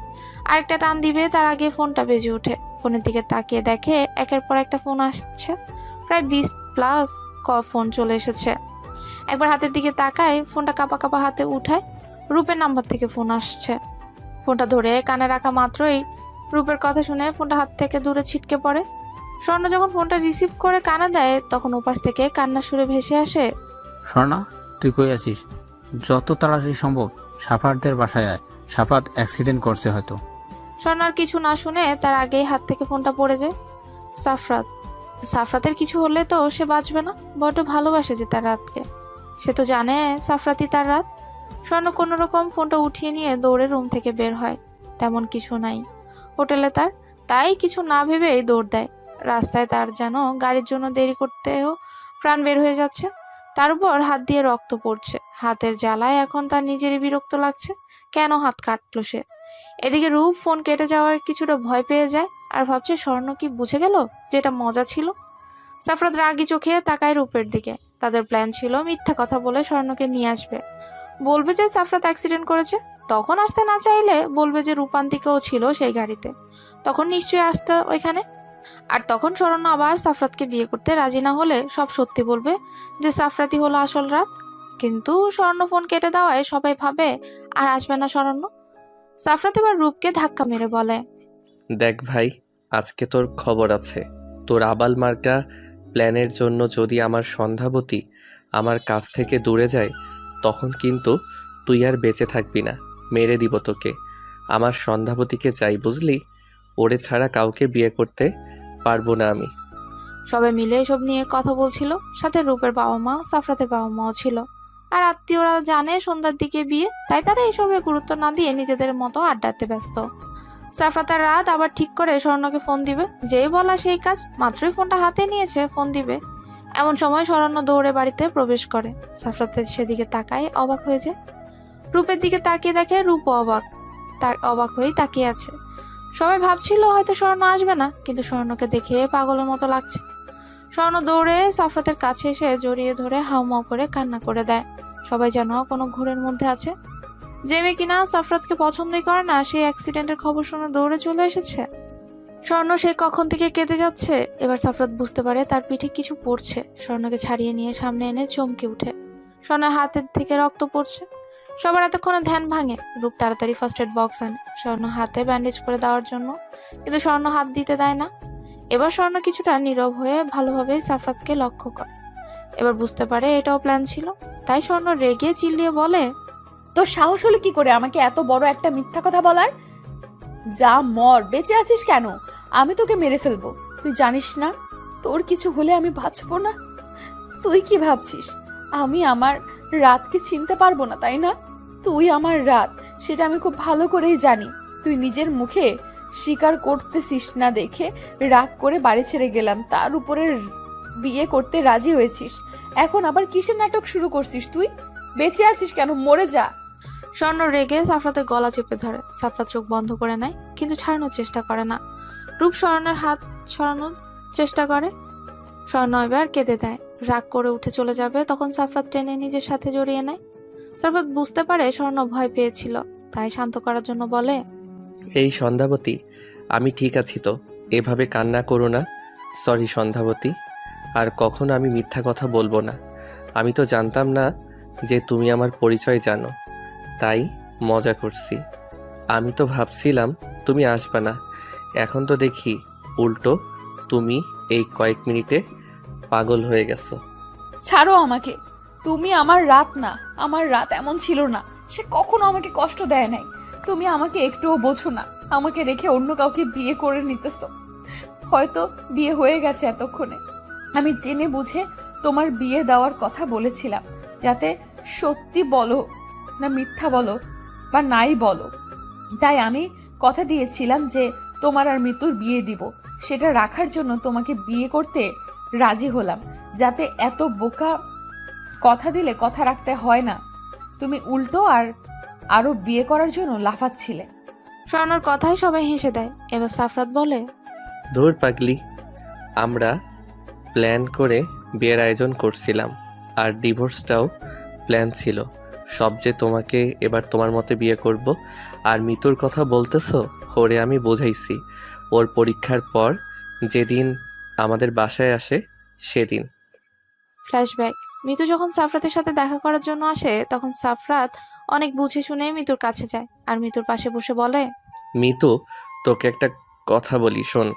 আরেকটা টান দিবে তার আগে ফোনটা বেজে ওঠে। ফোনের দিকে তাকিয়ে দেখে একের পর একটা ফোন আসছে, প্রায় 20+ ফোন চলে এসেছে। একবার হাতের দিকে তাকায়, ফোনটা কাঁপা কাঁপা হাতে উঠায়, রূপের নাম্বার থেকে ফোন আসছে। ফোনটা ধরে কানে রাখা মাত্রই রূপের কথা শুনে ফোনটা হাত থেকে দূরে ছিটকে পড়ে। স্বর্ণ যখন ফোনটা রিসিভ করে কানে দেয়, তখন ওপাশ থেকে কান্নার সুরে ভেসে আসে, স্বর্ণা, তুই কই আছিস? যত তাড়াতাড়ি সম্ভব সাফাতদের বাসায় আয়, সাফাত অ্যাক্সিডেন্ট করছে হয়তো। স্বর্ণ আর কিছু না শুনে তার আগেই হাত থেকে ফোনটা পড়ে যায়। সাফরাতের কিছু হলে তো সে বাঁচবে না, বড্ড ভালোবাসে যে তার রাতকে। সে তো জানে সাফরাতই তার রাত। স্বর্ণ কোনো রকম ফোনটা উঠিয়ে নিয়ে দৌড়ে রুম থেকে বের হয়। তেমন কিছু নাই হোটেলে তার, তাই কিছু না ভেবেই দৌড় দেয়। রাস্তায় তার যেন গাড়ির জন্য দেরি করতেও প্রাণ বের হয়ে যাচ্ছে। তার উপর হাত দিয়ে রক্ত পড়ছে, হাতের জ্বালায় এখন তার নিজেরই বিরক্ত লাগছে, কেন হাত কাটলো সে। এদিকে রূপ ফোন কেটে যাওয়ায় কিছুটা ভয় পেয়ে যায়, আর ভাবছে স্বর্ণ কি বুঝে গেল যে এটা মজা ছিল। সাফরাত রাগি চোখে তাকায় রূপের দিকে। তাদের প্ল্যান ছিল মিথ্যা কথা বলে স্বর্ণকে নিয়ে আসবে, বলবে যে সাফরাত অ্যাক্সিডেন্ট করেছে। তখন আসতে না চাইলে বলবে যে রূপান্তিকাও ছিল সেই গাড়িতে, তখন নিশ্চয়ই আসতে ওইখানে। আর তখন স্বর্ণ আবার সাফরাতকে বিয়ে করতে রাজি না হলে সব সত্যি বলবে যে সাফরাতই হলো আসল রাত। কিন্তু স্বর্ণ ফোন কেটে দেওয়ায় সবাই ভাবে আর আসবে না স্বর্ণ। সাফরাত এবার রূপকে ধাক্কা মেরে বলে, দেখ ভাই, আজকে তোর খবর আছে। তোর আবাল মার্কা প্ল্যানের জন্য যদি আমার সন্ধ্যাবতী আমার কাছ থেকে দূরে যায়, তখন কিন্তু তুই আর বেঁচে থাকবি না, মেরে দিব তোকে। আমার সন্ধ্যাবতীকে চাই, বুঝলি? ওরে ছাড়া কাউকে বিয়ে করতে পারবো না আমি। সবাই মিলে এসব নিয়ে কথা বলছিল, সাথে রূপের বাবা মা, সাফরাতের বাবা মাও ছিল। আর আত্মীয়রা জানে সন্ধ্যার দিকে বিয়ে, তাই তারা এসবে গুরুত্ব না দিয়ে নিজেদের মতো আড্ডাতে ব্যস্ত। সাফরাতের রাত আবার ঠিক করে স্বর্ণকে ফোন দিবে, যেই বলা সেই কাজ। মাত্রই ফোনটা হাতে নিয়েছে, ফোন দিবে এমন সময় স্বর্ণ দৌড়ে বাড়িতে প্রবেশ করে। সাফরাতের সেদিকে তাকায়, অবাক হয়ে যায়। রূপের দিকে তাকিয়ে দেখে রূপও অবাক হয়েই তাকিয়ে আছে। সবাই ভাবছিল হয়তো স্বর্ণ আসবে না, কিন্তু স্বর্ণকে দেখে পাগলের মতো লাগছে। স্বর্ণ দৌড়ে সাফরাতের কাছে এসে জড়িয়ে ধরে হাউমাউ করে কান্না করে দেয়। সবাই যেন কোনো ঘোরের মধ্যে আছে। যে মেয়ে কিনা সাফরাতকে পছন্দই করে না, সেই অ্যাক্সিডেন্টের খবর শুনে দৌড়ে চলে এসেছে। স্বর্ণ সে কখন থেকে কেঁদে যাচ্ছে। এবার সাফরাত বুঝতে পারে তার পিঠে কিছু পড়ছে। স্বর্ণকে ছাড়িয়ে নিয়ে সামনে এনে চমকে উঠে। স্বর্ণের হাতের থেকে রক্ত পড়ছে। সবার এতক্ষণে ধ্যান ভাঙে। রূপ তাড়াতাড়ি ফার্স্ট এড বক্স আনে স্বর্ণ হাতে ব্যান্ডেজ করে দেওয়ার জন্য, কিন্তু স্বর্ণ হাত দিতে দেয় না। এবার স্বর্ণ কিছুটা নীরব হয়ে ভালোভাবে সাফরাতকে লক্ষ্য করে। এবার বুঝতে পারে এটাও প্ল্যান ছিল, তাই স্বর্ণ রেগে চিল্লিয়ে বলে, তোর সাহস হলো কি করে আমাকে এত বড় একটা মিথ্যা কথা বলার? যা মর, বেঁচে আছিস কেন? আমি তোকে মেরে ফেলবো। তুই জানিস না তোর কিছু হলে আমি বাঁচবো না? তুই কি ভাবছিস আমি আমার রাতকে চিনতে পারবো না, তাই না? তুই আমার রাত, সেটা আমি খুব ভালো করেই জানি। তুই নিজের মুখে স্বীকার করতেছিস না দেখে রাগ করে বাড়ি ছেড়ে গেলাম, তার উপরে বিয়ে করতে রাজি হয়েছিস। এখন আবার কিসের নাটক শুরু করছিস? তুই বেঁচে আছিস কেন? মরে যা। স্বর্ণ রেগে সাফরাতের গলা চেপে ধরে। সাফরাত চোখ বন্ধ করে নেয়, কিন্তু ছাড়ানোর চেষ্টা করে না। রূপ স্বর্ণের হাত সরানোর চেষ্টা করে। স্বর্ণ এবার কেঁদে দেয়, রাগ করে উঠে চলে যাবে, তখন সাফরাত টেনে নিজের সাথে জড়িয়ে নেয়। সাফরাত বুঝতে পারে স্বর্ণ ভয় পেয়েছিল, তাই শান্ত করার জন্য বলে, এই সন্ধ্যাবতী, আমি ঠিক আছি তো, এভাবে কান্না করো না। সরি সন্ধ্যাবতী, আর কখনো আমি মিথ্যা কথা বলবো না। আমি তো জানতাম না যে তুমি আমার পরিচয় জানো, তাই মজা করছি। আমি তো ভাবছিলাম তুমি আসবে না, এখন তো দেখি উল্টো তুমি এই কয়েক মিনিটে পাগল হয়ে গেছো। ছাড়ো আমাকে। তুমি আমার রাত না, আমার রাত এমন ছিল না, সে কখনো আমাকে কষ্ট দেয় নাই। তুমি আমাকে একটুও বোঝো না, আমাকে রেখে অন্য কাউকে বিয়ে করে নিতেছো। হয়তো বিয়ে হয়ে গেছে এতক্ষণে। আমি জেনে বুঝে তোমার বিয়ে দেওয়ার কথা বলেছিলাম, যাতে সত্যি বলো না মিথ্যা বলো বা নাই বলো। তাই আমি কথা দিয়েছিলাম যে তোমার আর মৃত্যুর বিয়ে দিব, সেটা রাখার জন্য তোমাকে বিয়ে করতে রাজি হলাম, যাতে এত বোকা কথা দিলে কথা রাখতে হয় না। তুমি উল্টো আরো বিয়ে করার জন্য লাফাচ্ছিলে। স্বর্ণর কথায় সবাই হেসে দেয়। এবার সাফরাত বলে, ধুর পাগলি, আমরা প্ল্যান করে বিয়ের আয়োজন করছিলাম, আর ডিভোর্সটাও প্ল্যান ছিল। সব যে তোমাকে এবার তোমার মতে বিয়ে করব। আর মিতুর কথা বলতেছো, ওরে আমি বোঝাইছি। ওর পরীক্ষার পর যেদিন আমাদের বাসায় আসে সেদিন। ফ্ল্যাশব্যাক। মিতু যখন সাফরাতের সাথে দেখা করার জন্য আসে, তখন সাফরাত অনেক বুঝে শুনে মিতুর কাছে যায় আর মিতুর পাশে বসে বলে, মিতু, তোকে একটা কথা বলি শোন।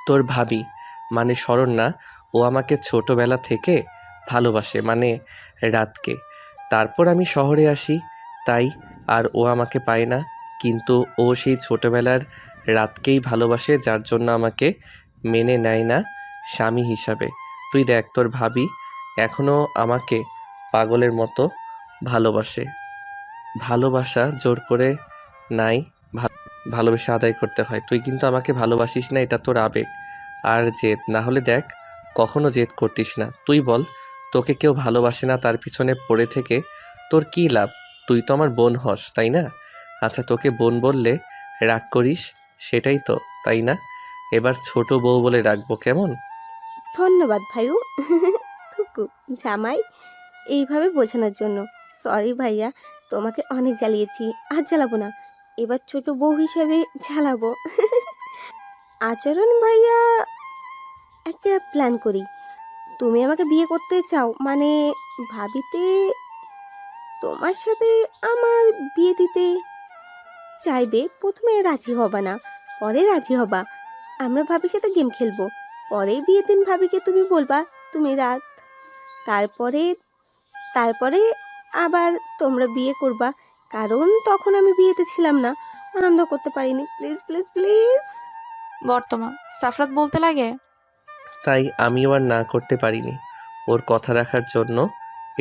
তোর ভাবি মানে শরণ না, ও আমাকে ছোটবেলা থেকে ভালোবাসে, মানে রাতকে। তারপর আমি শহরে আসি, তাই আর ও আমাকে পায় না, কিন্তু ও সেই ছোটবেলার রাতকেই ভালোবাসে, যার জন্য আমাকে মেনে নেয় না স্বামী হিসাবে। তুই দেখ, তোর ভাবি এখনও আমাকে পাগলের মতো ভালোবাসে। ভালোবাসা জোর করে নাই, ভালোবেসে আদায় করতে হয়। তুই কিন্তু আমাকে ভালোবাসিস না, এটা তোর আবেগ আর জেদ। না হলে দেখ, কখনো জেদ করতিস না। তুই বল, তোকে কেউ ভালোবাসে না, তার পিছনে পড়ে থেকে তোর কী লাভ? তুই তো আমার বোন হস, তাই না? আচ্ছা, তোকে বোন বললে রাগ করিস, সেটাই তো, তাই না? এবার ছোট বউ বলে রাখবো, কেমন? ধন্যবাদ ভাইউ। থুকু জামাই এইভাবে বোঝানোর জন্য। সরি ভাইয়া, তোমাকে অনেক জ্বালিয়েছি, আর জ্বালাবো না। এবার ছোট বউ হিসেবে জ্বালাবো। আচরণ ভাইয়া, একটা প্ল্যান করি। তুমি আমাকে বিয়ে করতে চাও মানে ভাবিতে তোমার সাথে আমার বিয়ে দিতে চাইবে। প্রথমে রাজি হবা না, পরে রাজি হবা। আমরা ভাবির সাথে গেম খেলবো, পরে বিয়ের দিন ভাবিকে তুমি বলবা তুমি রাত। তারপরে তারপরে আবার তোমরা বিয়ে করবা, কারণ তখন আমি বিয়েতে ছিলাম না, আনন্দ করতে পারিনি। Please please please. বর্তমান। সাফরাত বলতে লাগে, তাই আমিও আর না করতে পারিনি ওর কথা রাখার জন্য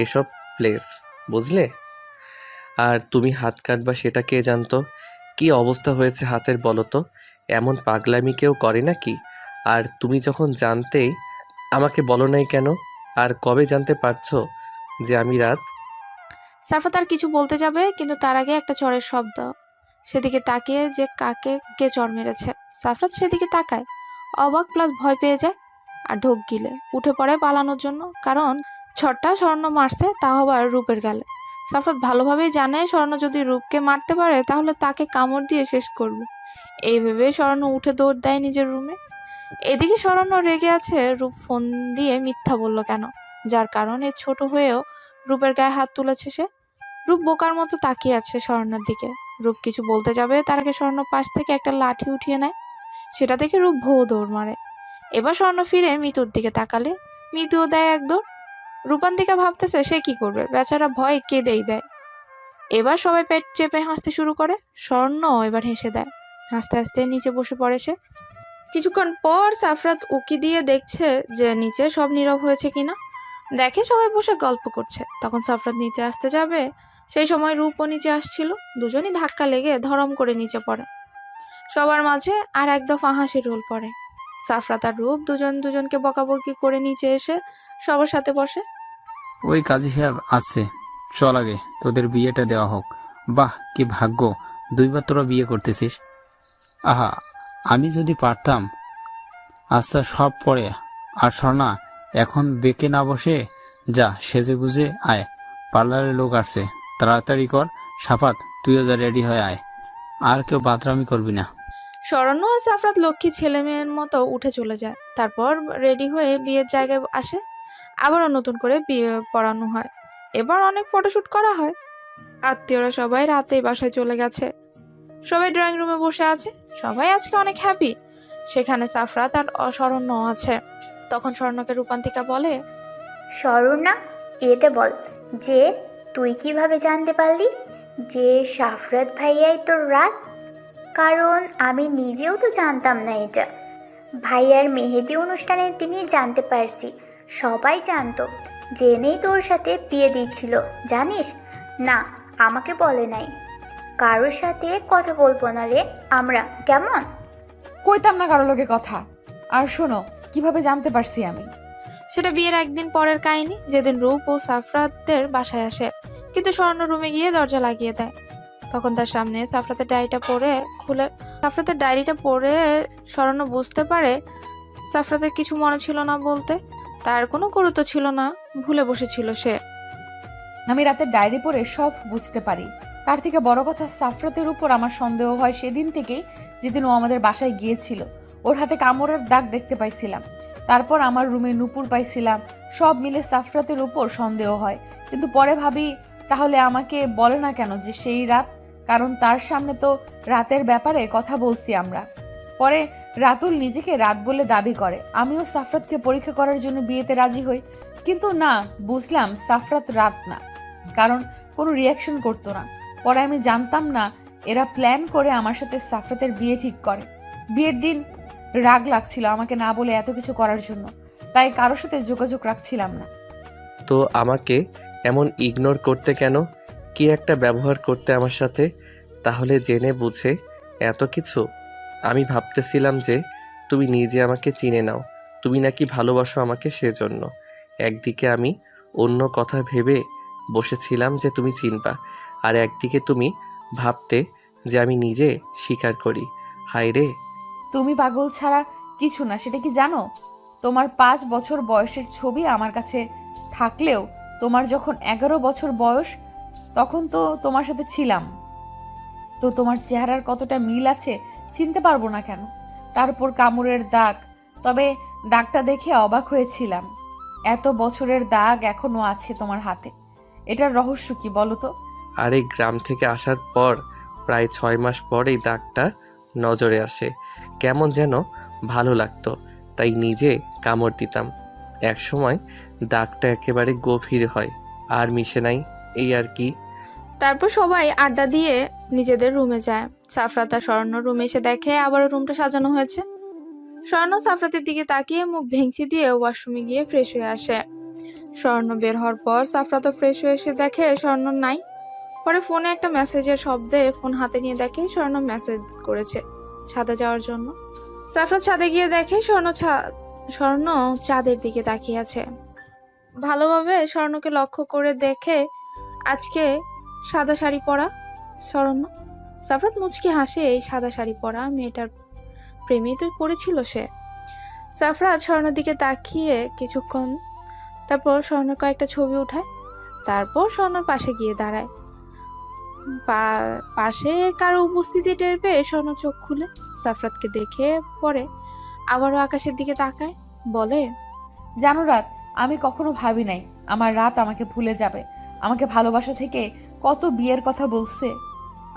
এসব প্লেস, বুঝলে? আর তুমি হাত কাটবা সেটা কে জানতো? কি অবস্থা হয়েছে হাতের বলো তো? এমন পাগলামি কেউ করে নাকি? আর তুমি যখন জানতেই আমাকে বলো নাই কেন? আর কবে জানতে পারছো যে আমি রাত? সাফরাত আর কিছু বলতে যাবে, কিন্তু তার আগে একটা চড়ের শব্দ। সেদিকে তাকিয়ে যে কাকে কে চড় মেরেছে। সাফরাত সেদিকে তাকায়, অবাক প্লাস ভয় পেয়ে যায়, আর ঢোক গিলে উঠে পড়ে পালানোর জন্য, কারণ ছটটা স্বর্ণ মারছে, তাও আবার রূপের গালে। সাফরাত ভালোভাবেই জানে স্বর্ণ যদি রূপকে মারতে পারে তাহলে তাকে কামড় দিয়ে শেষ করবে। এই ভেবে স্বর্ণ উঠে দৌড় দেয় নিজের রুমে। এদিকে স্বর্ণ রেগে আছে রূপ ফোন দিয়ে মিথ্যা বলল কেন, যার কারণে ছোট হয়েও রূপের গায়ে হাত তুলেছে সে। রূপ বোকার মতো তাকিয়ে আছে স্বর্ণের দিকে। রূপ কিছু বলতে যাবে, তার আগে স্বর্ণ পাশ থেকে একটা লাঠি উঠিয়ে নেয়। সেটা দেখে রূপ ভৌ দৌড় মারে। এবার স্বর্ণ ফিরে মিতুর দিকে তাকালে মিতুও দেয় এক দৌড়। রূপান দিকে ভাবতেছে সে কি করবে, বেচারা ভয়ে কেঁদেই দেয়। এবার সবাই পেট চেপে হাসতে শুরু করে। স্বর্ণ এবার হেসে দেয়, হাসতে হাসতে নিচে বসে পড়ে সে। কিছুক্ষণ পর সাফরাত উকি দিয়ে দেখছে যে নিচে সব নীরব হয়েছে কিনা। দেখে সবাই বসে গল্প করছে। তখন সাফরাত নিচে আসতে যাবে, সেই সময় রূপও নিচে আসছিল। দুজনই ধাক্কা লেগে ধরম করে নিচে পড়ে। সবার মাঝে আর এক দফা হাসির রোল পড়ে। সাফরাত আর রূপ দুজন দুজনকে বকাবকি করে নিচে এসে সবার সাথে বসে। ওই কাজী সাহেব আছে, চল আগে তোদের বিয়েটা দেওয়া হোক। বাহ, কি ভাগ্য, দুইবার তোরা বিয়ে করতেছিস। আহা, আমি যদি পারতাম। আচ্ছা, সব পরে। আর শোনা, এখন বেঁকে না বসে যা, সেজে গুজে আয়। পার্লারের লোক আসছে, তাড়াতাড়ি কর। সাফাত, তুইও যা, রেডি হয়ে আয়। আর কেউ বাতরামি করবি না। শরণ্য আর সাফরাত লক্ষ্মী ছেলে মেয়ের মতো উঠে চলে যায়। তারপর রেডি হয়ে বিয়ের জায়গায় আসে। আবারও নতুন করে বিয়ে পড়ানো হয়। এবার অনেক ফটোশুট করা হয়। আত্মীয়রা সবাই রাতেই বাসায় চলে গেছে। সবাই ড্রয়িং রুমে বসে আছে। সবাই আজকে অনেক হ্যাপি। সেখানে সাফরাত আর শরণ্য আছে। তখন শরণ্যকে রূপান্তিকা বলে, শরণ্যা, এটা বল যে তুই কিভাবে জানতে পারলি যে সাফরাত ভাইয়াই তোর রাত? কারণ আমি নিজেও তো জানতাম না এটা। ভাইয়ার মেহেদি অনুষ্ঠানে তিনি জানতে পারছি, সবাই জানতো, জেনেই তোর সাথে বিয়ে দিচ্ছিল, জানিস না? আমাকে বলে নাই। কারোর সাথে কথা বলবো না রে আমরা, কেমন? কইতাম না কারো লোকে কথা। আর শোনো, কিভাবে জানতে পারছি আমি? সেটা বিয়ের একদিন পরের কাহিনী, যেদিন রূপ ও সাফরাতের বাসায় আসে। কিন্তু শরণ্য রুমে গিয়ে দরজা লাগিয়ে দেয়। তখন তার সামনে সাফরাতের ডায়েরিটা পড়ে শরণ্য বুঝতে পারে সাফরাতের কিছু মনে ছিল না বলতে। তার কোনো গুরুত্ব ছিল না, ভুলে বসেছিল সে। আমি রাতের ডায়েরি পড়ে সব বুঝতে পারি। তার থেকে বড় কথা, সাফরাতের উপর আমার সন্দেহ হয় সেদিন থেকেই, যেদিন ও আমাদের বাসায় গিয়েছিল। ওর হাতে কামড়ের দাগ দেখতে পাইছিলাম। তারপর আমার রুমে নুপুর পাইছিলাম। সব মিলে সাফরাতের উপর সন্দেহ হয়। কিন্তু পরে ভাবি, তাহলে আমাকে বলে না কেন যে সেই রাত? কারণ তার সামনে তো রাতের ব্যাপারে কথা বলছি আমরা। পরে রাতুল নিজেকে রাত বলে দাবি করে। আমিও সাফরাতকে পরীক্ষা করার জন্য বিয়েতে রাজি হই। কিন্তু না, বুঝলাম সাফরাত রাত না, কারণ কোনো রিয়াকশন করতো না। পরে আমি জানতাম না এরা প্ল্যান করে আমার সাথে সাফরাতের বিয়ে ঠিক করে। বিয়ের দিন রাগ লাগছিল আমাকে না বলে এত কিছু করার জন্য, তাই কারোর সাথে যোগাযোগ রাখছিলাম না। তো আমাকে এমন ইগনোর করতে কেন? কি একটা ব্যবহার করতে আমার সাথে? তাহলে জেনে বুঝে এত কিছু? আমি ভাবতেছিলাম যে তুমি নিজে আমাকে চিনে নাও, তুমি নাকি ভালোবাসো আমাকে, সেজন্য। একদিকে আমি অন্য কথা ভেবে বসেছিলাম যে তুমি চিনবা, আর একদিকে তুমি ভাবতে যে আমি নিজে স্বীকার করি। হায় রে! তুমি পাগল ছাড়া কিছু না, সেটা কি জানো? তোমার 5 বছর বয়সের ছবি আমার কাছে থাকলেও তোমার যখন 11 বছর বয়স, তখন তো তোমার সাথে ছিলাম। তো তোমার চেহারার কতটা মিল আছে চিনতে পারবো না কেন? তারপর কামড়ের দাগ, তবে দাগটা দেখে অবাক হয়েছিলাম। এত বছরের দাগ এখনো আছে তোমার হাতে, এটার রহস্য কি বলো তো? আর এই গ্রাম থেকে আসার পর প্রায় 6 মাস পর এই দাগটা নজরে আসে। কেমন যেন ভালো লাগতো, তাই নিজে কামড় দিতাম। এক সময় দাগটা একেবারে গভীর হয়, আর মিশে নাই, এই আর কি। তারপর সবাই আড্ডা দিয়ে নিজেদের রুমে যায়। সাফরাত আর শরণ্য রুমে এসে দেখে আবারও রুমটা সাজানো হয়েছে। স্বর্ণ সাফরাতের দিকে তাকিয়ে মুখ ভেঙচি দিয়ে ওয়াশরুমে গিয়ে ফ্রেশ হয়ে আসে। স্বর্ণ বের হওয়ার পর সাফরাতও ফ্রেশ হয়ে এসে দেখে স্বর্ণ নাই। পরে ফোনে একটা মেসেজের শব্দে ফোন হাতে নিয়ে দেখে স্বর্ণ মেসেজ করেছে ছাদে যাওয়ার জন্য। সাফরাত ছাদে গিয়ে দেখে স্বর্ণ চাঁদের দিকে তাকিয়ে আছে। ভালোভাবে স্বর্ণকে লক্ষ্য করে দেখে আজকে সাদা শাড়ি পরা স্বর্ণ। সাফরাত মুচকি হাসে, এই সাদা শাড়ি পরা মেয়েটার প্রেমেই তো পড়েছিল সে। সাফরাত স্বর্ণের দিকে তাকিয়ে কিছুক্ষণ, তারপর স্বর্ণের কয়েকটা ছবি উঠায়। তারপর স্বর্ণের পাশে গিয়ে দাঁড়ায়। পাশে কারো উপস্থিতি টের পেয়ে স্বর্ণ চোখ খুলে সাফরাতকে দেখে পরে আবারও আকাশের দিকে তাকায়, বলে, জানো রাত, আমি কখনো ভাবি নাই আমার রাত আমাকে ভুলে যাবে। আমাকে ভালোবাসা থেকে কত বিয়ের কথা বলছে,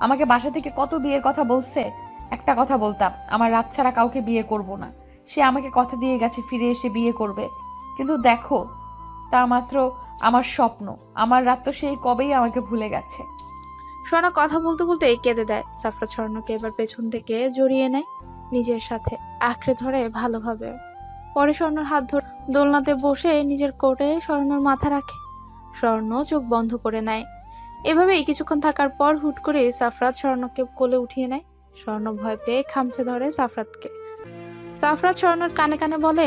আমাকে বাসা থেকে কত বিয়ের কথা বলছে। একটা কথা বলতাম, আমার রাত ছাড়া কাউকে বিয়ে করব না। সে আমাকে কথা দিয়ে গেছে ফিরে এসে বিয়ে করবে। কিন্তু দেখো, তা মাত্র আমার স্বপ্ন। আমার রাত তো সেই কবেই আমাকে ভুলে গেছে। স্বর্ণ কথা বলতে বলতে কেঁদে দেয়। সাফরাত স্বর্ণকে এবার পেছন থেকে জড়িয়ে নেয়, নিজের সাথে আঁকড়ে ধরে ভালোভাবে। পরে স্বর্ণর হাত ধরে দোলনাতে বসে নিজের কোটে স্বর্ণর মাথা রাখে। স্বর্ণ চোখ বন্ধ করে নেয়। এভাবেই কিছুক্ষণ থাকার পর হুট করে সাফরাত স্বর্ণকে কোলে উঠিয়ে নেয়। স্বর্ণ ভয় পেয়ে খামচে ধরে সাফরাতকে। সাফরাত স্বর্ণর কানে কানে বলে,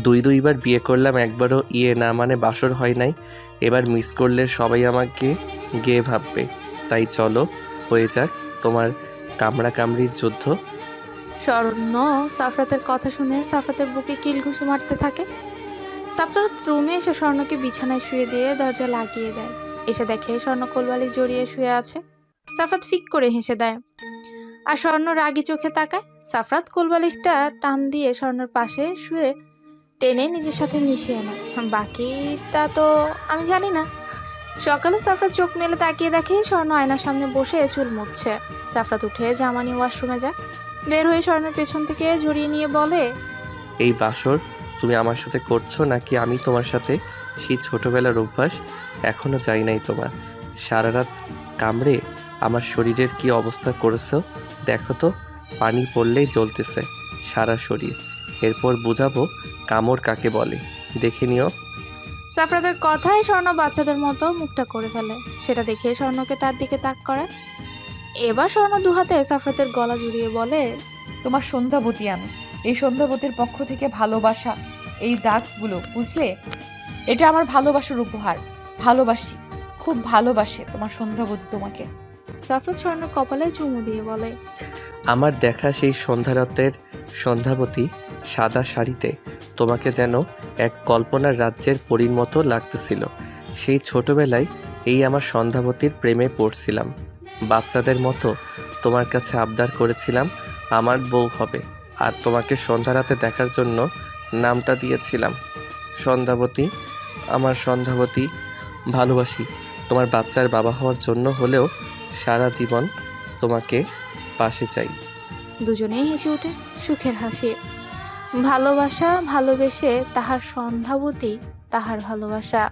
দুইবার বিয়ে করলাম, একবারও না মানে বাসর হয় নাই। এবার মিস করলে সবাই আমাকে গে ভাববে। তাই চলো হয়ে যাক তোমার কামড়া কামড়ির যুদ্ধ। স্বর্ণ সাফরাতের কথা শুনে সাফরাতের বুকে কিল ঘুষি মারতে থাকে। সাফরাত রুমে এসে স্বর্ণকে বিছানায় শুয়ে দিয়ে দরজা লাগিয়ে দেয়। এসে দেখে স্বর্ণ কোলবালিশ জড়িয়ে শুয়ে আছে। সাফরাত ফিক করে হেসে দেয় আর স্বর্ণ রাগী চোখে তাকায়। সাফরাত কোলবালিশটা টান দিয়ে স্বর্ণের পাশে শুয়ে টেনে নিজের সাথে মিশিয়ে নেয়। বাকিটা তো আমি জানি না। সকালে সাফরাত চোখ মেলে তাকিয়ে দেখে স্বর্ণ আয়নার সামনে বসে চুল মুছছে। সাফরাত উঠে জামা নিয়ে ওয়াশরুমে যায়। বের হয়ে স্বর্ণের পেছন থেকে জড়িয়ে নিয়ে বলে, এই বাসর তুমি আমার সাথে করছো নাকি আমি তোমার সাথে? সেই ছোটবেলার অভ্যাস এখনো যাই নাই তোমার। সারা রাত কামড়ে আমার শরীরের কি অবস্থা করেছো দেখো তো। পানি পড়লেই জ্বলতেছে সারা শরীর। এরপর বুঝাবো কামড় কাকে বলে, দেখে নিও। সাফরাতের কথায় স্বর্ণ বাচ্চাদের মতো মুখটা করে ফেলে। সেটা দেখে স্বর্ণকে তার দিকে তাক করে। এবার স্বর্ণ দুহাতে সাফরাতের গলা জড়িয়ে বলে, তোমার সন্ধ্যাবতী আমি। এই সন্ধ্যাবতীর পক্ষ থেকে ভালোবাসা, এই দাগগুলো বুঝলে? এটা আমার ভালোবাসার উপহার। ভালোবাসি, খুব ভালোবাসে তোমার সন্ধ্যাবতী তোমাকে। সাফরাত স্বর্ণের কপালে চুমু দিয়ে বলে, আমার দেখা সেই সন্ধ্যারতের সন্ধ্যাবতী সাদা শাড়িতে তোমাকে যেন এক কল্পনার রাজ্যের পরীর মতো লাগতেছিল। সেই ছোটবেলায় এই আমার সন্ধ্যাবতীর প্রেমে পড়ছিলাম। বাচ্চাদের মতো তোমার কাছে আবদার করেছিলাম আমার বউ হবে, আর তোমাকে সন্ধ্যারাতে দেখার জন্য নামটা দিয়েছিলাম সন্ধ্যাবতী। আমার সন্ধ্যাবতী, ভালোবাসি। তোমার বাচ্চার বাবা হওয়ার জন্য হলেও সারা জীবন তোমাকে পাশে চাই। দুজনেই হেসে ওঠে সুখের হাসি। ভালোবাসা ভালোবেসে তাহার সন্ধ্যাবতী তাহার ভালোবাসা।